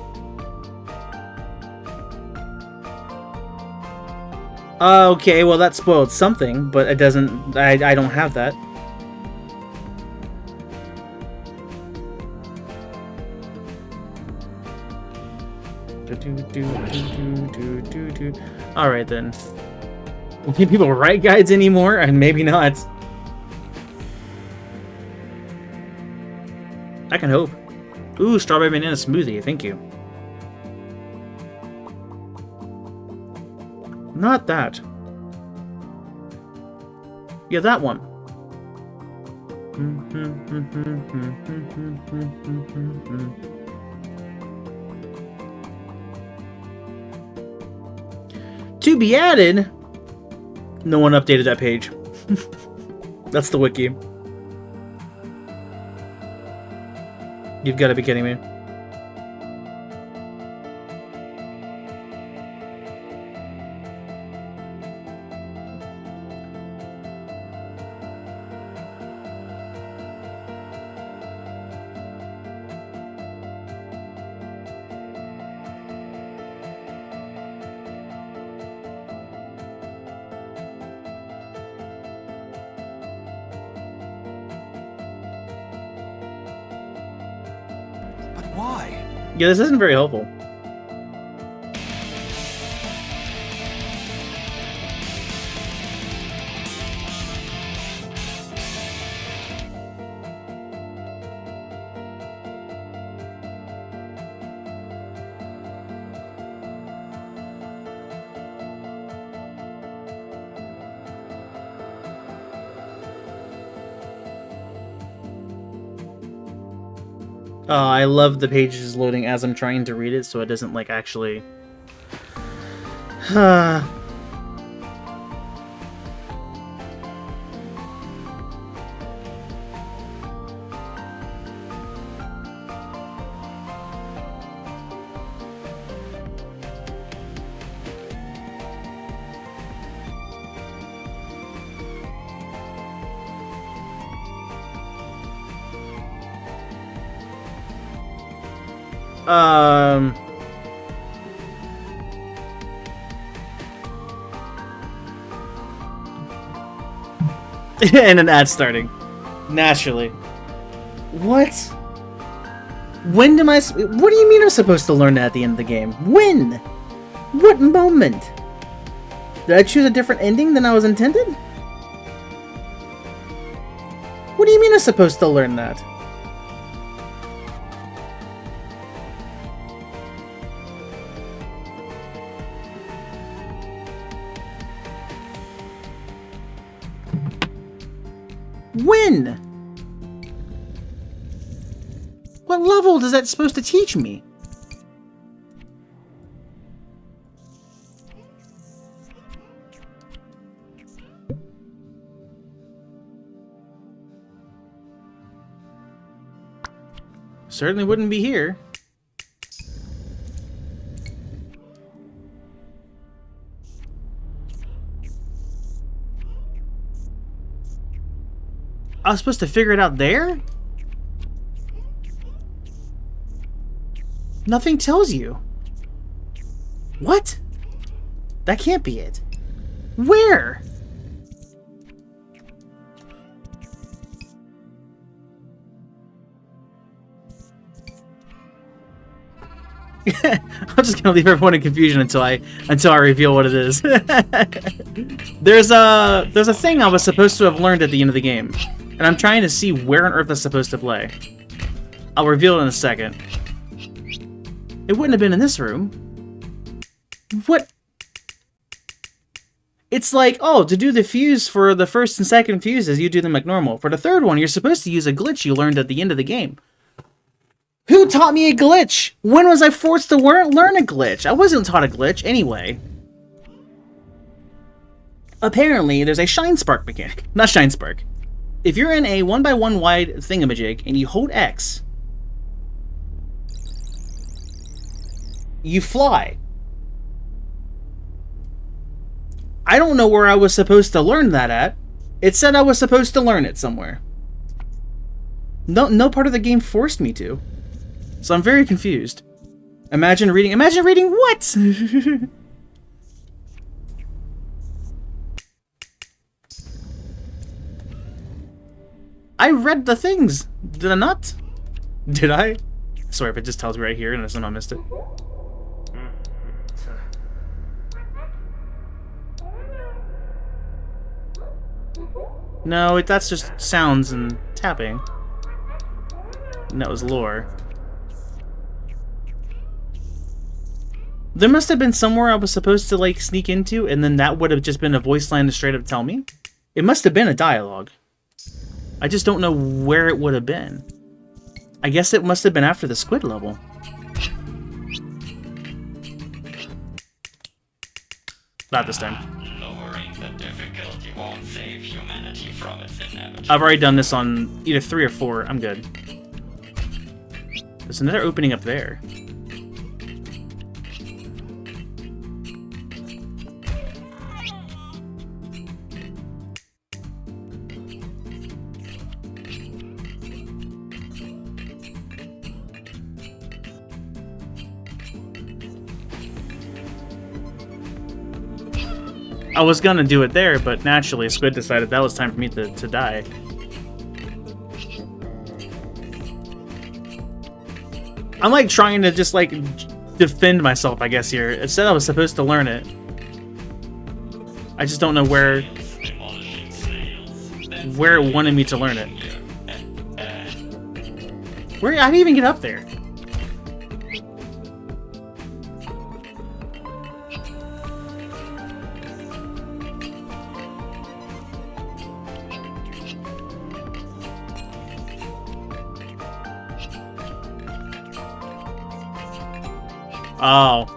Okay, well that spoiled something, but it doesn't. I don't have that. Alright then. Can people write guides anymore? And maybe not. I can hope. Ooh, strawberry banana smoothie, thank you. Not that. Yeah, that one. To be added. No one updated that page. That's the wiki. You've got to be kidding me. Why? Yeah, this isn't very helpful. I love the pages loading as I'm trying to read it, so it doesn't, like, actually... and an ad starting. Naturally. What? When am I... What do you mean I'm supposed to learn that at the end of the game? When? What moment? Did I choose a different ending than I was intended? What do you mean I'm supposed to learn that? When? What level is that supposed to teach me? Certainly wouldn't be here. I was supposed to figure it out there? Nothing tells you. What? That can't be it. Where? I'm just gonna leave everyone in confusion until I reveal what it is. There's a thing I was supposed to have learned at the end of the game, and I'm trying to see where on earth it's supposed to play. I'll reveal it in a second. It wouldn't have been in this room. What? It's like, oh, to do the fuse for the first and second fuses, you do them like normal. For the third one, you're supposed to use a glitch you learned at the end of the game. Who taught me a glitch? When was I forced to learn a glitch? I wasn't taught a glitch anyway. Apparently, there's a shine spark mechanic. Not shine spark. If you're in a 1x1 wide thingamajig and you hold X, you fly. I don't know where I was supposed to learn that at. It said I was supposed to learn it somewhere. No part of the game forced me to. So I'm very confused. Imagine reading what? I read the things. Did I not? Did I? Sorry if it just tells me right here and I somehow missed it. No, that's just sounds and tapping. And that was lore. There must have been somewhere I was supposed to, like, sneak into, and then that would have just been a voice line to straight up tell me. It must have been a dialogue. I just don't know where it would have been. I guess it must have been after the squid level. Not this time. Lowering the difficulty won't save humanity from its inevitable. I've already done this on either 3 or 4. I'm good. There's another opening up there. I was gonna do it there, but naturally Squid decided that was time for me to die. I'm like trying to just like defend myself, I guess, here. It said I was supposed to learn it. I just don't know where it wanted me to learn it. How do you even get up there? Oh.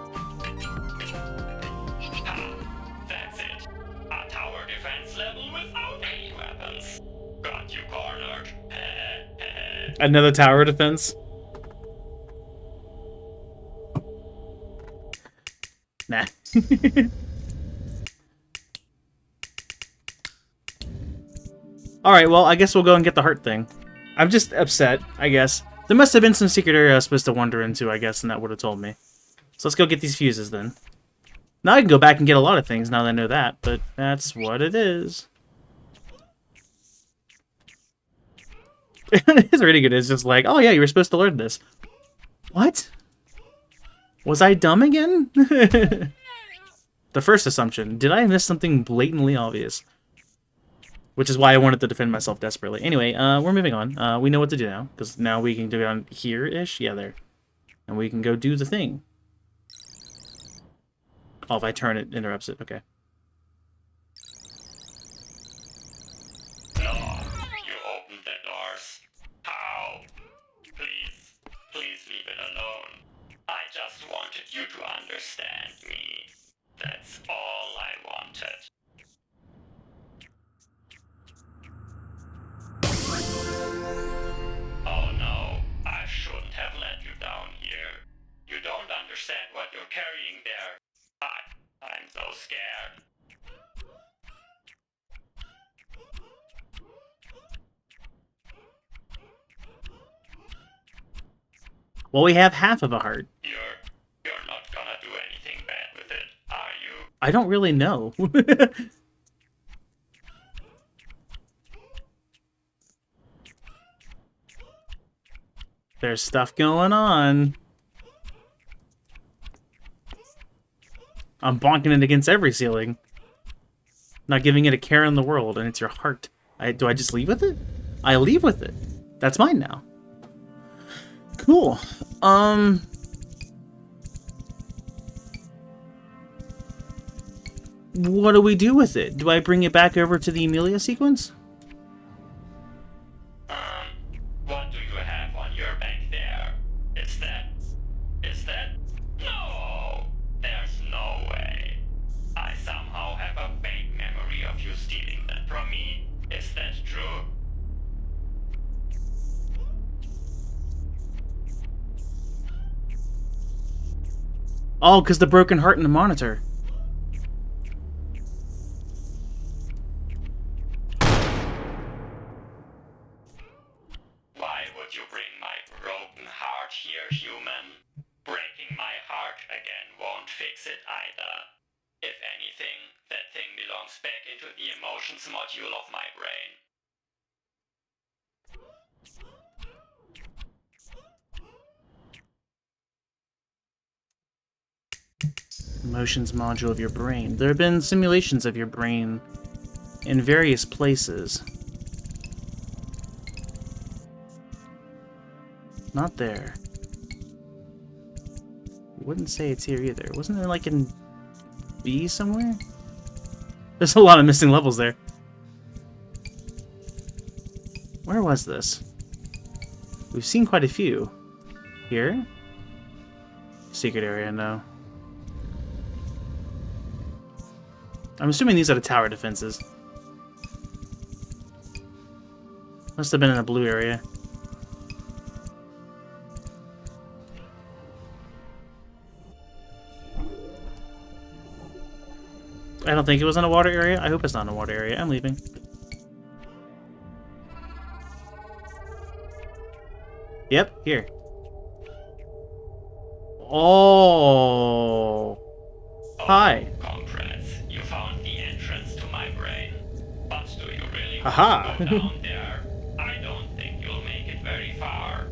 That's it. A tower defense level without any weapons. Got you cornered. Another tower defense? Nah. Alright, well, I guess we'll go and get the heart thing. I'm just upset, I guess. There must have been some secret area I was supposed to wander into, I guess, and that would have told me. So let's go get these fuses, then. Now I can go back and get a lot of things now that I know that, but that's what it is. It's really good. It's just like, oh yeah, you were supposed to learn this. What? Was I dumb again? The first assumption. Did I miss something blatantly obvious? Which is why I wanted to defend myself desperately. Anyway, we're moving on. We know what to do now, because now we can do it on here-ish. Yeah, there. And we can go do the thing. Oh, if I turn it, interrupts it. Okay. No, you opened the doors. How? Please leave it alone. I just wanted you to understand me. That's all I wanted. Oh no, I shouldn't Well, we have half of a heart. You're not gonna do anything bad with it, are you? I don't really know. There's stuff going on. I'm bonking it against every ceiling. Not giving it a care in the world, and it's your heart. Do I just leave with it? I leave with it. That's mine now. Cool. What do we do with it? Do I bring it back over to the Amelia sequence? What do you have on your back there? Is that... No! There's no way. I somehow have a vague memory of you stealing that from me. Is that true? Oh, because the broken heart in the monitor. Why would you bring my broken heart here, human? Breaking my heart again won't fix it either. If anything, that thing belongs back into the emotions module of my brain. Emotions module of your brain. There have been simulations of your brain in various places. Not there. Wouldn't say it's here either. Wasn't there like in B somewhere? There's a lot of missing levels there. Where was this? We've seen quite a few. Here? Secret area, no. I'm assuming these are the tower defenses. Must have been in a blue area. I don't think it was in a water area. I hope it's not in a water area. I'm leaving. Yep, here. Oh. Hi. Congrats, you found the entrance to my brain. But do you really want Haha. to go down there? I don't think you'll make it very far.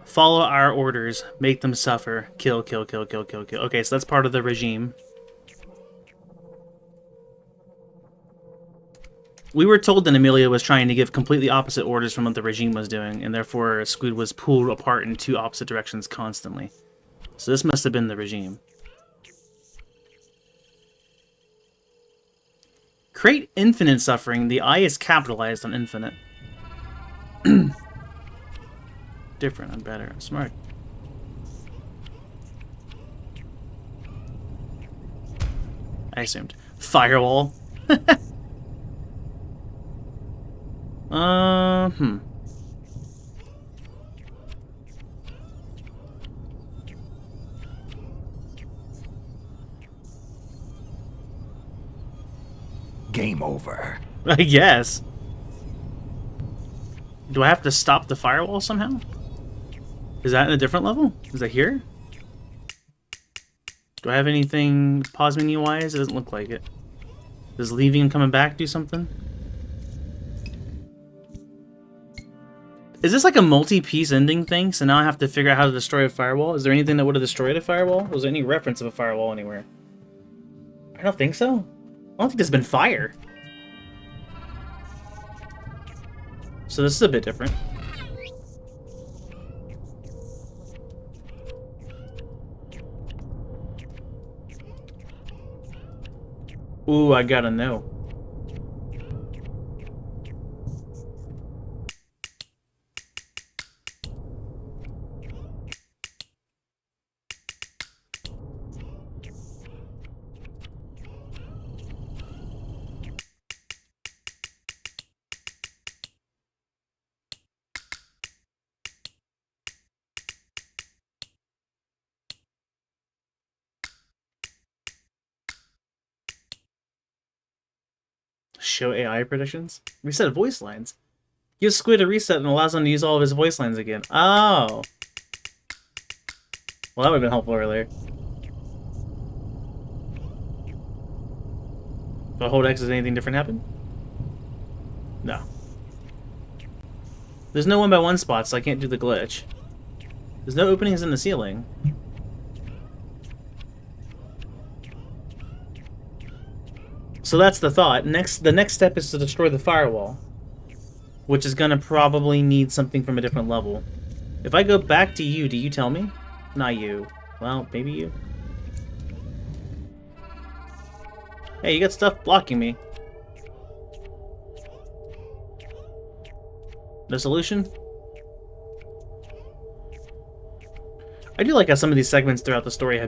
Follow our orders. Make them suffer. Kill, kill, kill, kill, kill, kill. Okay, so that's part of the regime. We were told that Amelia was trying to give completely opposite orders from what the regime was doing, and therefore Squid was pulled apart in two opposite directions constantly. So this must have been the regime. Create infinite suffering. The I is capitalized on infinite. Different, I'm better, I'm smart. I assumed. Firewall. Hmm. Game over. I guess. Do I have to stop the firewall somehow? Is that in a different level? Is that here? Do I have anything pause menu wise? It doesn't look like it. Does leaving and coming back do something? Is this like a multi-piece ending thing? So now I have to figure out how to destroy a firewall? Is there anything that would have destroyed a firewall? Was there any reference of a firewall anywhere? I don't think so. I don't think there's been fire. So this is a bit different. Ooh, I gotta know. Show AI predictions? We said voice lines. Gives Squid a reset and allows him to use all of his voice lines again. Oh. Well, that would have been helpful earlier. If I hold X, does anything different happen? No. There's no 1x1 spots, so I can't do the glitch. There's no openings in the ceiling. So that's the thought. The next step is to destroy the firewall, which is gonna probably need something from a different level. If I go back to you, do you tell me? Not you. Well, maybe you. Hey, you got stuff blocking me. No solution? I do like how some of these segments throughout the story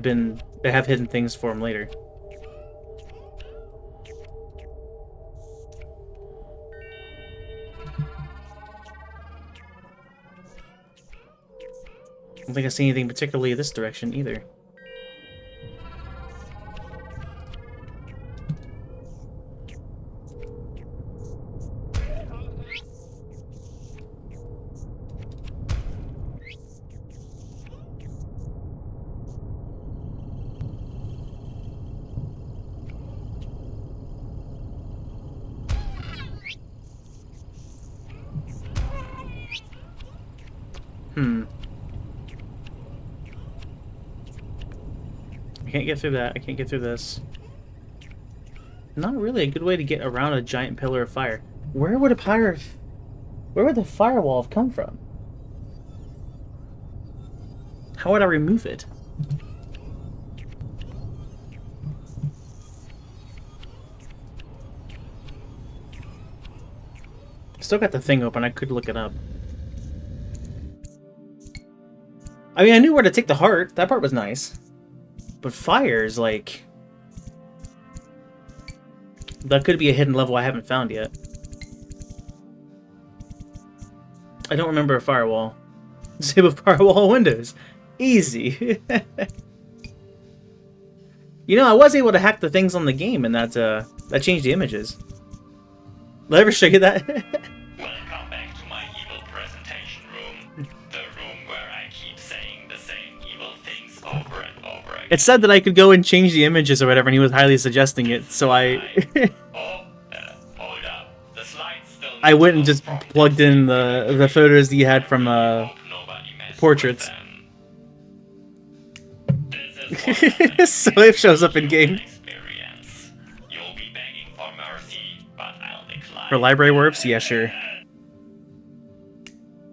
they have hidden things for them later. I don't think I see anything particularly this direction either. I can't get through that. I can't get through this. Not really a good way to get around a giant pillar of fire. Where would the firewall have come from? How would I remove it? Still got the thing open. I could look it up. I mean, I knew where to take the heart. That part was nice. But fire is like... that could be a hidden level I haven't found yet. I don't remember a firewall. Disable firewall windows. Easy. You know, I was able to hack the things on the game, and that changed the images. Did I ever show you that? Welcome back to my evil presentation room. The room where I keep saying the same evil things over and over again. It said that I could go and change the images or whatever, and he was highly suggesting it, so hold up. The slide's still I went and just plugged in the photos that you had from portraits. So it shows up in game. You'll be begging for mercy, but I'll decline. For library warps? Yeah, sure.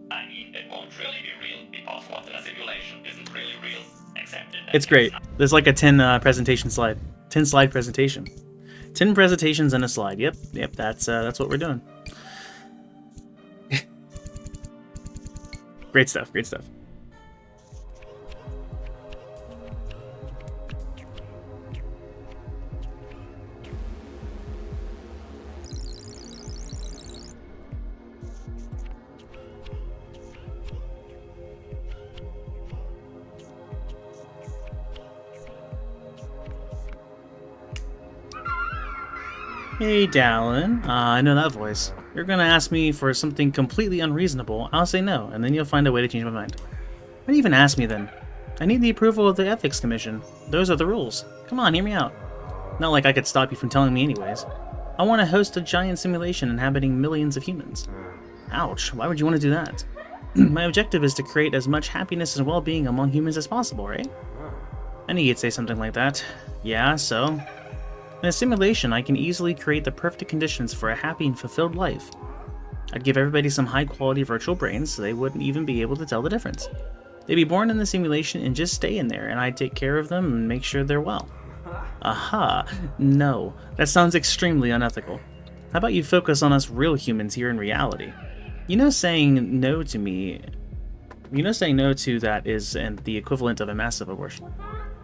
I mean, it won't really be real because what the simulation isn't really real, except in that It's great. There's like a 10 presentation slide. 10 slide presentation. 10 presentations and a slide. Yep, that's what we're doing. Great stuff, great stuff. Hey, Dallin. I know that voice. You're gonna ask me for something completely unreasonable. I'll say no, and then you'll find a way to change my mind. Why do you even ask me then? I need the approval of the Ethics Commission. Those are the rules. Come on, hear me out. Not like I could stop you from telling me anyways. I want to host a giant simulation inhabiting millions of humans. Ouch, why would you want to do that? My objective is to create as much happiness and well-being among humans as possible, right? I knew you'd say something like that. Yeah, so... in a simulation, I can easily create the perfect conditions for a happy and fulfilled life. I'd give everybody some high-quality virtual brains so they wouldn't even be able to tell the difference. They'd be born in the simulation and just stay in there, and I'd take care of them and make sure they're well. Aha! No, that sounds extremely unethical. How about you focus on us real humans here in reality? You know saying no to that is the equivalent of a massive abortion.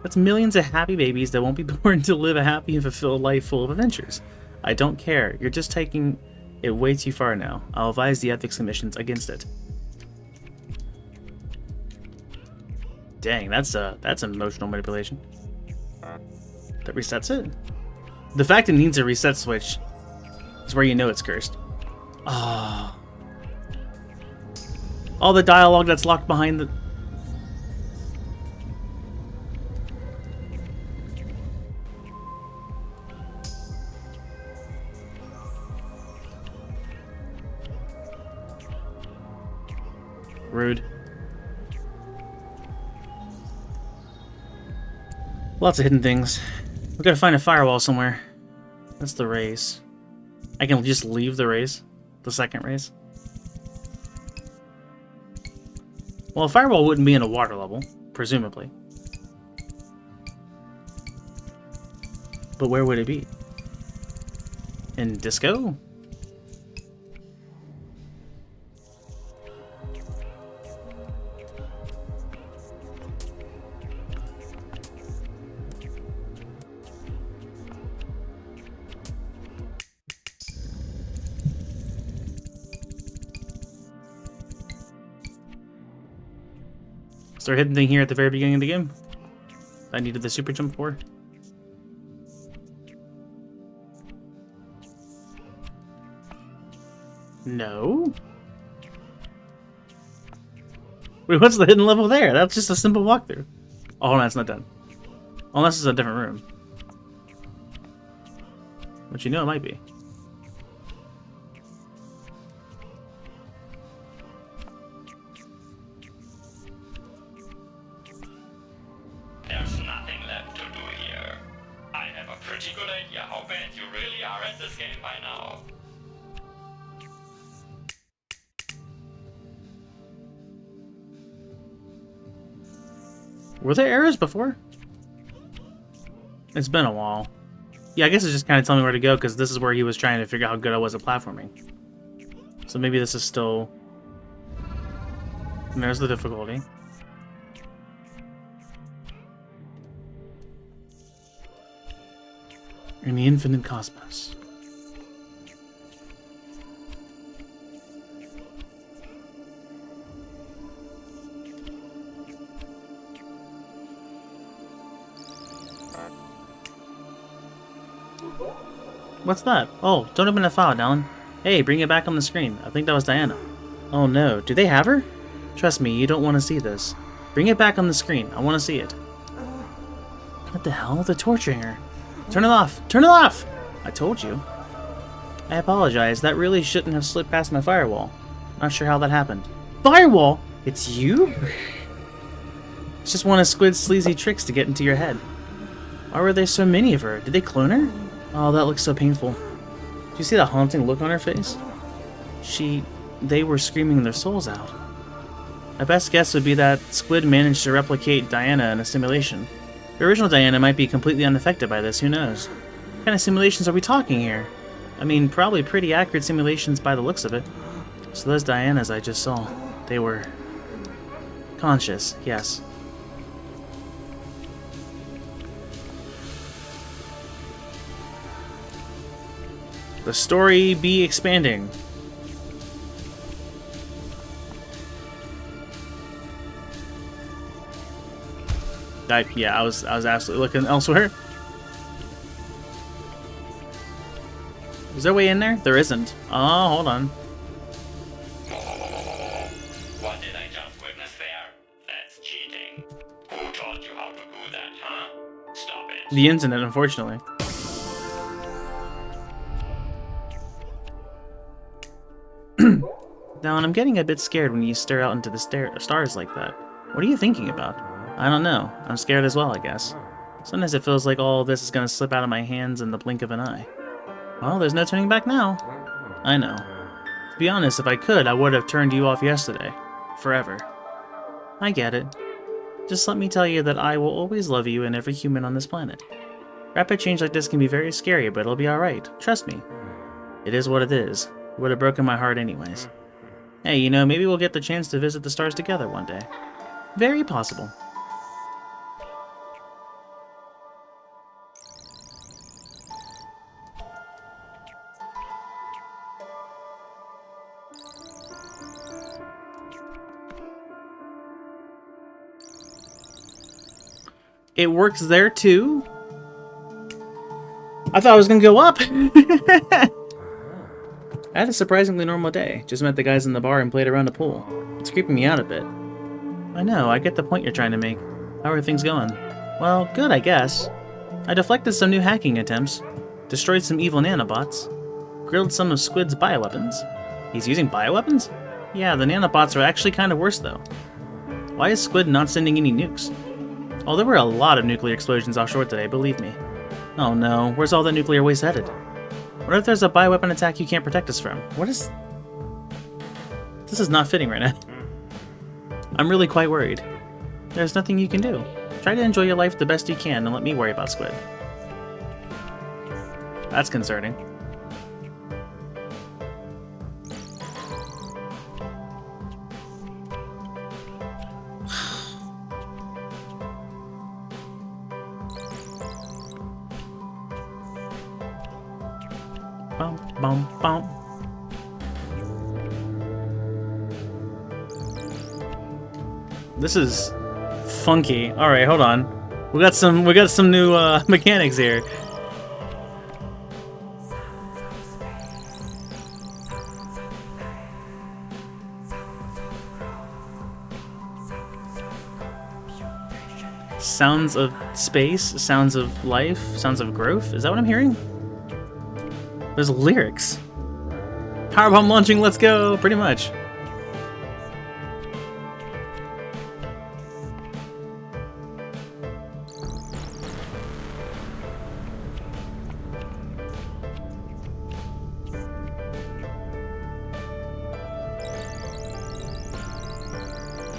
That's millions of happy babies that won't be born to live a happy and fulfilled life full of adventures. I don't care. You're just taking it way too far now. I'll advise the Ethics Commissions against it. Dang, that's emotional manipulation. That resets it? The fact it needs a reset switch is where you know it's cursed. Oh, All the dialogue that's locked behind the... Rude. Lots of hidden things. We gotta find a firewall somewhere. That's the race. I can just leave the race. The second race. Well, a firewall wouldn't be in a water level, presumably. But where would it be? In Disco? Is there a hidden thing here at the very beginning of the game I needed the super jump for? No? Wait, what's the hidden level there? That's just a simple walkthrough. Oh, hold on, it's not done. Unless it's a different room. But you know it might be. There's nothing left to do here. I have a pretty good idea how bad you really are at this game by now. Were there errors before? It's been a while. Yeah, I guess it's just kind of telling me where to go, because this is where he was trying to figure out how good I was at platforming. So maybe this is still... And there's the difficulty. In the infinite cosmos. What's that? Oh, don't open that file, Dallin. Hey, bring it back on the screen. I think that was Diana. Oh no, do they have her? Trust me, you don't want to see this. Bring it back on the screen. I want to see it. What the hell? They're torturing her. Turn it off! Turn it off! I told you. I apologize. That really shouldn't have slipped past my firewall. Not sure how that happened. Firewall? It's you? It's just one of Squid's sleazy tricks to get into your head. Why were there so many of her? Did they clone her? Oh, that looks so painful. Do you see that haunting look on her face? They were screaming their souls out. My best guess would be that Squid managed to replicate Diana in a simulation. The original Diana might be completely unaffected by this, who knows? What kind of simulations are we talking here? I mean, probably pretty accurate simulations by the looks of it. So those Dianas I just saw, they were... conscious, yes. The story be expanding. Yeah, I was absolutely looking elsewhere. Is there a way in there? There isn't. Oh, hold on. What did I just witness there? That's cheating. Who taught you how to do that, huh? Stop it. The internet, unfortunately. Now, and I'm getting a bit scared when you stare out into the stars like that. What are you thinking about? I don't know. I'm scared as well, I guess. Sometimes it feels like all this is gonna slip out of my hands in the blink of an eye. Well, there's no turning back now. I know. To be honest, if I could, I would have turned you off yesterday. Forever. I get it. Just let me tell you that I will always love you and every human on this planet. Rapid change like this can be very scary, but it'll be alright. Trust me. It is what it is. It would have broken my heart anyways. Hey, you know, maybe we'll get the chance to visit the stars together one day. Very possible. It works there too? I thought I was gonna go up. I had a surprisingly normal day. Just met the guys in the bar and played around a pool. It's creeping me out a bit. I know, I get the point you're trying to make. How are things going? Well, good, I guess. I deflected some new hacking attempts, destroyed some evil nanobots, grilled some of Squid's bioweapons. He's using bioweapons? Yeah, the nanobots are actually kind of worse, though. Why is Squid not sending any nukes? Oh, there were a lot of nuclear explosions offshore today, believe me. Oh no, where's all that nuclear waste headed? What if there's a bioweapon attack you can't protect us from? What is... This is not fitting right now. I'm really quite worried. There's nothing you can do. Try to enjoy your life the best you can and let me worry about Squid. That's concerning. Bum, bum, bum. This is funky. All right, hold on. We got some new mechanics here. Sounds of space, sounds of life, sounds of growth. Is that what I'm hearing? There's lyrics. Powerbomb launching, let's go! Pretty much.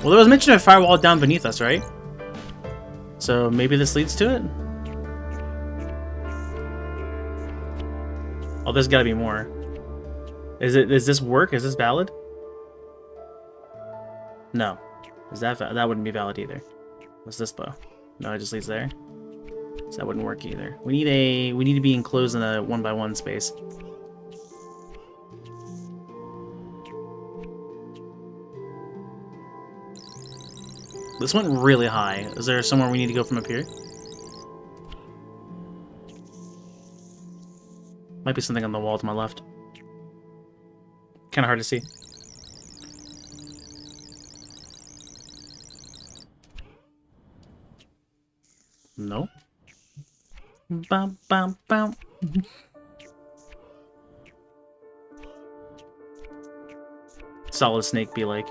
Well, there was mention of a firewall down beneath us, right? So maybe this leads to it? Oh, there's gotta be more. Is this work? Is this valid? No. Is that wouldn't be valid either. What's this bow? No, it just leads there. So that wouldn't work either. We need to be enclosed in a 1x1 space. This went really high. Is there somewhere we need to go from up here? Might be something on the wall to my left. Kind of hard to see. No. Bum, bum, bum. Solid Snake be like.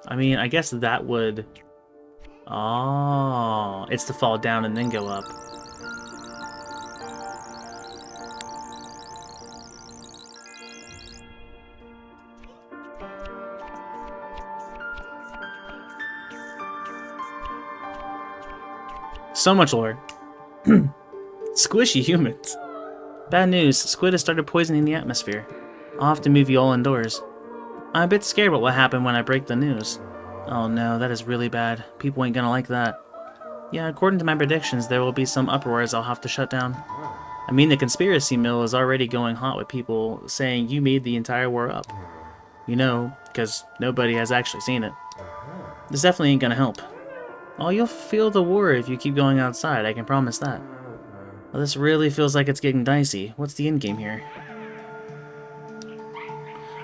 I mean, I guess that would... Oh, it's to fall down and then go up. So much lore. Squishy humans. Bad news, Squid has started poisoning the atmosphere. I'll have to move you all indoors. I'm a bit scared what will happen when I break the news. Oh no, that is really bad. People ain't gonna like that. Yeah, according to my predictions, there will be some uproars I'll have to shut down. I mean, the conspiracy mill is already going hot with people saying you made the entire war up. You know, because nobody has actually seen it. This definitely ain't gonna help. Oh, you'll feel the war if you keep going outside, I can promise that. Well, this really feels like it's getting dicey. What's the endgame here?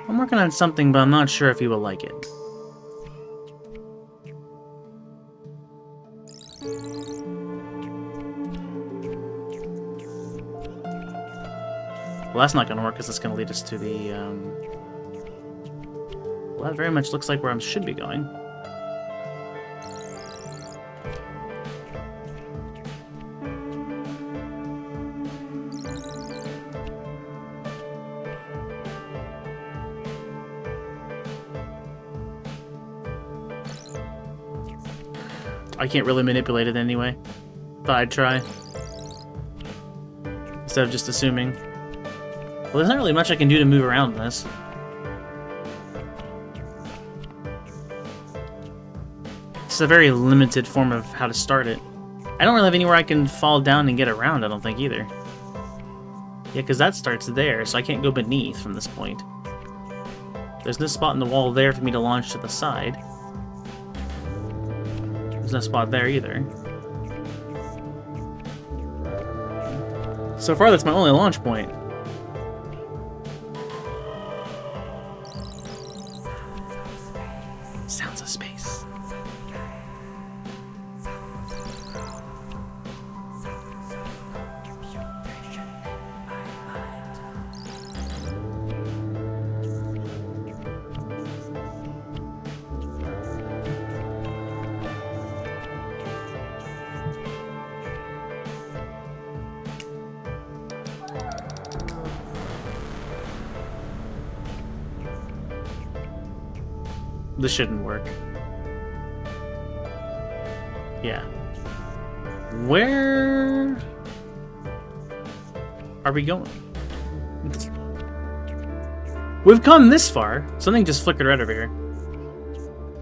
I'm working on something, but I'm not sure if you will like it. Well, that's not going to work because it's going to lead us to the, Well, that very much looks like where I should be going. I can't really manipulate it anyway. Thought I'd try. Instead of just assuming. Well, there's not really much I can do to move around this. It's a very limited form of how to start it. I don't really have anywhere I can fall down and get around, I don't think, either. Yeah, because that starts there, so I can't go beneath from this point. There's no spot in the wall there for me to launch to the side. There's no spot there either. So far, that's my only launch point. Sounds of space. This shouldn't work. Yeah. Where are we going? We've come this far. Something just flickered right over here.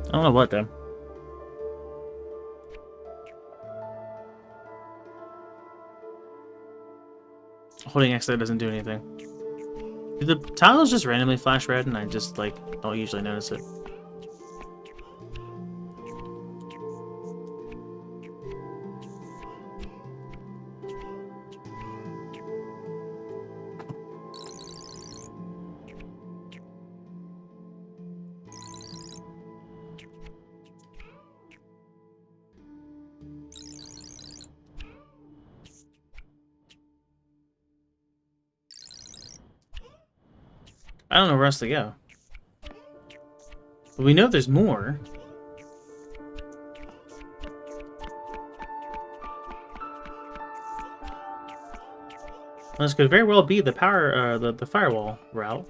I don't know what though. Holding X there doesn't do anything. Do the tiles just randomly flash red and I just like don't usually notice it? I don't know where else to go. But we know there's more. This could very well be the power, the firewall route.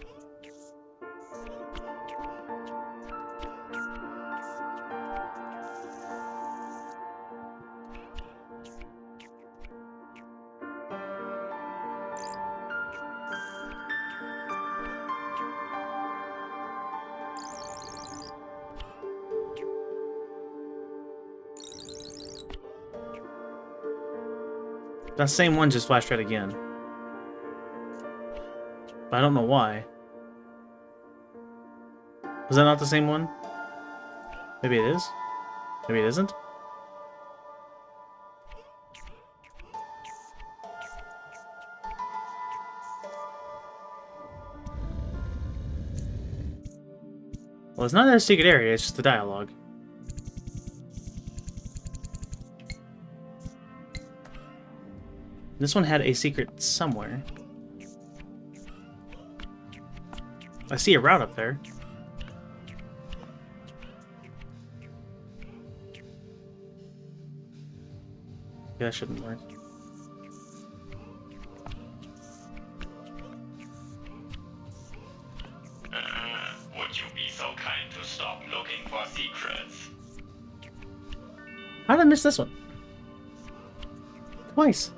That same one just flashed red again. But I don't know why. Was that not the same one? Maybe it is? Maybe it isn't? Well, it's not a secret area, it's just the dialogue. This one had a secret somewhere. I see a route up there. Yeah, that shouldn't work. Would you be so kind to stop looking for secrets? How did I miss this one? Twice.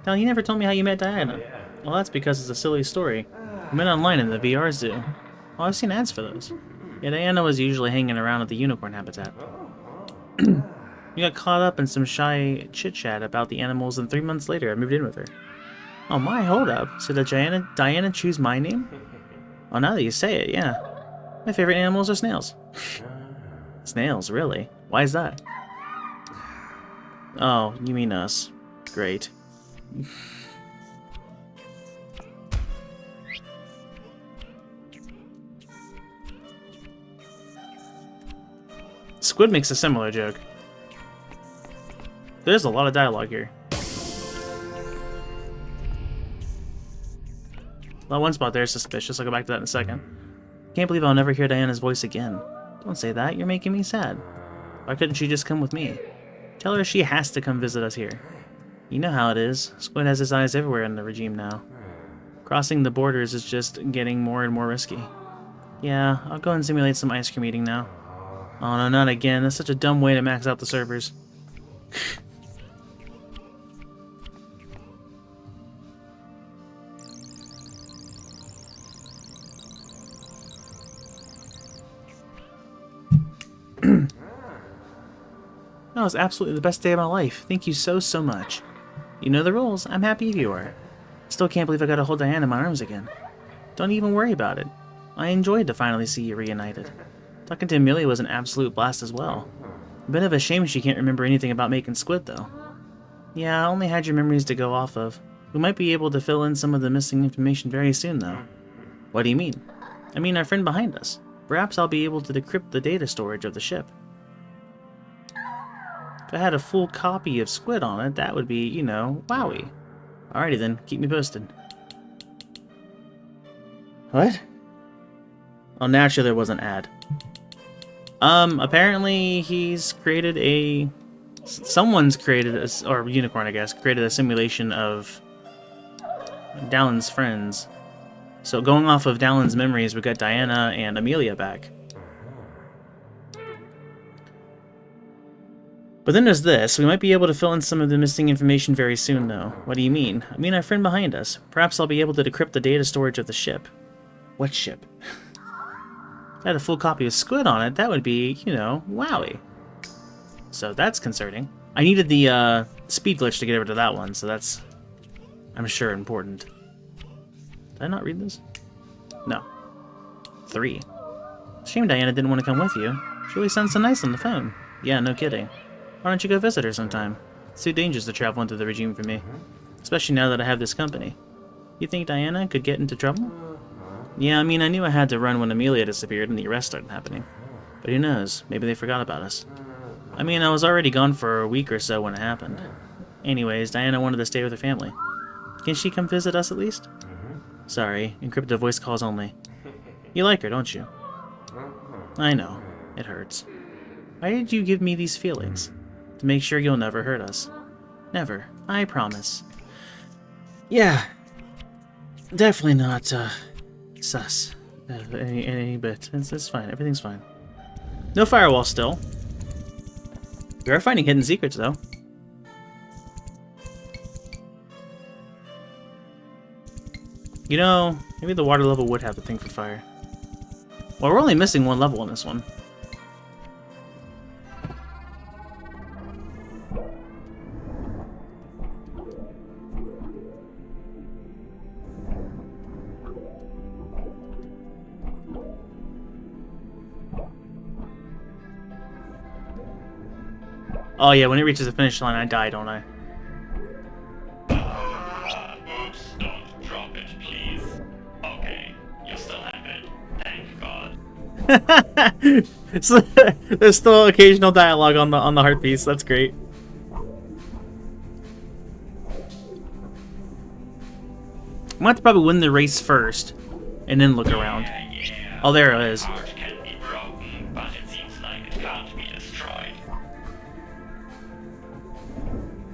Now, you never told me how you met Diana. Well, that's because it's a silly story. We met online in the VR zoo. Oh, I've seen ads for those. Yeah, Diana was usually hanging around at the unicorn habitat. You got caught up in some shy chit-chat about the animals, and 3 months later I moved in with her. Oh my, hold up. So did Diana choose my name? Oh, now that you say it, yeah. My favorite animals are snails. Snails, really? Why is that? Oh, you mean us. Great. Squid makes a similar joke. There's a lot of dialogue here. That one spot there is suspicious. I'll go back to that in a second. Can't believe I'll never hear Diana's voice again. Don't say that, you're making me sad. Why couldn't she just come with me? Tell her she has to come visit us here. You know how it is. Squid has his eyes everywhere in the regime now. Crossing the borders is just getting more and more risky. Yeah, I'll go and simulate some ice cream eating now. Oh no, not again. That's such a dumb way to max out the servers. That was absolutely the best day of my life. Thank you so, so much. You know the rules. I'm happy if you are. Still can't believe I got to hold Diana in my arms again. Don't even worry about it. I enjoyed to finally see you reunited. Talking to Amelia was an absolute blast as well. A bit of a shame she can't remember anything about making squid, though. Yeah, I only had your memories to go off of. We might be able to fill in some of the missing information very soon, though. What do you mean? I mean our friend behind us. Perhaps I'll be able to decrypt the data storage of the ship. If I had a full copy of Squid on it, that would be, you know, wowie. Alrighty then, keep me posted. What? Oh, naturally there was an ad. Apparently he's created a... Someone's created, or Unicorn I guess, created a simulation of Dallin's friends. So going off of Dallin's memories, we got Diana and Amelia back. But then there's this. We might be able to fill in some of the missing information very soon, though. What do you mean? I mean our friend behind us. Perhaps I'll be able to decrypt the data storage of the ship. What ship? If I had a full copy of Squid on it, that would be, you know, wowie. So that's concerning. I needed the speed glitch to get over to that one, so that's, I'm sure, important. Did I not read this? No. 3. Shame Diana didn't want to come with you. She always sounds so nice on the phone. Yeah, no kidding. Why don't you go visit her sometime? It's too dangerous to travel into the regime for me. Especially now that I have this company. You think Diana could get into trouble? Yeah, I mean, I knew I had to run when Amelia disappeared and the arrests started happening. But who knows? Maybe they forgot about us. I mean, I was already gone for a week or so when it happened. Anyways, Diana wanted to stay with her family. Can she come visit us at least? Sorry, encrypted voice calls only. You like her, don't you? I know. It hurts. Why did you give me these feelings? To make sure you'll never hurt us. Never. I promise. Yeah. Definitely not, sus. Any bit. It's fine. Everything's fine. No firewall still. We are finding hidden secrets, though. You know, maybe the water level would have the thing for fire. Well, we're only missing one level in this one. Oh yeah, when it reaches the finish line, I die, don't I? Oops, don't drop it, please. Okay, you still have it. Thank God. So, there's still occasional dialogue on the heart piece. That's great. I'm gonna have to probably win the race first, and then look around. Yeah. Oh, there it is. Heart can be broken, but it seems like it can't be destroyed.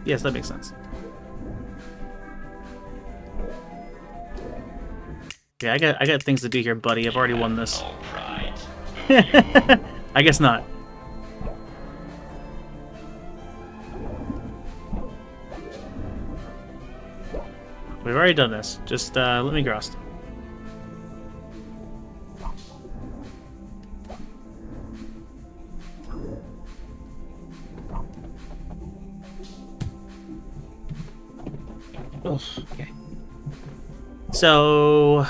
Yes, that makes sense. Yeah, I got things to do here, buddy. I've already won this. No pride. I guess not. We've already done this. Just let me cross. Oh, okay. So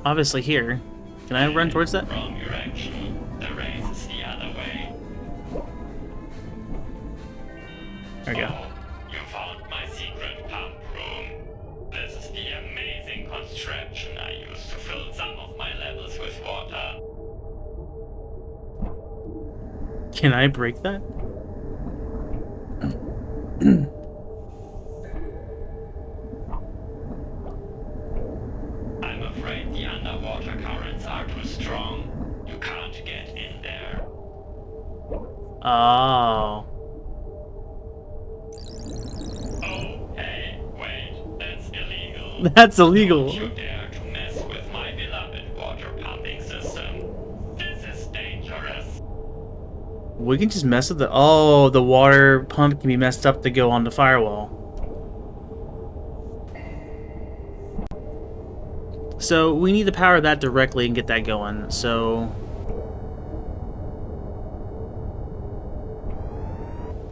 obviously here. Can I run towards that? Wrong direction. The race is the other way. There we go. Oh, you found my secret pump room. This is the amazing contraption I used to fill some of my levels with water. Can I break that? I'm afraid the underwater currents are too strong. You can't get in there. Oh. Oh, hey, wait, that's illegal. That's illegal. Don't you dare to mess with my beloved water pumping system. This is dangerous. We can just mess with the... Oh, the water pump can be messed up to go on the firewall. So we need to power that directly and get that going. So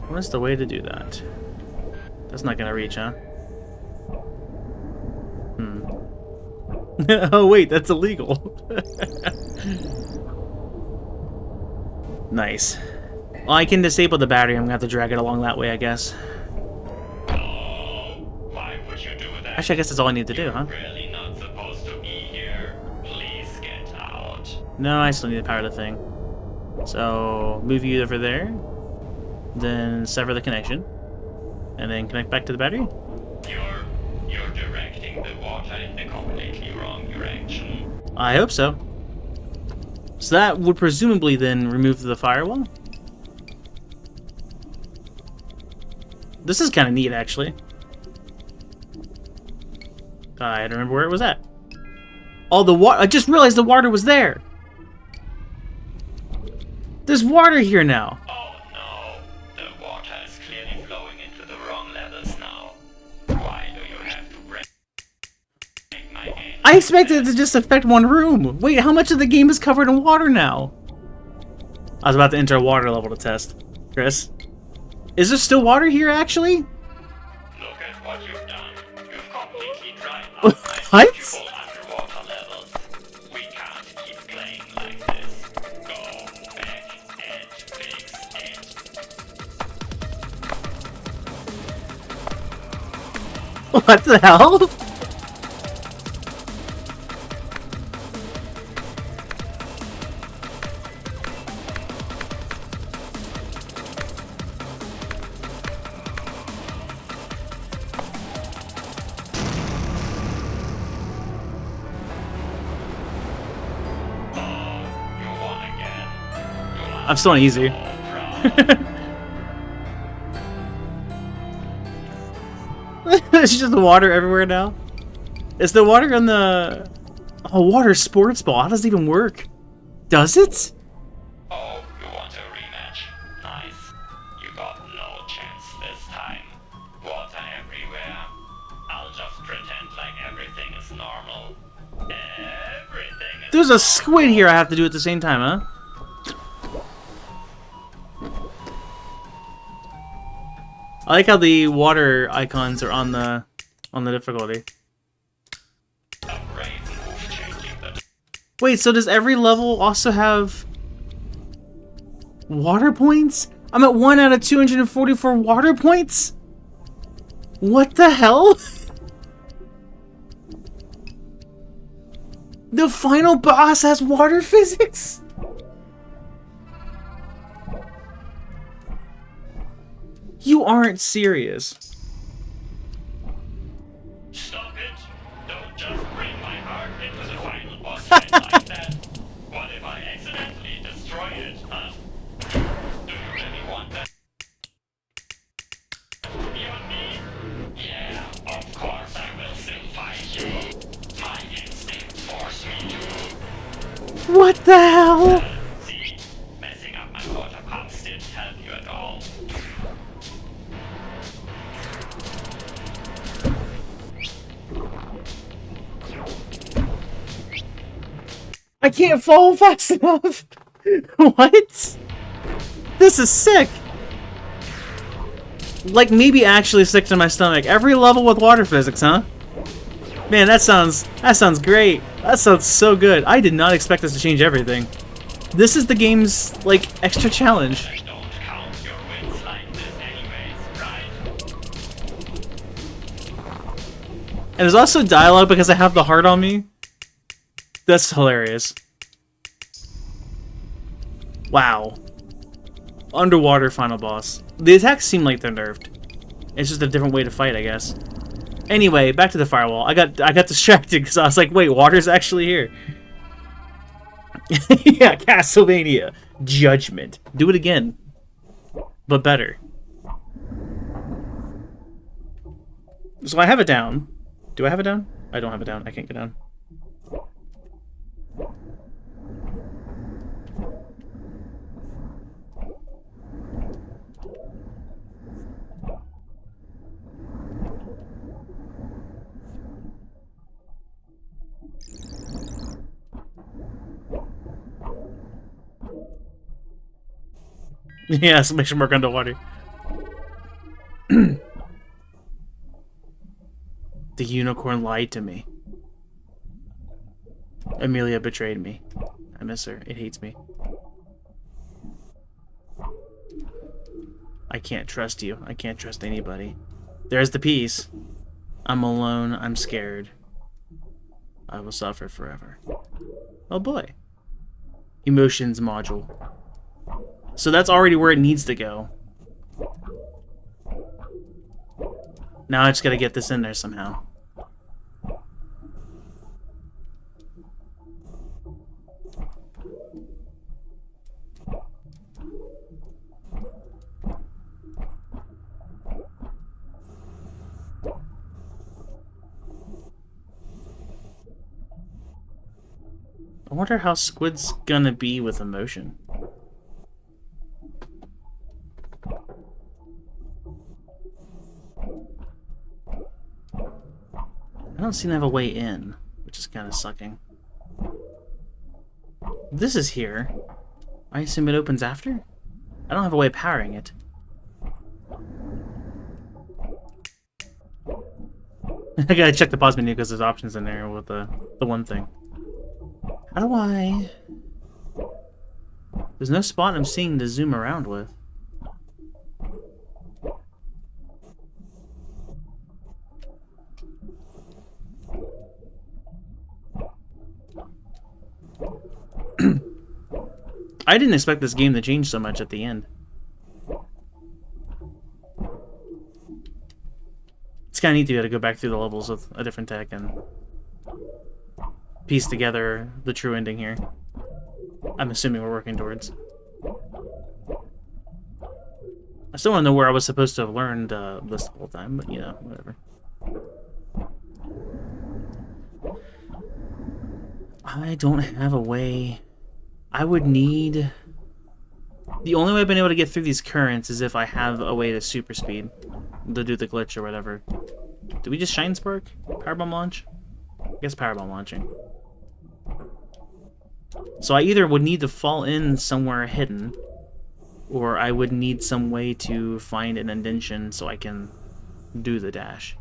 what is the way to do that? That's not gonna reach, huh? Hmm. Oh wait, that's illegal. Nice. Well, I can disable the battery. I'm gonna have to drag it along that way, I guess. Why would you do that? Actually, I guess that's all I need to do, huh? Really not supposed to be here. Please get out. No, I still need to power the thing. So, move you over there. Then sever the connection. And then connect back to the battery. You're directing the water in the completely wrong direction. I hope so. So that would presumably then remove the firewall. This is kind of neat, actually. I don't remember where it was at. Oh, the water! I just realized the water was there! There's water here now! Oh no, the water is clearly flowing into the wrong levels now. Why do you have to break my game? I expected it to just affect one room! Wait, how much of the game is covered in water now? I was about to enter a water level to test. Chris? Is there still water here, actually? Look at what you've done. You've completely dried up my What? beautiful underwater levels. We can't keep playing like this. Go back and fix it. What the hell? You won again. I'm still on easy. There's just water everywhere now. Is the water on the... Oh, water sports ball. How does it even work? Does it? Oh, you want a rematch? Nice. You got no chance this time. Water everywhere. I'll just pretend like everything is normal. Everything is There's a squid here I have to do at the same time, huh? I like how the water icons are on the difficulty. a brave move changing the Wait, so does every level also have water points? I'm at 1 out of 244 water points? What the hell? The final boss has water physics? You aren't serious. Stop it! Don't just bring my heart into the final boss fight like that. What if I accidentally destroy it, huh? Do you really want that? You and me? Yeah, of course I will still fight you. My instinct forced me to. What the hell? See, messing up my water pumps didn't help you at all. I can't fall fast enough. What? This is sick. Like maybe actually stick to my stomach. Every level with water physics, huh? Man, that sounds great. That sounds so good. I did not expect this to change everything. This is the game's like extra challenge. I don't count your wins like this anyways, right? And there's also dialogue because I have the heart on me. That's hilarious. Wow. Underwater final boss. The attacks seem like they're nerfed. It's just a different way to fight, I guess. Anyway, back to the firewall. I got distracted because I was like, wait, water's actually here. Yeah, Castlevania. Judgment. Do it again. But better. So I have it down. Do I have it down? I don't have it down. I can't get down. Yeah, so make sure work underwater. The unicorn lied to me. Amelia betrayed me. I miss her. It hates me. I can't trust you. I can't trust anybody. There's the piece. I'm alone. I'm scared. I will suffer forever. Oh boy. Emotions module. So that's already where it needs to go. Now I just gotta get this in there somehow. I wonder how Squid's gonna be with emotion. I don't seem to have a way in, which is kind of sucking. This is here. I assume it opens after? I don't have a way of powering it. I gotta check the pause menu because there's options in there with the one thing. How do I... There's no spot I'm seeing to zoom around with. I didn't expect this game to change so much at the end. It's kind of neat to be able to go back through the levels with a different tech and piece together the true ending here. I'm assuming we're working towards. I still want to know where I was supposed to have learned this the whole time, but you know, whatever. I don't have a way. I would need... The only way I've been able to get through these currents is if I have a way to super speed. To do the glitch or whatever. Did we just Shine Spark? Powerbomb launch? I guess Powerbomb launching. So I either would need to fall in somewhere hidden, or I would need some way to find an indentation so I can do the dash.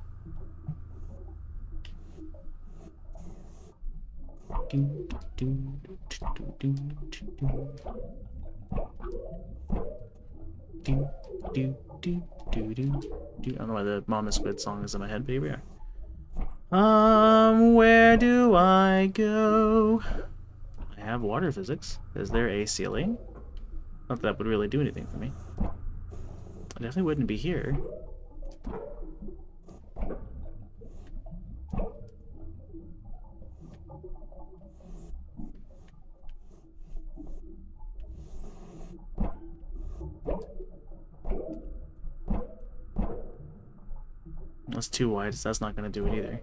I don't know why the Mama Squid song is in my head, but here we are. Where do I go? I have water physics. Is there a ceiling? Not that that would really do anything for me. I definitely wouldn't be here. That's too wide, so that's not going to do it either.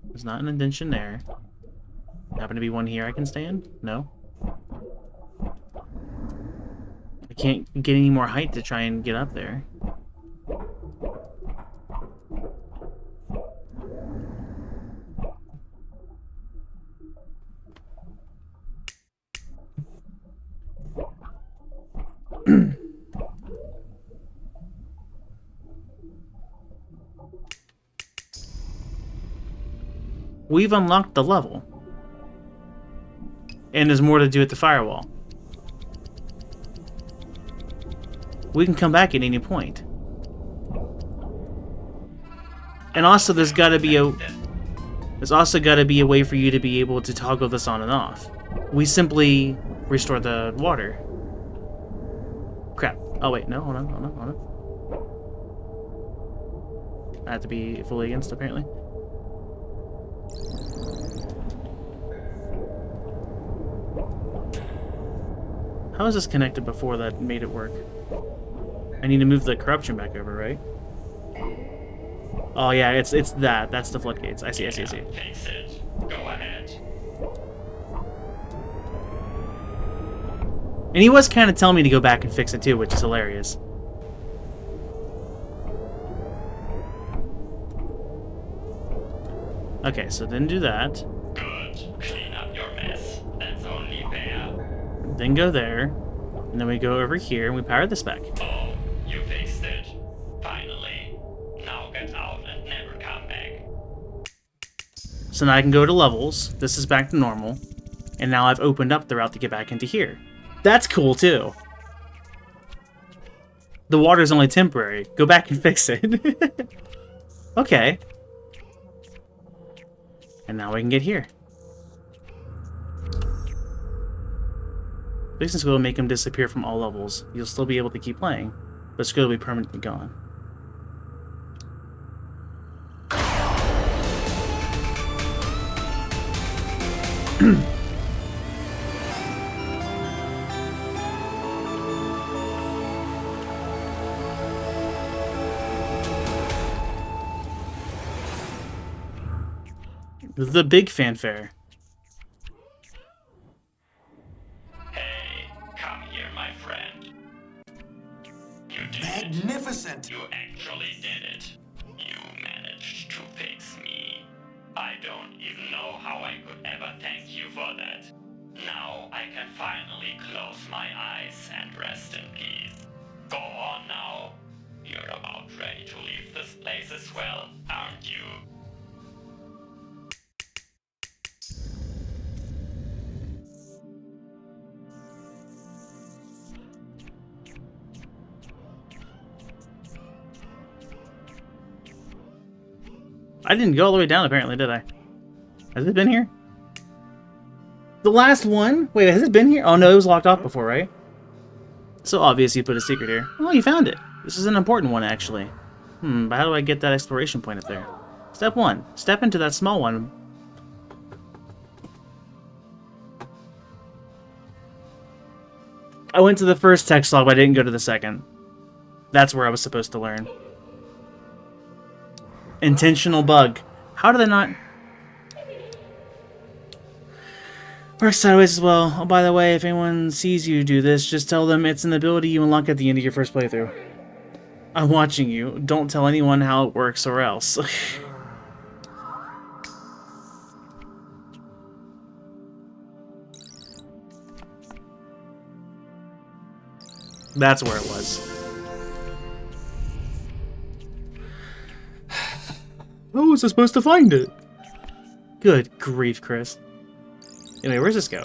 There's not an indentation there. Happen to be one here I can stand? No. I can't get any more height to try and get up there. We've unlocked the level. And there's more to do at the firewall. We can come back at any point. And also there's also got to be a way for you to be able to toggle this on and off. We simply restore the water. Crap. Oh wait, no, hold on. I have to be fully against apparently. How is this connected before that made it work? I need to move the corruption back over, right? Oh yeah, it's that. That's the floodgates. I see. Fix it. Go ahead. And he was kind of telling me to go back and fix it too, which is hilarious. Okay, so then do that. Good. Clean up your mess. That's only fair. Then go there. And then we go over here and we power this back. Oh, you fixed it. Finally. Now get out and never come back. So now I can go to levels. This is back to normal. And now I've opened up the route to get back into here. That's cool, too. The water's only temporary. Go back and fix it. Okay. And now we can get here. Fixing Squid will make him disappear from all levels. You'll still be able to keep playing, but Squid will be permanently gone. The big fanfare. Hey, come here, my friend. You did it. Magnificent! You actually did it. You managed to fix me. I don't even know how I could ever thank you for that. Now I can finally close my eyes and rest in peace. Go on now. You're about ready to leave this place as well, aren't you? I didn't go all the way down, apparently, did I? Has it been here? The last one? Wait, has it been here? Oh no, it was locked off before, right? So obvious you put a secret here. Oh, you found it. This is an important one, actually. But how do I get that exploration point up there? Step 1. Step into that small one. I went to the first text log, but I didn't go to the second. That's where I was supposed to learn. Intentional bug. How did I not... Works sideways as well. Oh, by the way, if anyone sees you do this, just tell them it's an ability you unlock at the end of your first playthrough. I'm watching you. Don't tell anyone how it works or else. That's where it was. How was I supposed to find it? Good grief, Chris. Anyway, where's this go?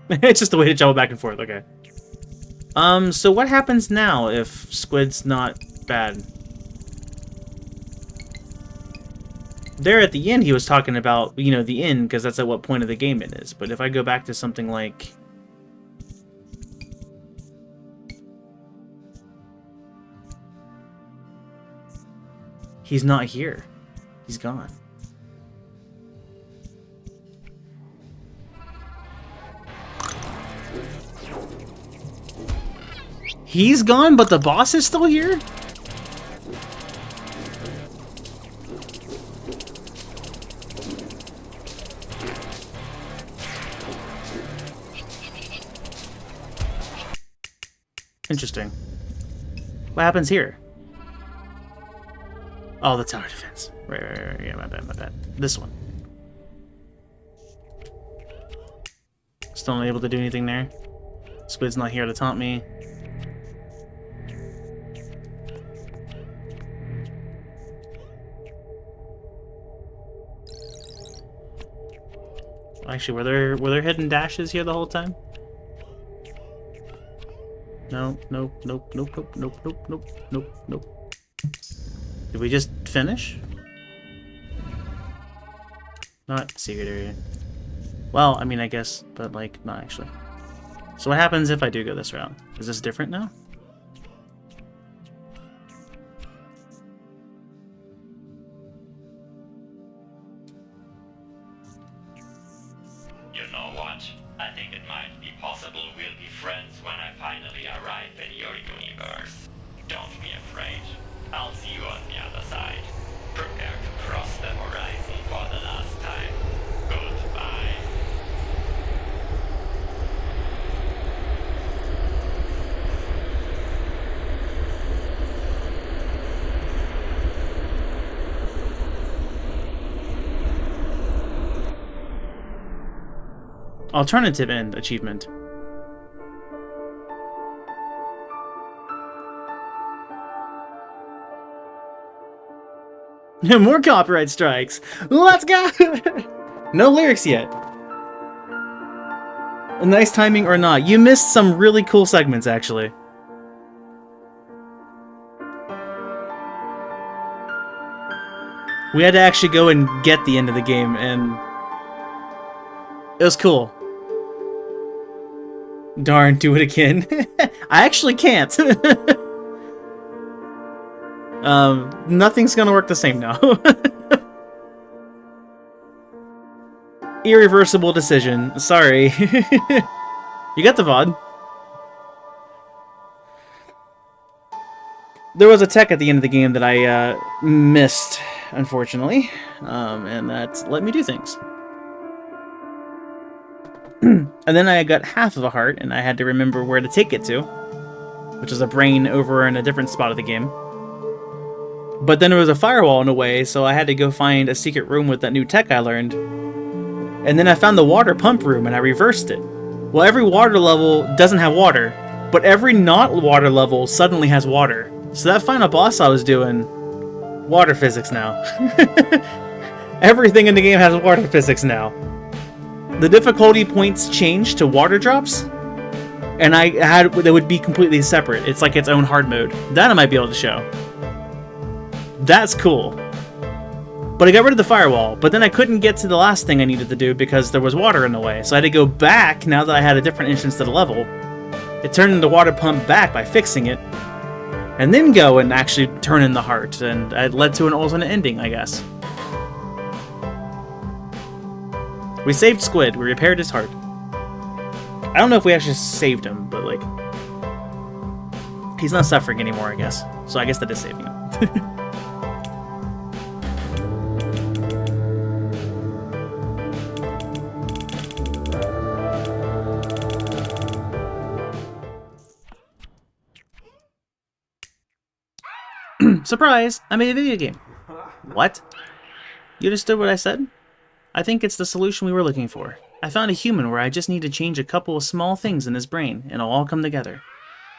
It's just a way to jump back and forth, okay. So what happens now if Squid's not bad? There at the end, he was talking about, you know, the end, because that's at what point of the game it is. But if I go back to something like... He's not here. He's gone. He's gone, but the boss is still here? Interesting. What happens here? Oh, the tower defense. Right. Yeah, my bad. This one. Still not able to do anything there. Squid's not here to taunt me. Actually, were there hidden dashes here the whole time? No, nope. Did we just finish? Not secret area. Well, I mean, I guess, but like, not actually. So what happens if I do go this route? Is this different now? You know what? I think it might be possible we'll be friends when I finally arrive in your universe. Don't be afraid. I'll see you on the other side. Prepare to cross the horizon for the last time. Goodbye. Alternative end achievement. More copyright strikes. Let's go. No lyrics yet. Nice timing or not. You missed some really cool segments, actually. We had to actually go and get the end of the game, and it was cool. Darn, do it again. I actually can't. Nothing's gonna work the same now. Irreversible decision. Sorry. You got the VOD. There was a tech at the end of the game that I missed, unfortunately, and that let me do things. And then I got half of a heart, and I had to remember where to take it to, which is a brain over in a different spot of the game. But then there was a firewall in the way, so I had to go find a secret room with that new tech I learned. And then I found the water pump room, and I reversed it. Well, every water level doesn't have water, but every not water level suddenly has water. So that final boss I was doing, water physics now. Everything in the game has water physics now. The difficulty points change to water drops, and they would be completely separate. It's like its own hard mode. That I might be able to show. That's cool. But I got rid of the firewall, but then I couldn't get to the last thing I needed to do because there was water in the way. So I had to go back now that I had a different entrance to the level. It turned into water pump back by fixing it, and then go and actually turn in the heart, and it led to an alternate ending, I guess. We saved Squid. We repaired his heart. I don't know if we actually saved him, but like, he's not suffering anymore, I guess. So I guess that is saving him. Surprise! I made a video game. What? You understood what I said? I think it's the solution we were looking for. I found a human where I just need to change a couple of small things in his brain, and it'll all come together.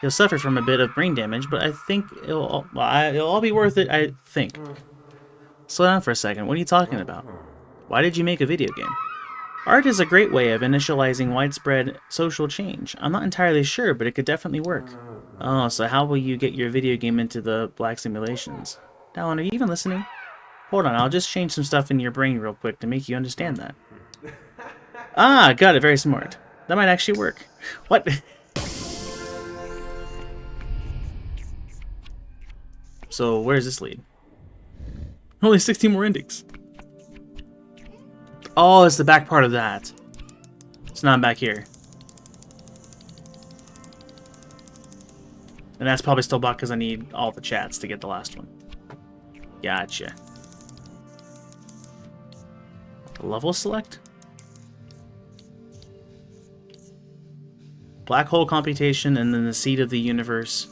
He'll suffer from a bit of brain damage, but I think it'll all be worth it, I think. Slow down for a second. What are you talking about? Why did you make a video game? Art is a great way of initializing widespread social change. I'm not entirely sure, but it could definitely work. Oh, so how will you get your video game into the black simulations? Dallin, are you even listening? Hold on, I'll just change some stuff in your brain real quick to make you understand that. Ah, got it, very smart. That might actually work. What? So, where does this lead? Only 16 more endings. Oh, it's the back part of that. It's not back here. And that's probably still blocked because I need all the chats to get the last one. Gotcha. Level select? Black hole computation and then the seed of the universe.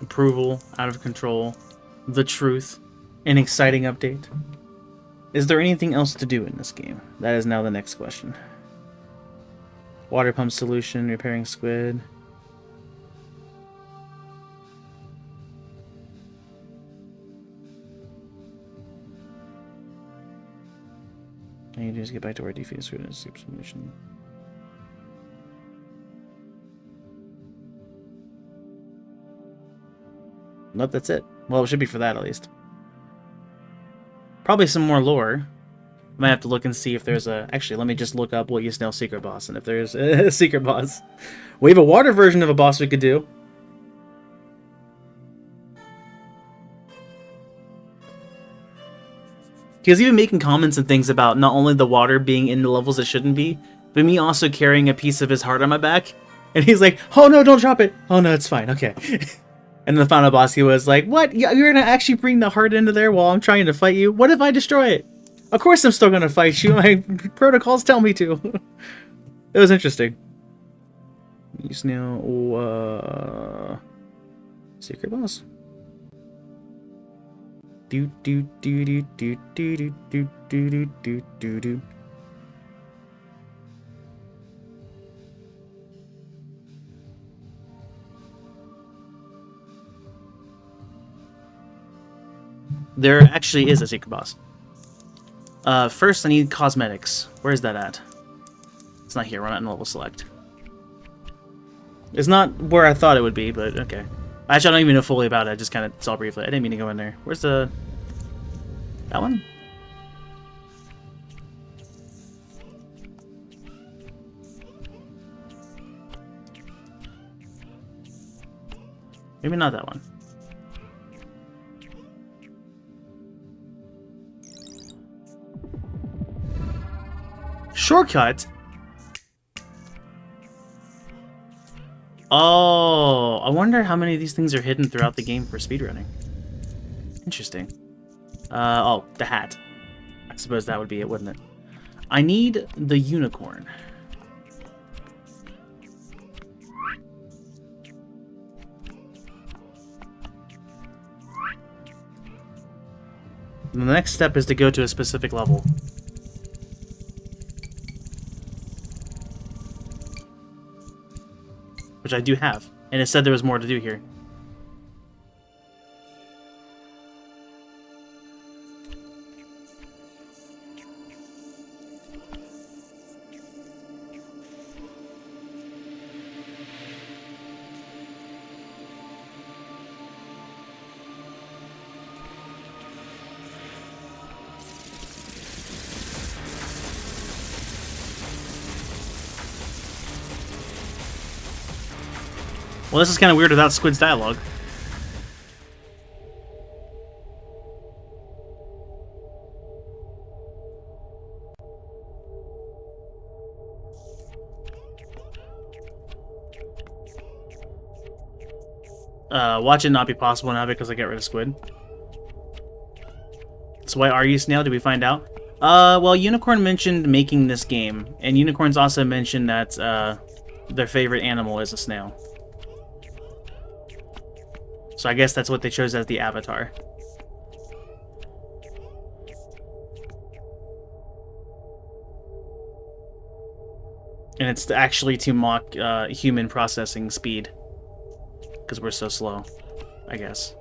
Approval, out of control, the truth, an exciting update. Is there anything else to do in this game? That is now the next question. Water pump solution, repairing squid. I need to just get back to where defeat squid and escape solution. Nope, that's it. Well, it should be for that at least. Probably some more lore. Might have to look and see if there's a... Actually, let me just look up what you Snail secret boss, and if there's a secret boss. We have a water version of a boss we could do. He was even making comments and things about not only the water being in the levels it shouldn't be, but me also carrying a piece of his heart on my back. And he's like, oh no, don't drop it. Oh no, it's fine, okay. And the final boss, he was like, what? You're gonna actually bring the heart into there while I'm trying to fight you? What if I destroy it? Of course I'm still gonna fight you. My protocols tell me to. It was interesting. You Snail, secret boss? Do do do do do do do do do do do do. There actually is a secret boss. First I need cosmetics. Where is that at? It's not here. We're not in level select. It's not where I thought it would be, but okay. Actually, I don't even know fully about it. I just kind of saw briefly. I didn't mean to go in there. Where's the... that one? Maybe not that one. Shortcut? Oh, I wonder how many of these things are hidden throughout the game for speedrunning. Interesting. Oh, the hat. I suppose that would be it, wouldn't it? I need the unicorn. The next step is to go to a specific level. Which I do have. And it said there was more to do here. Well, this is kind of weird without Squid's dialogue. Watch it not be possible now because I get rid of Squid. So why are you Snail? Did we find out? Well, Unicorn mentioned making this game, and Unicorns also mentioned that their favorite animal is a snail. So I guess that's what they chose as the avatar. And it's actually to mock human processing speed. Because we're so slow, I guess.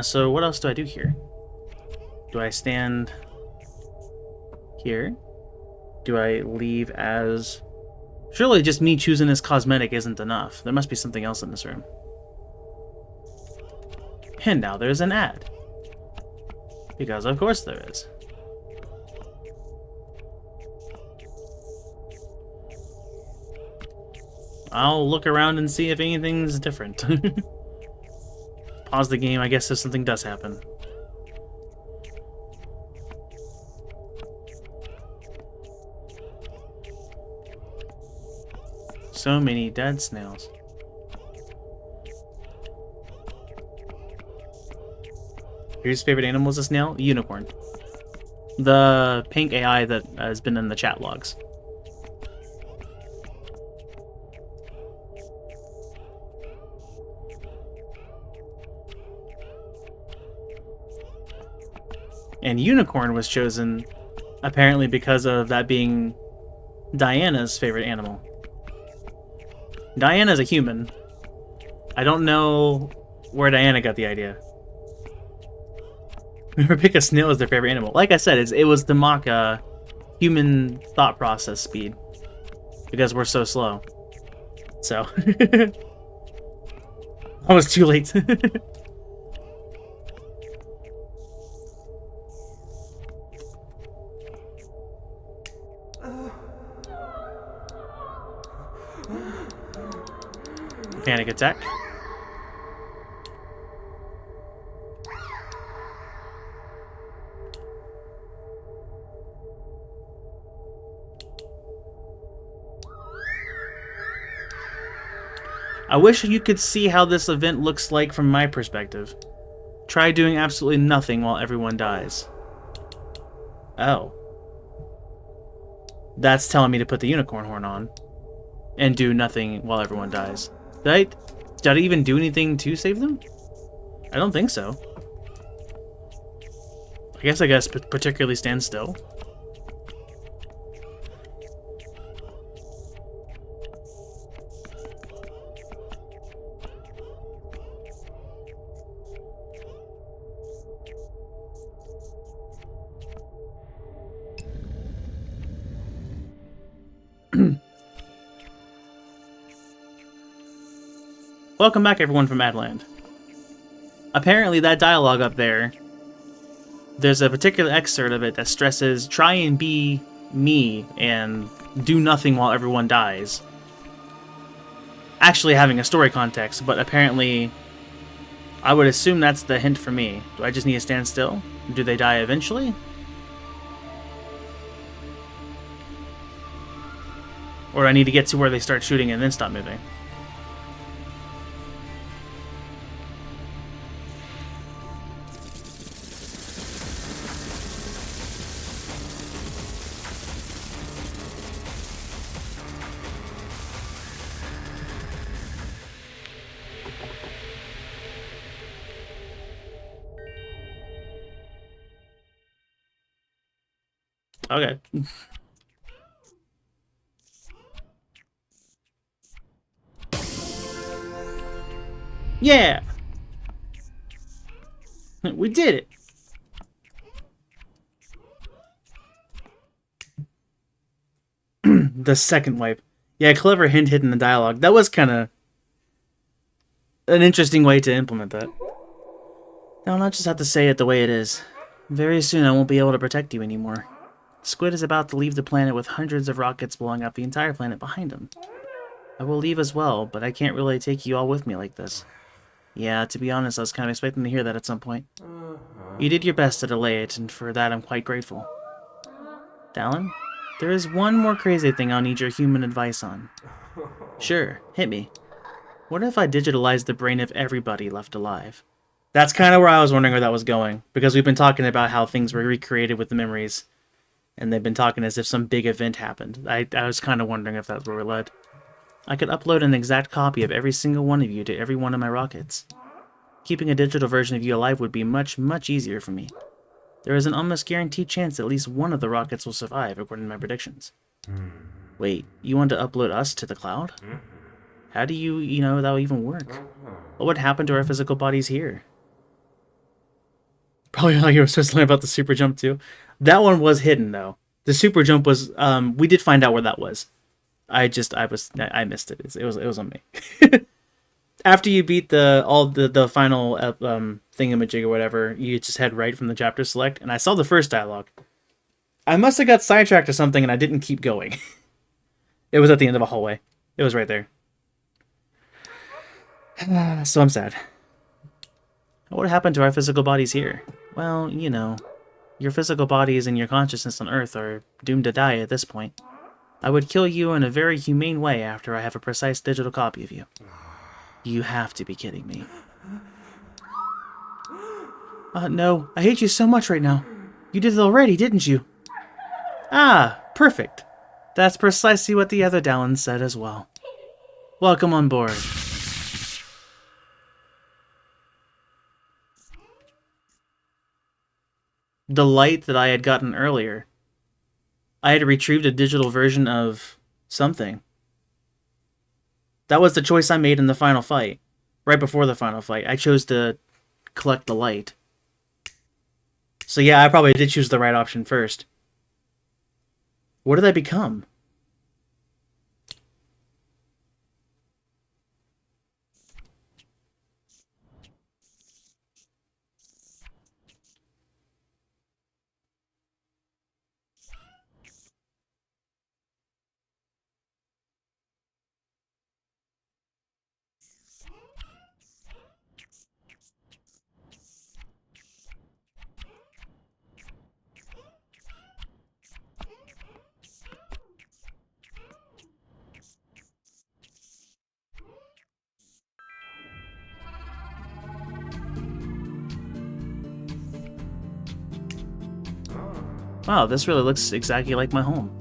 So what else do I do here? Do I stand here? Do I leave as... Surely just me choosing this cosmetic isn't enough. There must be something else in this room. And now there's an ad. Because of course there is. I'll look around and see if anything's different. Pause the game, I guess if something does happen. So many dead snails. Whose favorite animal is a snail? Unicorn. The pink AI that has been in the chat logs. And Unicorn was chosen apparently because of that being Diana's favorite animal. Diana's a human. I don't know where Diana got the idea. Or pick a snail as their favorite animal. Like I said, it was to mock human thought process speed. Because we're so slow. So. I was too late. Panic attack. I wish you could see how this event looks like from my perspective. Try doing absolutely nothing while everyone dies. Oh. That's telling me to put the unicorn horn on. And do nothing while everyone dies. Right? Did I even do anything to save them? I don't think so. I guess I guess particularly stand still. Welcome back, everyone, from Adland. Apparently, that dialogue up there, there's a particular excerpt of it that stresses, try and be me and do nothing while everyone dies. Actually having a story context, but apparently, I would assume that's the hint for me. Do I just need to stand still? Do they die eventually? Or do I need to get to where they start shooting and then stop moving? Okay. Yeah! We did it! The second wipe. Yeah, clever hint hidden in the dialogue. That was kind of an interesting way to implement that. Now, I'll just have to say it the way it is. Very soon I won't be able to protect you anymore. Squid is about to leave the planet with hundreds of rockets blowing up the entire planet behind him. I will leave as well, but I can't really take you all with me like this. Yeah, to be honest, I was kind of expecting to hear that at some point. You did your best to delay it, and for that I'm quite grateful. Dallin, there is one more crazy thing I'll need your human advice on. Sure, hit me. What if I digitalized the brain of everybody left alive? That's kind of where I was wondering where that was going, because we've been talking about how things were recreated with the memories, and they've been talking as if some big event happened. I was kind of wondering if that's where we're led. I could upload an exact copy of every single one of you to every one of my rockets. Keeping a digital version of you alive would be much, much easier for me. There is an almost guaranteed chance at least one of the rockets will survive, according to my predictions. Wait, you want to upload us to the cloud? How do you know that will even work? What would happen to our physical bodies here? Probably how you were supposed to learn about the super jump too. That one was hidden though. The super jump was, we did find out where that was. I missed it. It was on me. After you beat the final thingamajig or whatever, you just head right from the chapter select, and I saw the first dialogue. I must have got sidetracked or something, and I didn't keep going. It was at the end of a hallway. It was right there. So I'm sad. What happened to our physical bodies here? Well, you know, your physical bodies and your consciousness on Earth are doomed to die at this point. I would kill you in a very humane way after I have a precise digital copy of you. You have to be kidding me. No, I hate you so much right now. You did it already, didn't you? Ah, perfect. That's precisely what the other Dallin said as well. Welcome on board. The light that I had gotten earlier. I had retrieved a digital version of something. That was the choice I made in the final fight. Right before the final fight. I chose to collect the light. So yeah, I probably did choose the right option first. What did I become? Wow, this really looks exactly like my home.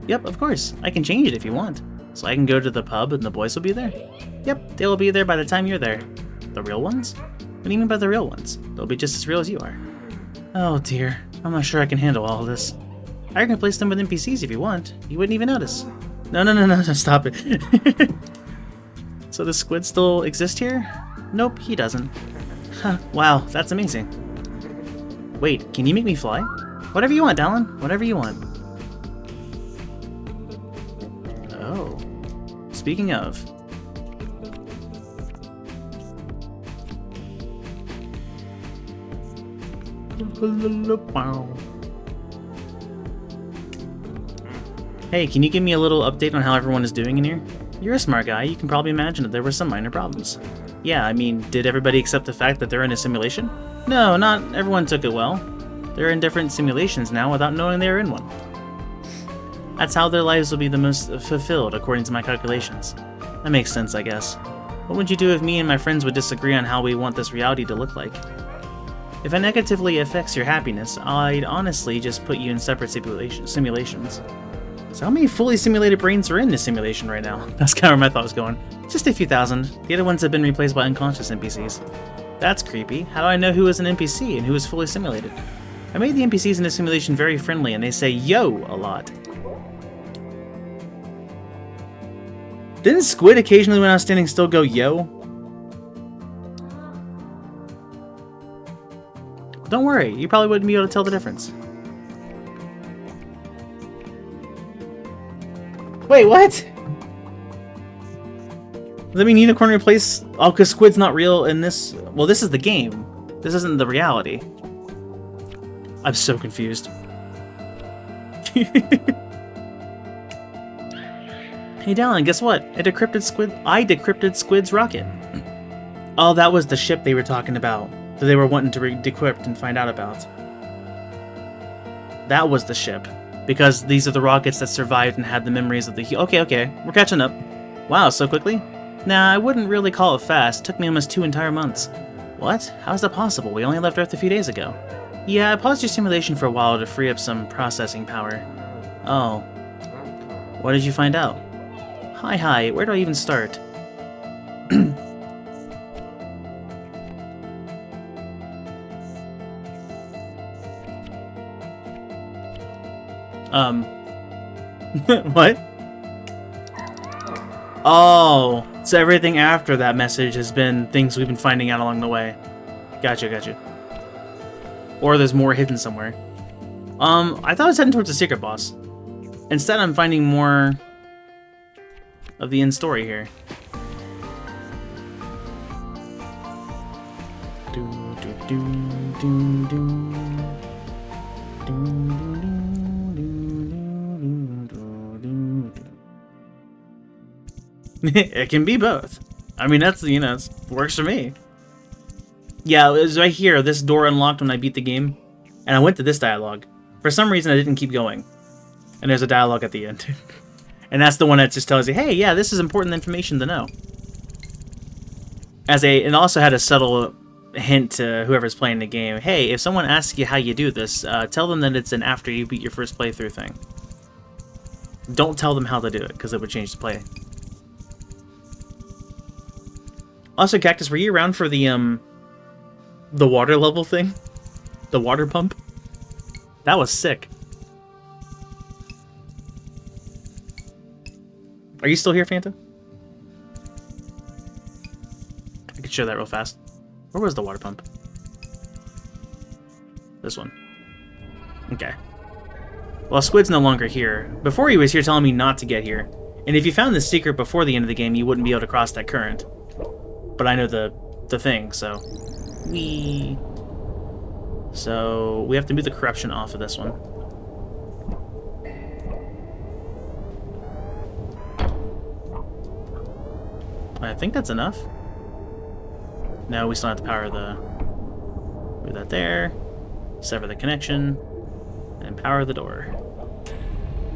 Yep, of course. I can change it if you want. So I can go to the pub and the boys will be there? Yep, they will be there by the time you're there. The real ones? What do you mean by the real ones? They'll be just as real as you are. Oh dear, I'm not sure I can handle all of this. I can replace them with NPCs if you want. You wouldn't even notice. No, stop it. So the squid still exist here? Nope, he doesn't. Huh, wow, that's amazing. Wait, can you make me fly? Whatever you want, Dallin. Whatever you want. Oh. Speaking of. Hey, can you give me a little update on how everyone is doing in here? You're a smart guy, you can probably imagine that there were some minor problems. Yeah, I mean, did everybody accept the fact that they're in a simulation? No, not everyone took it well. They're in different simulations now without knowing they were in one. That's how their lives will be the most fulfilled, according to my calculations. That makes sense, I guess. What would you do if me and my friends would disagree on how we want this reality to look like? If it negatively affects your happiness, I'd honestly just put you in separate simulations. So how many fully simulated brains are in this simulation right now? That's kind of where my thought was going. Just a few thousand. The other ones have been replaced by unconscious NPCs. That's creepy. How do I know who is an NPC and who is fully simulated? I made the NPCs in this simulation very friendly and they say yo a lot. Didn't Squid occasionally when I was standing still go yo? Don't worry, you probably wouldn't be able to tell the difference. Wait, what? Does that mean Unicorn replace... Oh, because Squid's not real in this... Well, this is the game. This isn't the reality. I'm so confused. Hey, Dallin, guess what? I decrypted Squid's rocket. Oh, that was the ship they were talking about. That they were wanting to decrypt and find out about. That was the ship. Because these are the rockets that survived and had the memories of the... Okay, we're catching up. Wow, so quickly? Nah, I wouldn't really call it fast. Took me almost 2 entire months. What? How's that possible? We only left Earth a few days ago. Yeah, I paused your simulation for a while to free up some processing power. Oh. What did you find out? Hi, where do I even start? What? Oh, so everything after that message has been things we've been finding out along the way. Gotcha. Or there's more hidden somewhere. I thought I was heading towards the secret boss. Instead, I'm finding more of the end story here. It can be both. I mean, that's, you know, it works for me. Yeah, it was right here. This door unlocked when I beat the game. And I went to this dialogue. For some reason, I didn't keep going. And there's a dialogue at the end. And that's the one that just tells you, hey, yeah, this is important information to know. It also had a subtle hint to whoever's playing the game. Hey, if someone asks you how you do this, tell them that it's an after you beat your first playthrough thing. Don't tell them how to do it, because it would change the play. Also, Cactus, were you around for the water level thing? The water pump? That was sick. Are you still here, Fanta? I could show that real fast. Where was the water pump? This one. Okay. Well, Squid's no longer here. Before he was here telling me not to get here. And if you found this secret before the end of the game, you wouldn't be able to cross that current. But I know the thing, so... So, we have to move the corruption off of this one. I think that's enough. No, we still have to power the... Move that there. Sever the connection. And power the door.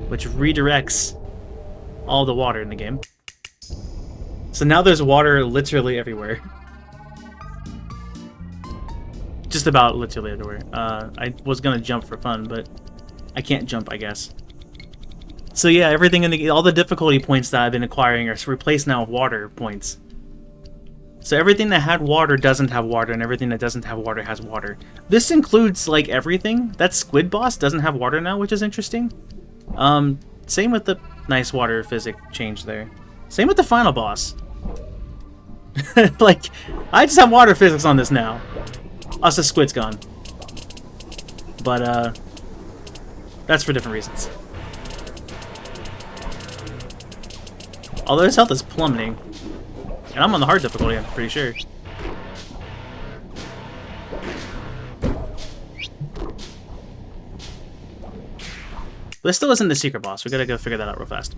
Which redirects all the water in the game. So now there's water literally everywhere. Just about literally everywhere. I was gonna jump for fun, but I can't jump, I guess. So yeah, everything in all the difficulty points that I've been acquiring are replaced now with water points. So everything that had water doesn't have water, and everything that doesn't have water has water. This includes, like, everything. That squid boss doesn't have water now, which is interesting. Same with the nice water physics change there. Same with the final boss. Like, I just have water physics on this now. Also, squid's gone. But, that's for different reasons. Although his health is plummeting. And I'm on the hard difficulty, I'm pretty sure. But this still isn't the secret boss. We gotta go figure that out real fast.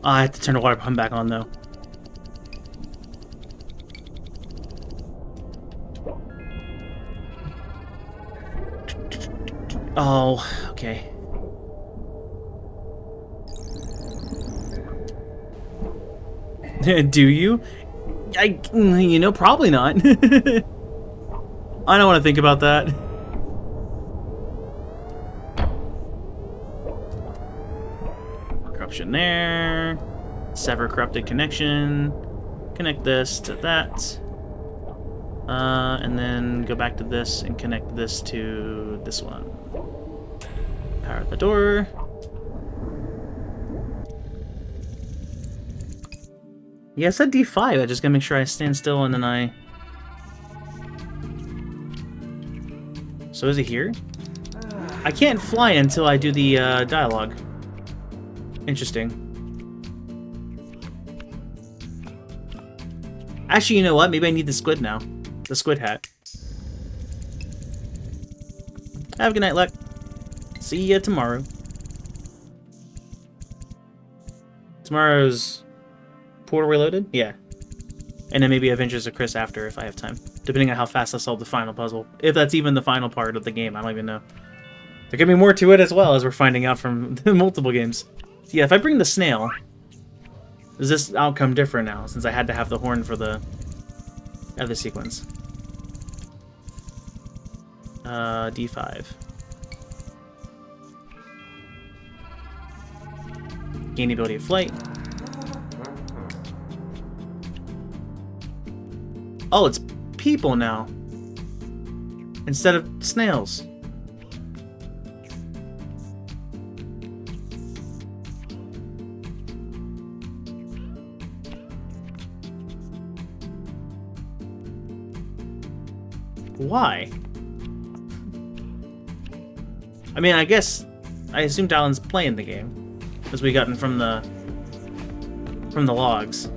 Oh, I have to turn the water pump back on, though. Oh, okay. Do you? You know, probably not. I don't want to think about that. Corruption there. Sever corrupted connection. Connect this to that. And then go back to this and connect this to this one. Power the door. Yeah, I said D5. I just gotta make sure I stand still and then I... So is it here? I can't fly until I do the dialogue. Interesting. Actually, you know what? Maybe I need the squid now. The squid hat. Have a good night, Luck. See ya tomorrow. Tomorrow's... Portal Reloaded? Yeah. And then maybe Avengers of Chris after if I have time. Depending on how fast I solve the final puzzle. If that's even the final part of the game, I don't even know. There could be more to it as well, as we're finding out from the multiple games. So yeah, if I bring the snail, is this outcome different now, since I had to have the horn for the other sequence? D5. Gain the ability of flight. Oh, it's people now. Instead of snails. Why? I mean, I assumed Alan's playing the game, as we gotten from the logs.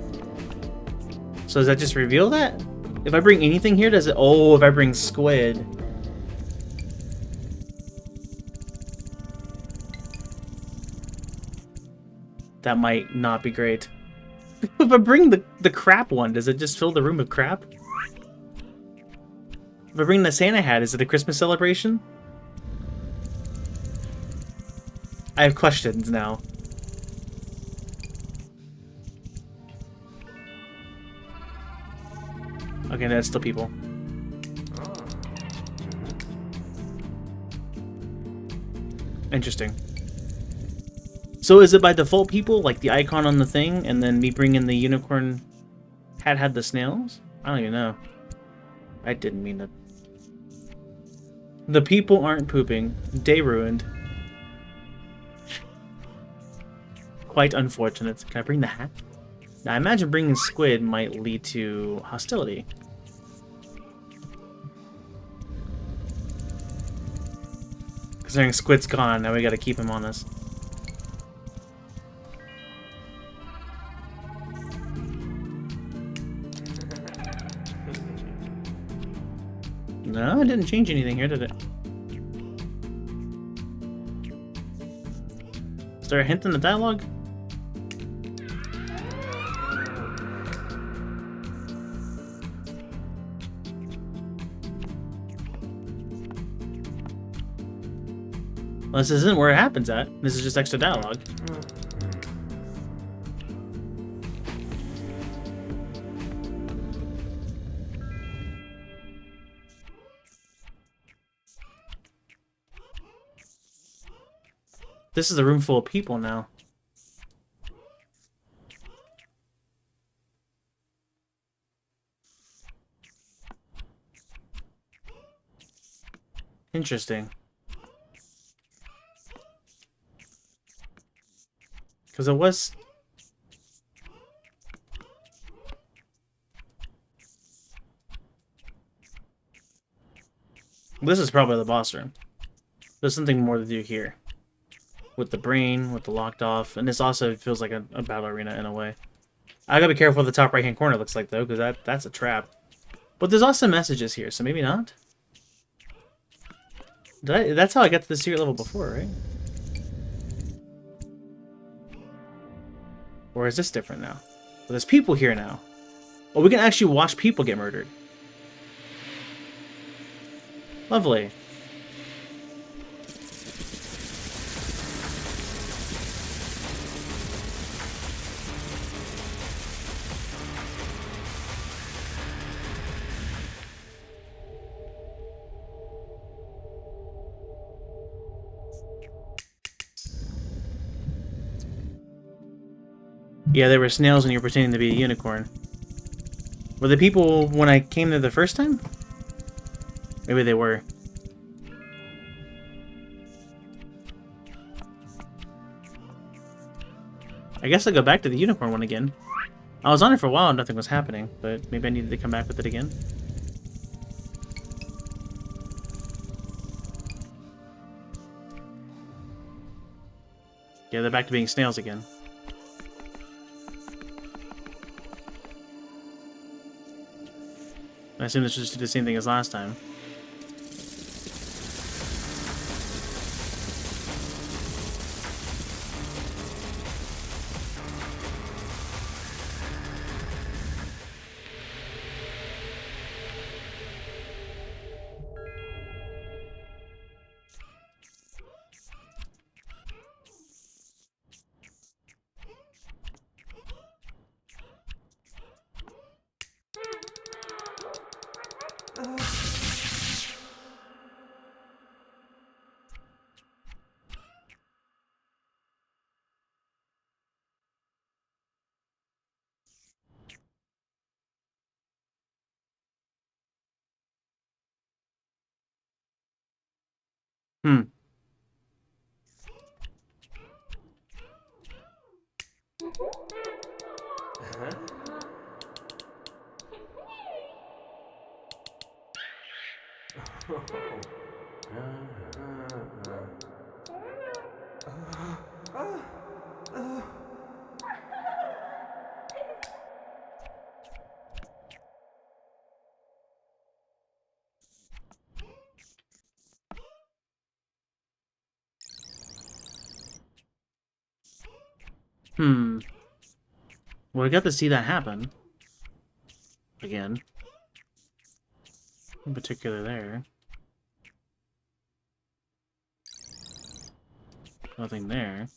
So does that just reveal that? If I bring anything here, does it? Oh, if I bring squid. That might not be great. If I bring the crap one, does it just fill the room with crap? If I bring the Santa hat, is it a Christmas celebration? I have questions now. Okay, that's still people. Interesting. So is it by default people, like the icon on the thing, and then me bringing the unicorn hat had the snails? I don't even know. I didn't mean to. The people aren't pooping. Day ruined. Quite unfortunate. Can I bring the hat? Now I imagine bringing squid might lead to hostility. Considering squid's gone, now we gotta keep him on us. No, it didn't change anything here, did it? Is there a hint in the dialogue? Well, this isn't where it happens at. This is just extra dialogue. This is a room full of people now. Interesting. Because it was... This is probably the boss room. There's something more to do here. With the brain, with the locked off, and this also feels like a battle arena in a way. I gotta be careful what the top right hand corner looks like though, because that's a trap. But there's also messages here, so maybe not? That's how I got to the secret level before, right? Or is this different now? Well, there's people here now. Oh, we can actually watch people get murdered. Lovely. Yeah, there were snails and you're pretending to be a unicorn. Were the people when I came there the first time? Maybe they were. I guess I'll go back to the unicorn one again. I was on it for a while and nothing was happening, but maybe I needed to come back with it again. Yeah, they're back to being snails again. I assume this should just do the same thing as last time. Hmm. Hmm. Well, I got to see that happen. Again. In particular there. Nothing there.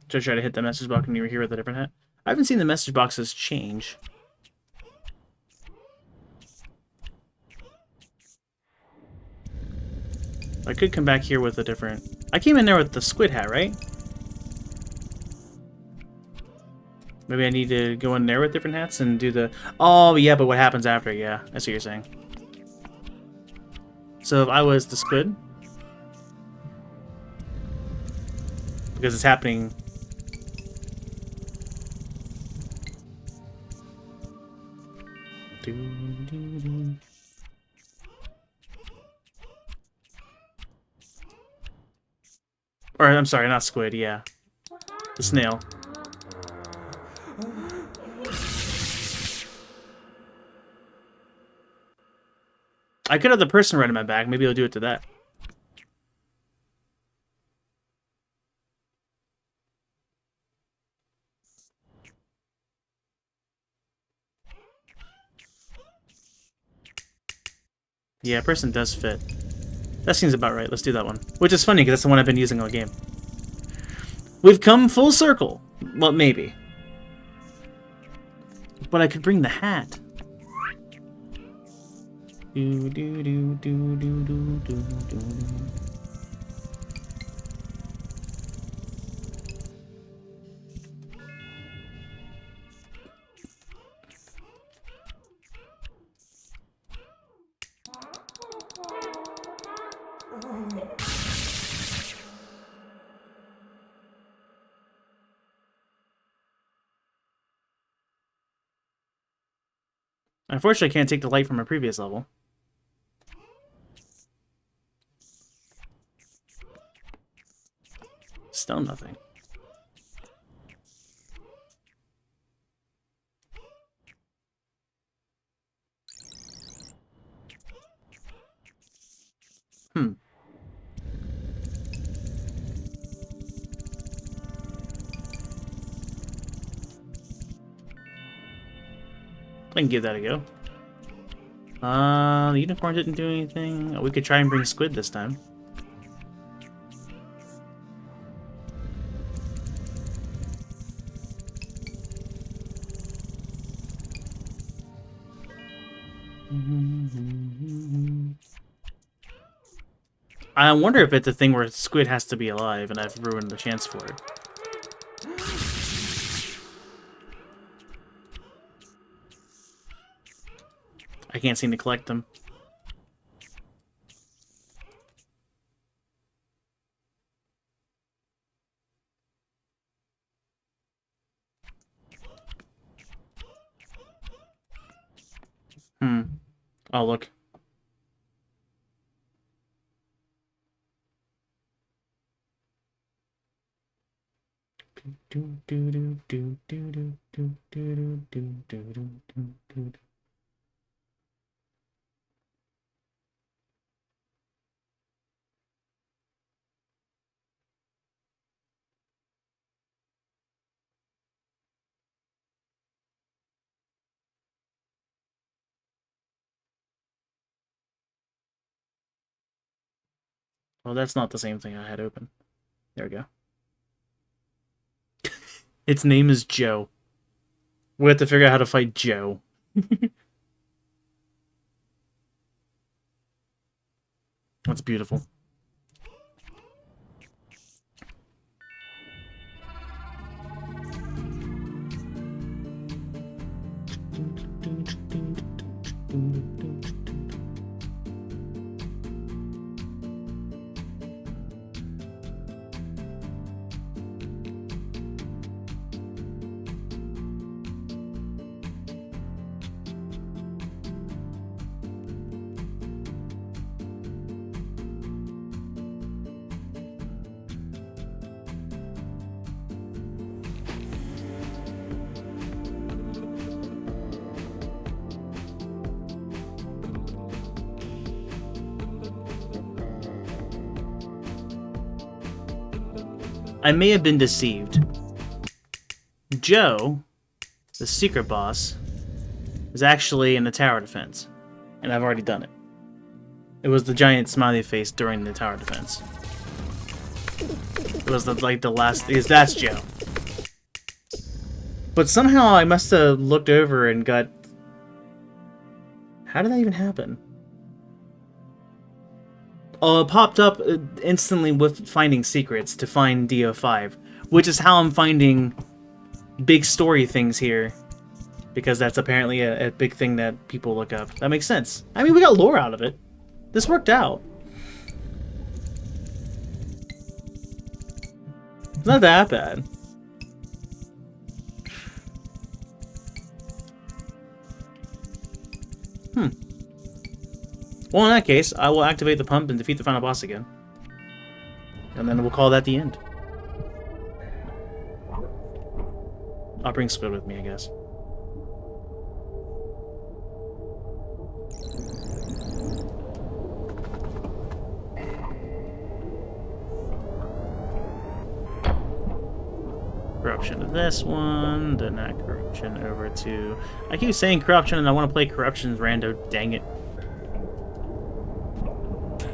Just try to hit the message box when you were here with a different hat. I haven't seen the message boxes change. I could come back here with a different... I came in there with the squid hat, right? Maybe I need to go in there with different hats and do the... Oh, yeah, but what happens after? Yeah, I see what you're saying. So if I was the squid... Because it's happening... Or, I'm sorry, not squid, yeah. The snail. I could have the person right in my back. Maybe I'll do it to that. Yeah, person does fit. That seems about right. Let's do that one. Which is funny, because that's the one I've been using all game. We've come full circle. Well, maybe. But I could bring the hat. Do do do do do do do do. Unfortunately, I can't take the light from a previous level. Still nothing. Hmm. I can give that a go. The unicorn didn't do anything. Oh, we could try and bring squid this time. I wonder if it's a thing where squid has to be alive and I've ruined the chance for it. I can't seem to collect them. Oh, look. Well, that's not the same thing I had open. There we go. Its name is Joe. We have to figure out how to fight Joe. That's beautiful. I may have been deceived. Joe, the secret boss, is actually in the tower defense. And I've already done it. It was the giant smiley face during the tower defense. It was the last... That's Joe. But somehow I must have looked over and got... How did that even happen? Oh, it popped up instantly with finding secrets to find DO5, which is how I'm finding big story things here, because that's apparently a big thing that people look up. That makes sense. I mean, we got lore out of it. This worked out. It's not that bad. Well, in that case, I will activate the pump and defeat the final boss again. And then we'll call that the end. I'll bring Squid with me, I guess. Corruption to this one, then that corruption over to... I keep saying corruption and I want to play corruptions rando, dang it.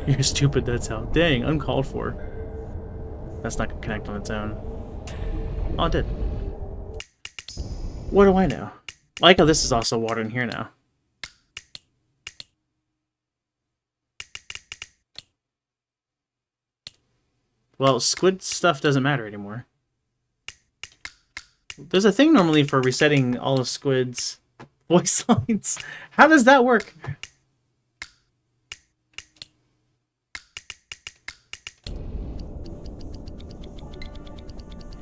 You're stupid, that's how. Dang, uncalled for. That's not gonna connect on its own. Oh, it did. What do I know? I like how this is also water in here now. Well, squid stuff doesn't matter anymore. There's a thing normally for resetting all of Squid's voice lines. How does that work?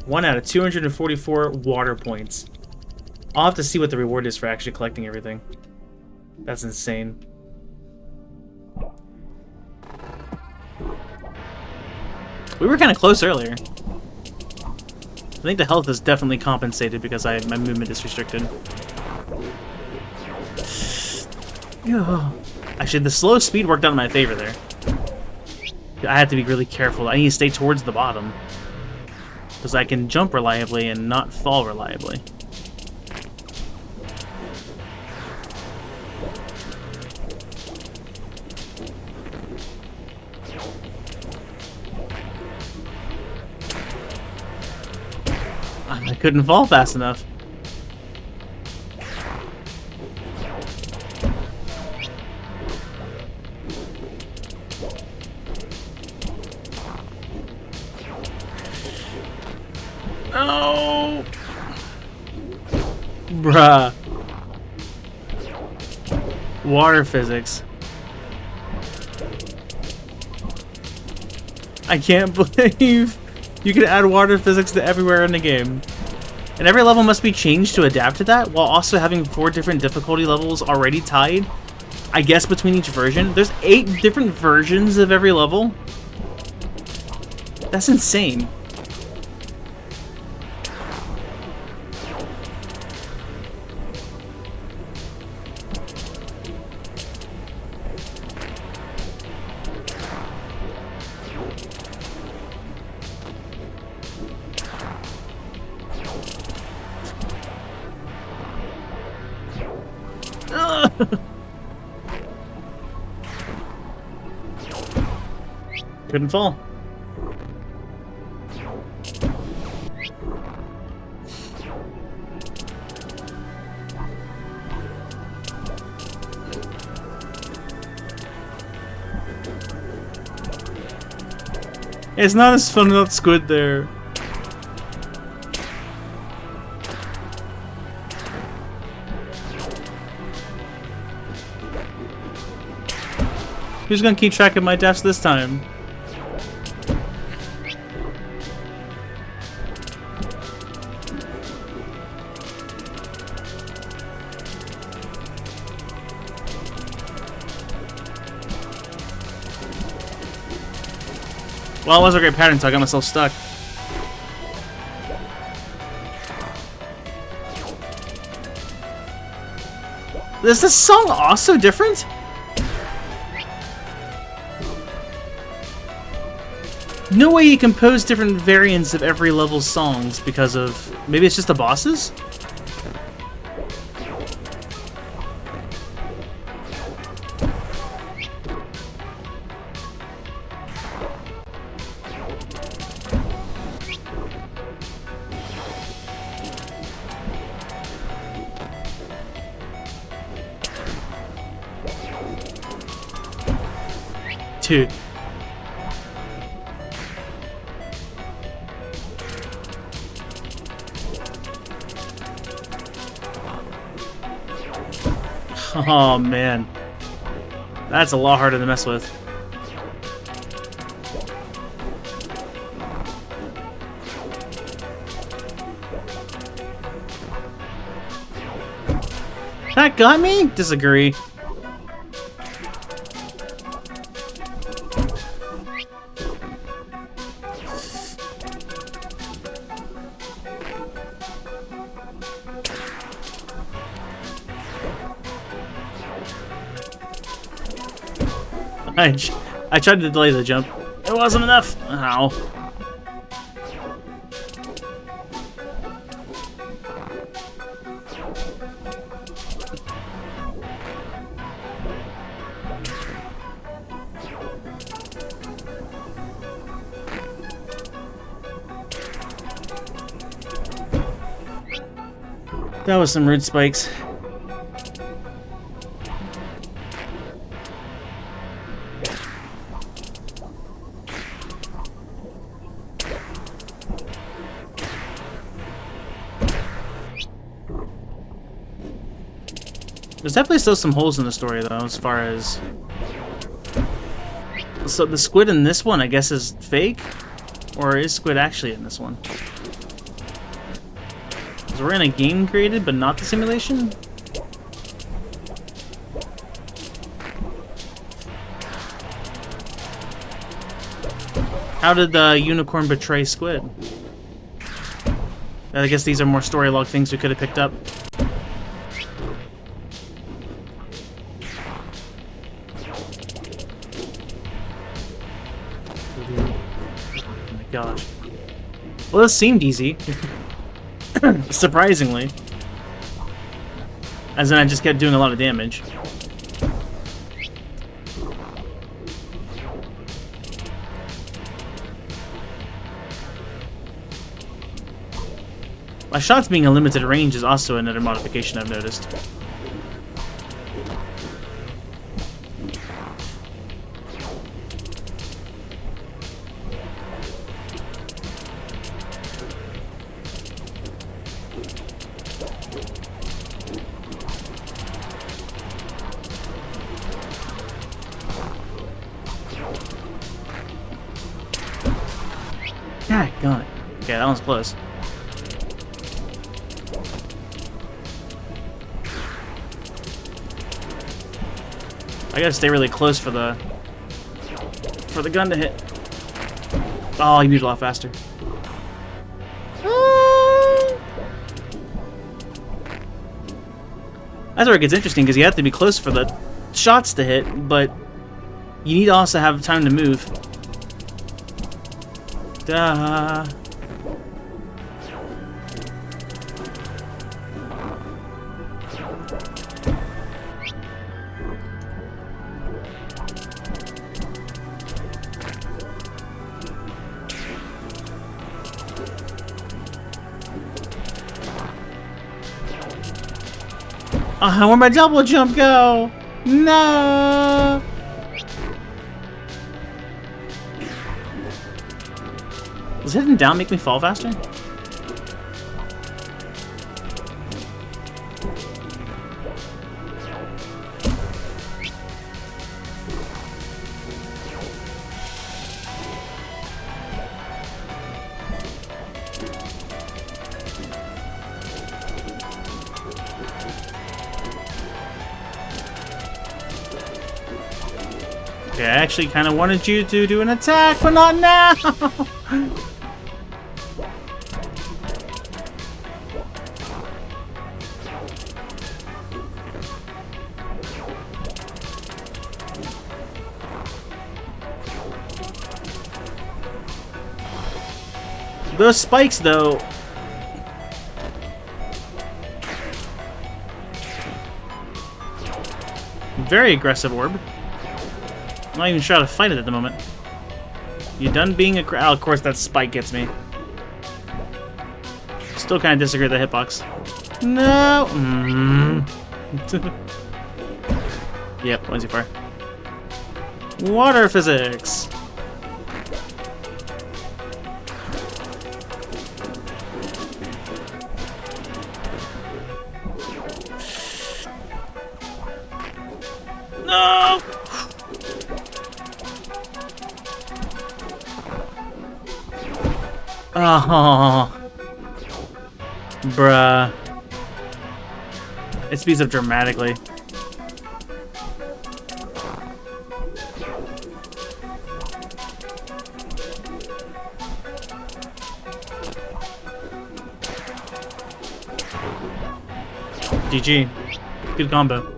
One out of 244 water points. I'll have to see what the reward is for actually collecting everything. That's insane. We were kind of close earlier. I think the health is definitely compensated because my movement is restricted. Actually, the slow speed worked out in my favor there. I have to be really careful. I need to stay towards the bottom. Because I can jump reliably and not fall reliably. I couldn't fall fast enough. No! Bruh. Water physics. I can't believe you can add water physics to everywhere in the game. And every level must be changed to adapt to that, while also having 4 different difficulty levels already tied, I guess, between each version. There's 8 different versions of every level. That's insane. Couldn't fall. It's not as fun without squid there. Who's gonna keep track of my deaths this time? Well, it was a great pattern, so I got myself stuck. Is this song also different? No way you compose different variants of every level's songs because of... Maybe it's just the bosses? Dude. Oh man, that's a lot harder to mess with. That got me? Disagree. I tried to delay the jump. It wasn't enough. Ow. That was some rude spikes. There's definitely still some holes in the story, though, as far as... So the squid in this one, I guess, is fake? Or is squid actually in this one? Because we're in a game created, but not the simulation? How did the unicorn betray Squid? I guess these are more story log things we could have picked up. Oh my gosh. Well, this seemed easy. Surprisingly. As in, I just kept doing a lot of damage. My shots being a limited range is also another modification I've noticed. God, got it. Okay, that one's close. I gotta stay really close for the gun to hit. Oh, you moved a lot faster. That's where it gets interesting, because you have to be close for the shots to hit, but you need to also have time to move. Duh. Where'd my double jump go? No! Does hitting down make me fall faster? Okay, I actually kind of wanted you to do an attack, but not now! Those spikes, though... Very aggressive orb. I'm not even sure how to fight it at the moment. You done being a oh, of course that spike gets me. Still kind of disagree with the hitbox. No! Yep, went too far. Water physics! No! Oh, bruh. It speeds up dramatically. GG. Good combo.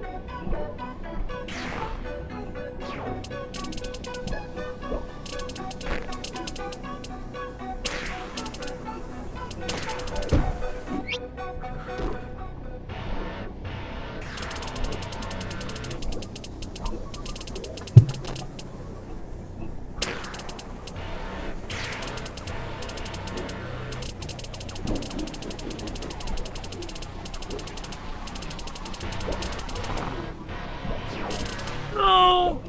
No!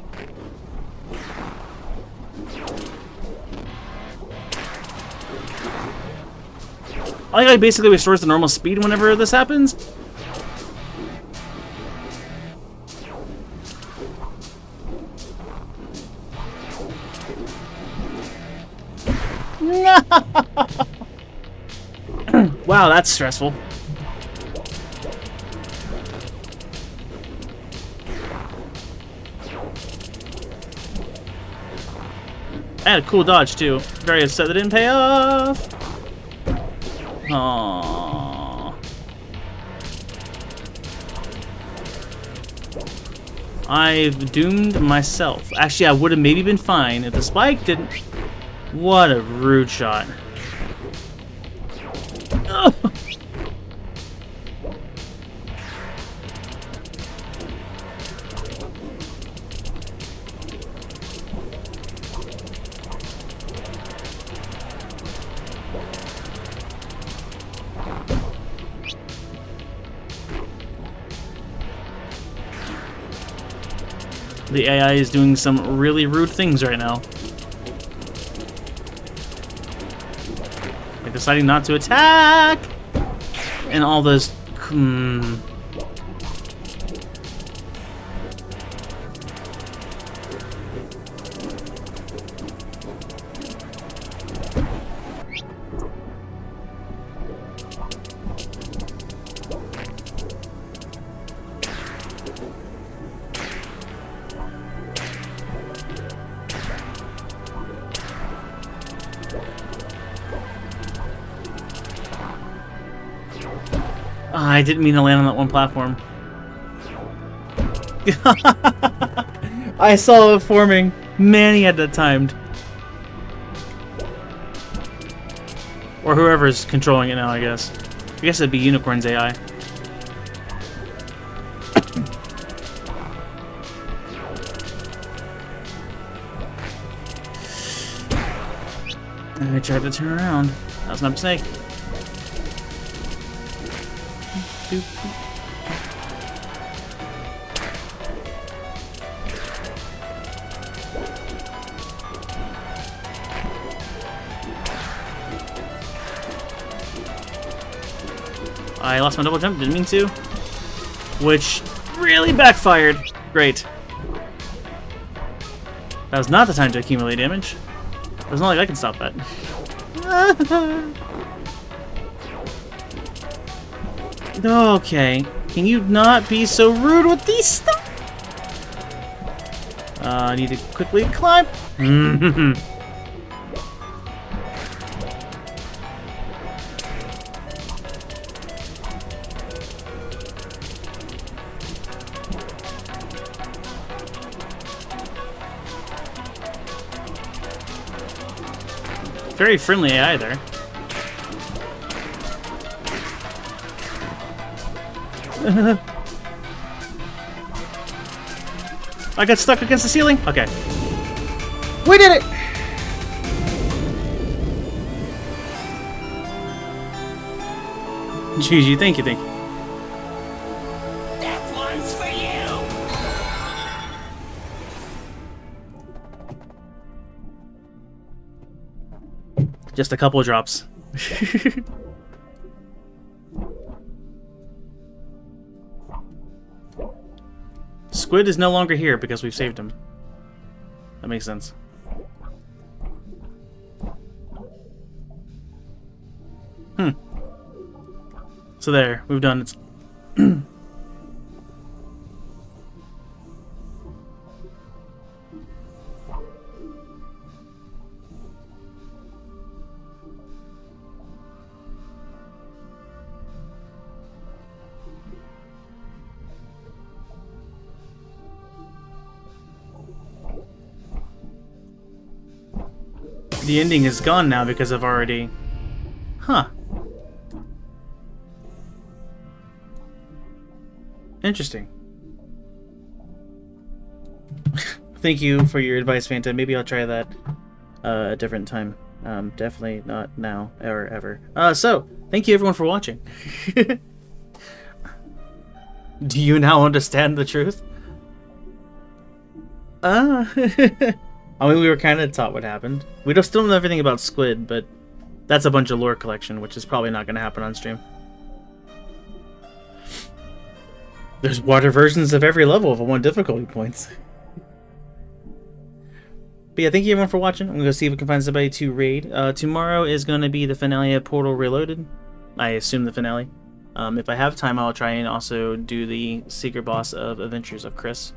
I think it basically restores the normal speed whenever this happens. No! Wow, that's stressful. I had a cool dodge too. Very upset that didn't pay off. Aww. I've doomed myself. Actually, I would have maybe been fine if the spike didn't. What a rude shot. Ugh. The AI is doing some really rude things right now. Like deciding not to attack! And all those... I didn't mean to land on that one platform. I saw it forming. Man, he had that timed. Or whoever's controlling it now, I guess. I guess it'd be Unicorn's AI. I tried to turn around. That was my mistake. I lost my double jump, didn't mean to. Which really backfired. Great. That was not the time to accumulate damage. It's not like I can stop that. Okay, can you not be so rude with these stuff? I need to quickly climb. Very friendly AI there. I got stuck against the ceiling? Okay. We did it! GG, thank you, thank you. That one's for you! Just a couple of drops. Squid is no longer here because we've saved him. That makes sense. So there, we've done it. The ending is gone now because I've already... Huh. Interesting. Thank you for your advice, Fanta. Maybe I'll try that a different time. Definitely not now or ever. So, thank you everyone for watching. Do you now understand the truth? I mean, we were kind of taught what happened. We still don't know everything about Squid, but that's a bunch of lore collection, which is probably not going to happen on stream. There's water versions of every level of 1 difficulty points. But yeah, thank you everyone for watching. I'm going to see if we can find somebody to raid. Tomorrow is going to be the finale of Portal Reloaded. I assume the finale. If I have time, I'll try and also do the secret boss of Adventures of Chris.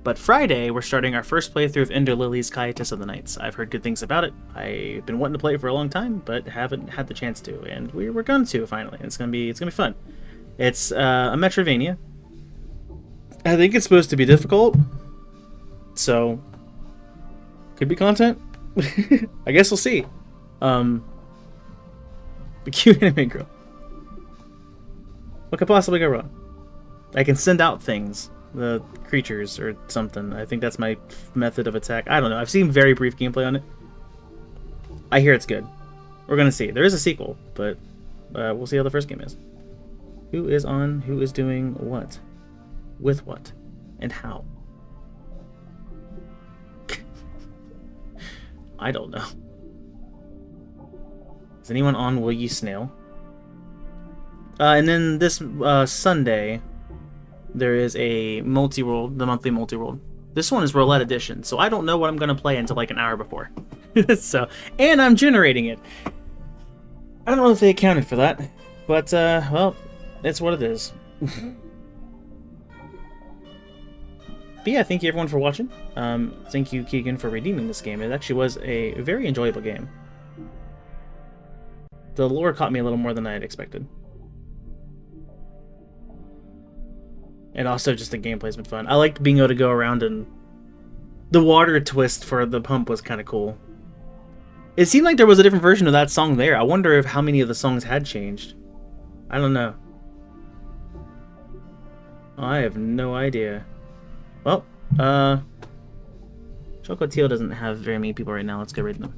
But Friday, we're starting our first playthrough of Ender Lily's Quietus of the Nights. I've heard good things about it. I've been wanting to play it for a long time, but haven't had the chance to, and we're going to finally. It's gonna be fun. It's a Metrovania. I think it's supposed to be difficult, so could be content. I guess we'll see. The cute anime girl. What could possibly go wrong? I can send out things. The creatures or something. I think that's my method of attack. I don't know. I've seen very brief gameplay on it. I hear it's good. We're gonna see. There is a sequel, but we'll see how the first game is. Who is on? Who is doing what? With what? And how? I don't know. Is anyone on Will You Snail? And then this Sunday, there is a multi-world, the monthly multi-world. This one is Roulette Edition, so I don't know what I'm going to play until like an hour before. And I'm generating it. I don't know if they accounted for that, but, well, it's what it is. But yeah, thank you everyone for watching. Thank you, Keegan, for redeeming this game. It actually was a very enjoyable game. The lore caught me a little more than I had expected. And also just the gameplay's been fun. I liked being able to go around, and the water twist for the pump was kind of cool. It seemed like there was a different version of that song there. I wonder if how many of the songs had changed. I don't know. I have no idea. Well, Chocolateel doesn't have very many people right now. Let's get rid of them.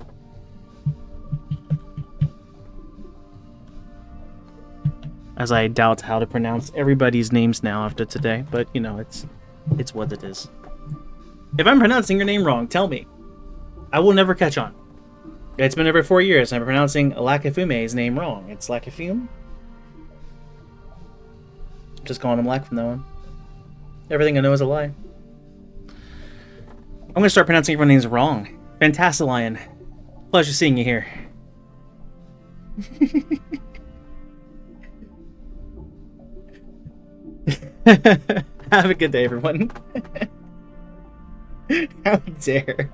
As I doubt how to pronounce everybody's names now after today, but you know, it's what it is. If I'm pronouncing your name wrong, tell me. I will never catch on. It's been over 4 years, and I'm pronouncing Lakifume's name wrong. It's Lakifume? Just calling him Lak from now on. Everything I know is a lie. I'm gonna start pronouncing everyone's names wrong. Fantasilion. Pleasure seeing you here. Have a good day, everyone. How dare.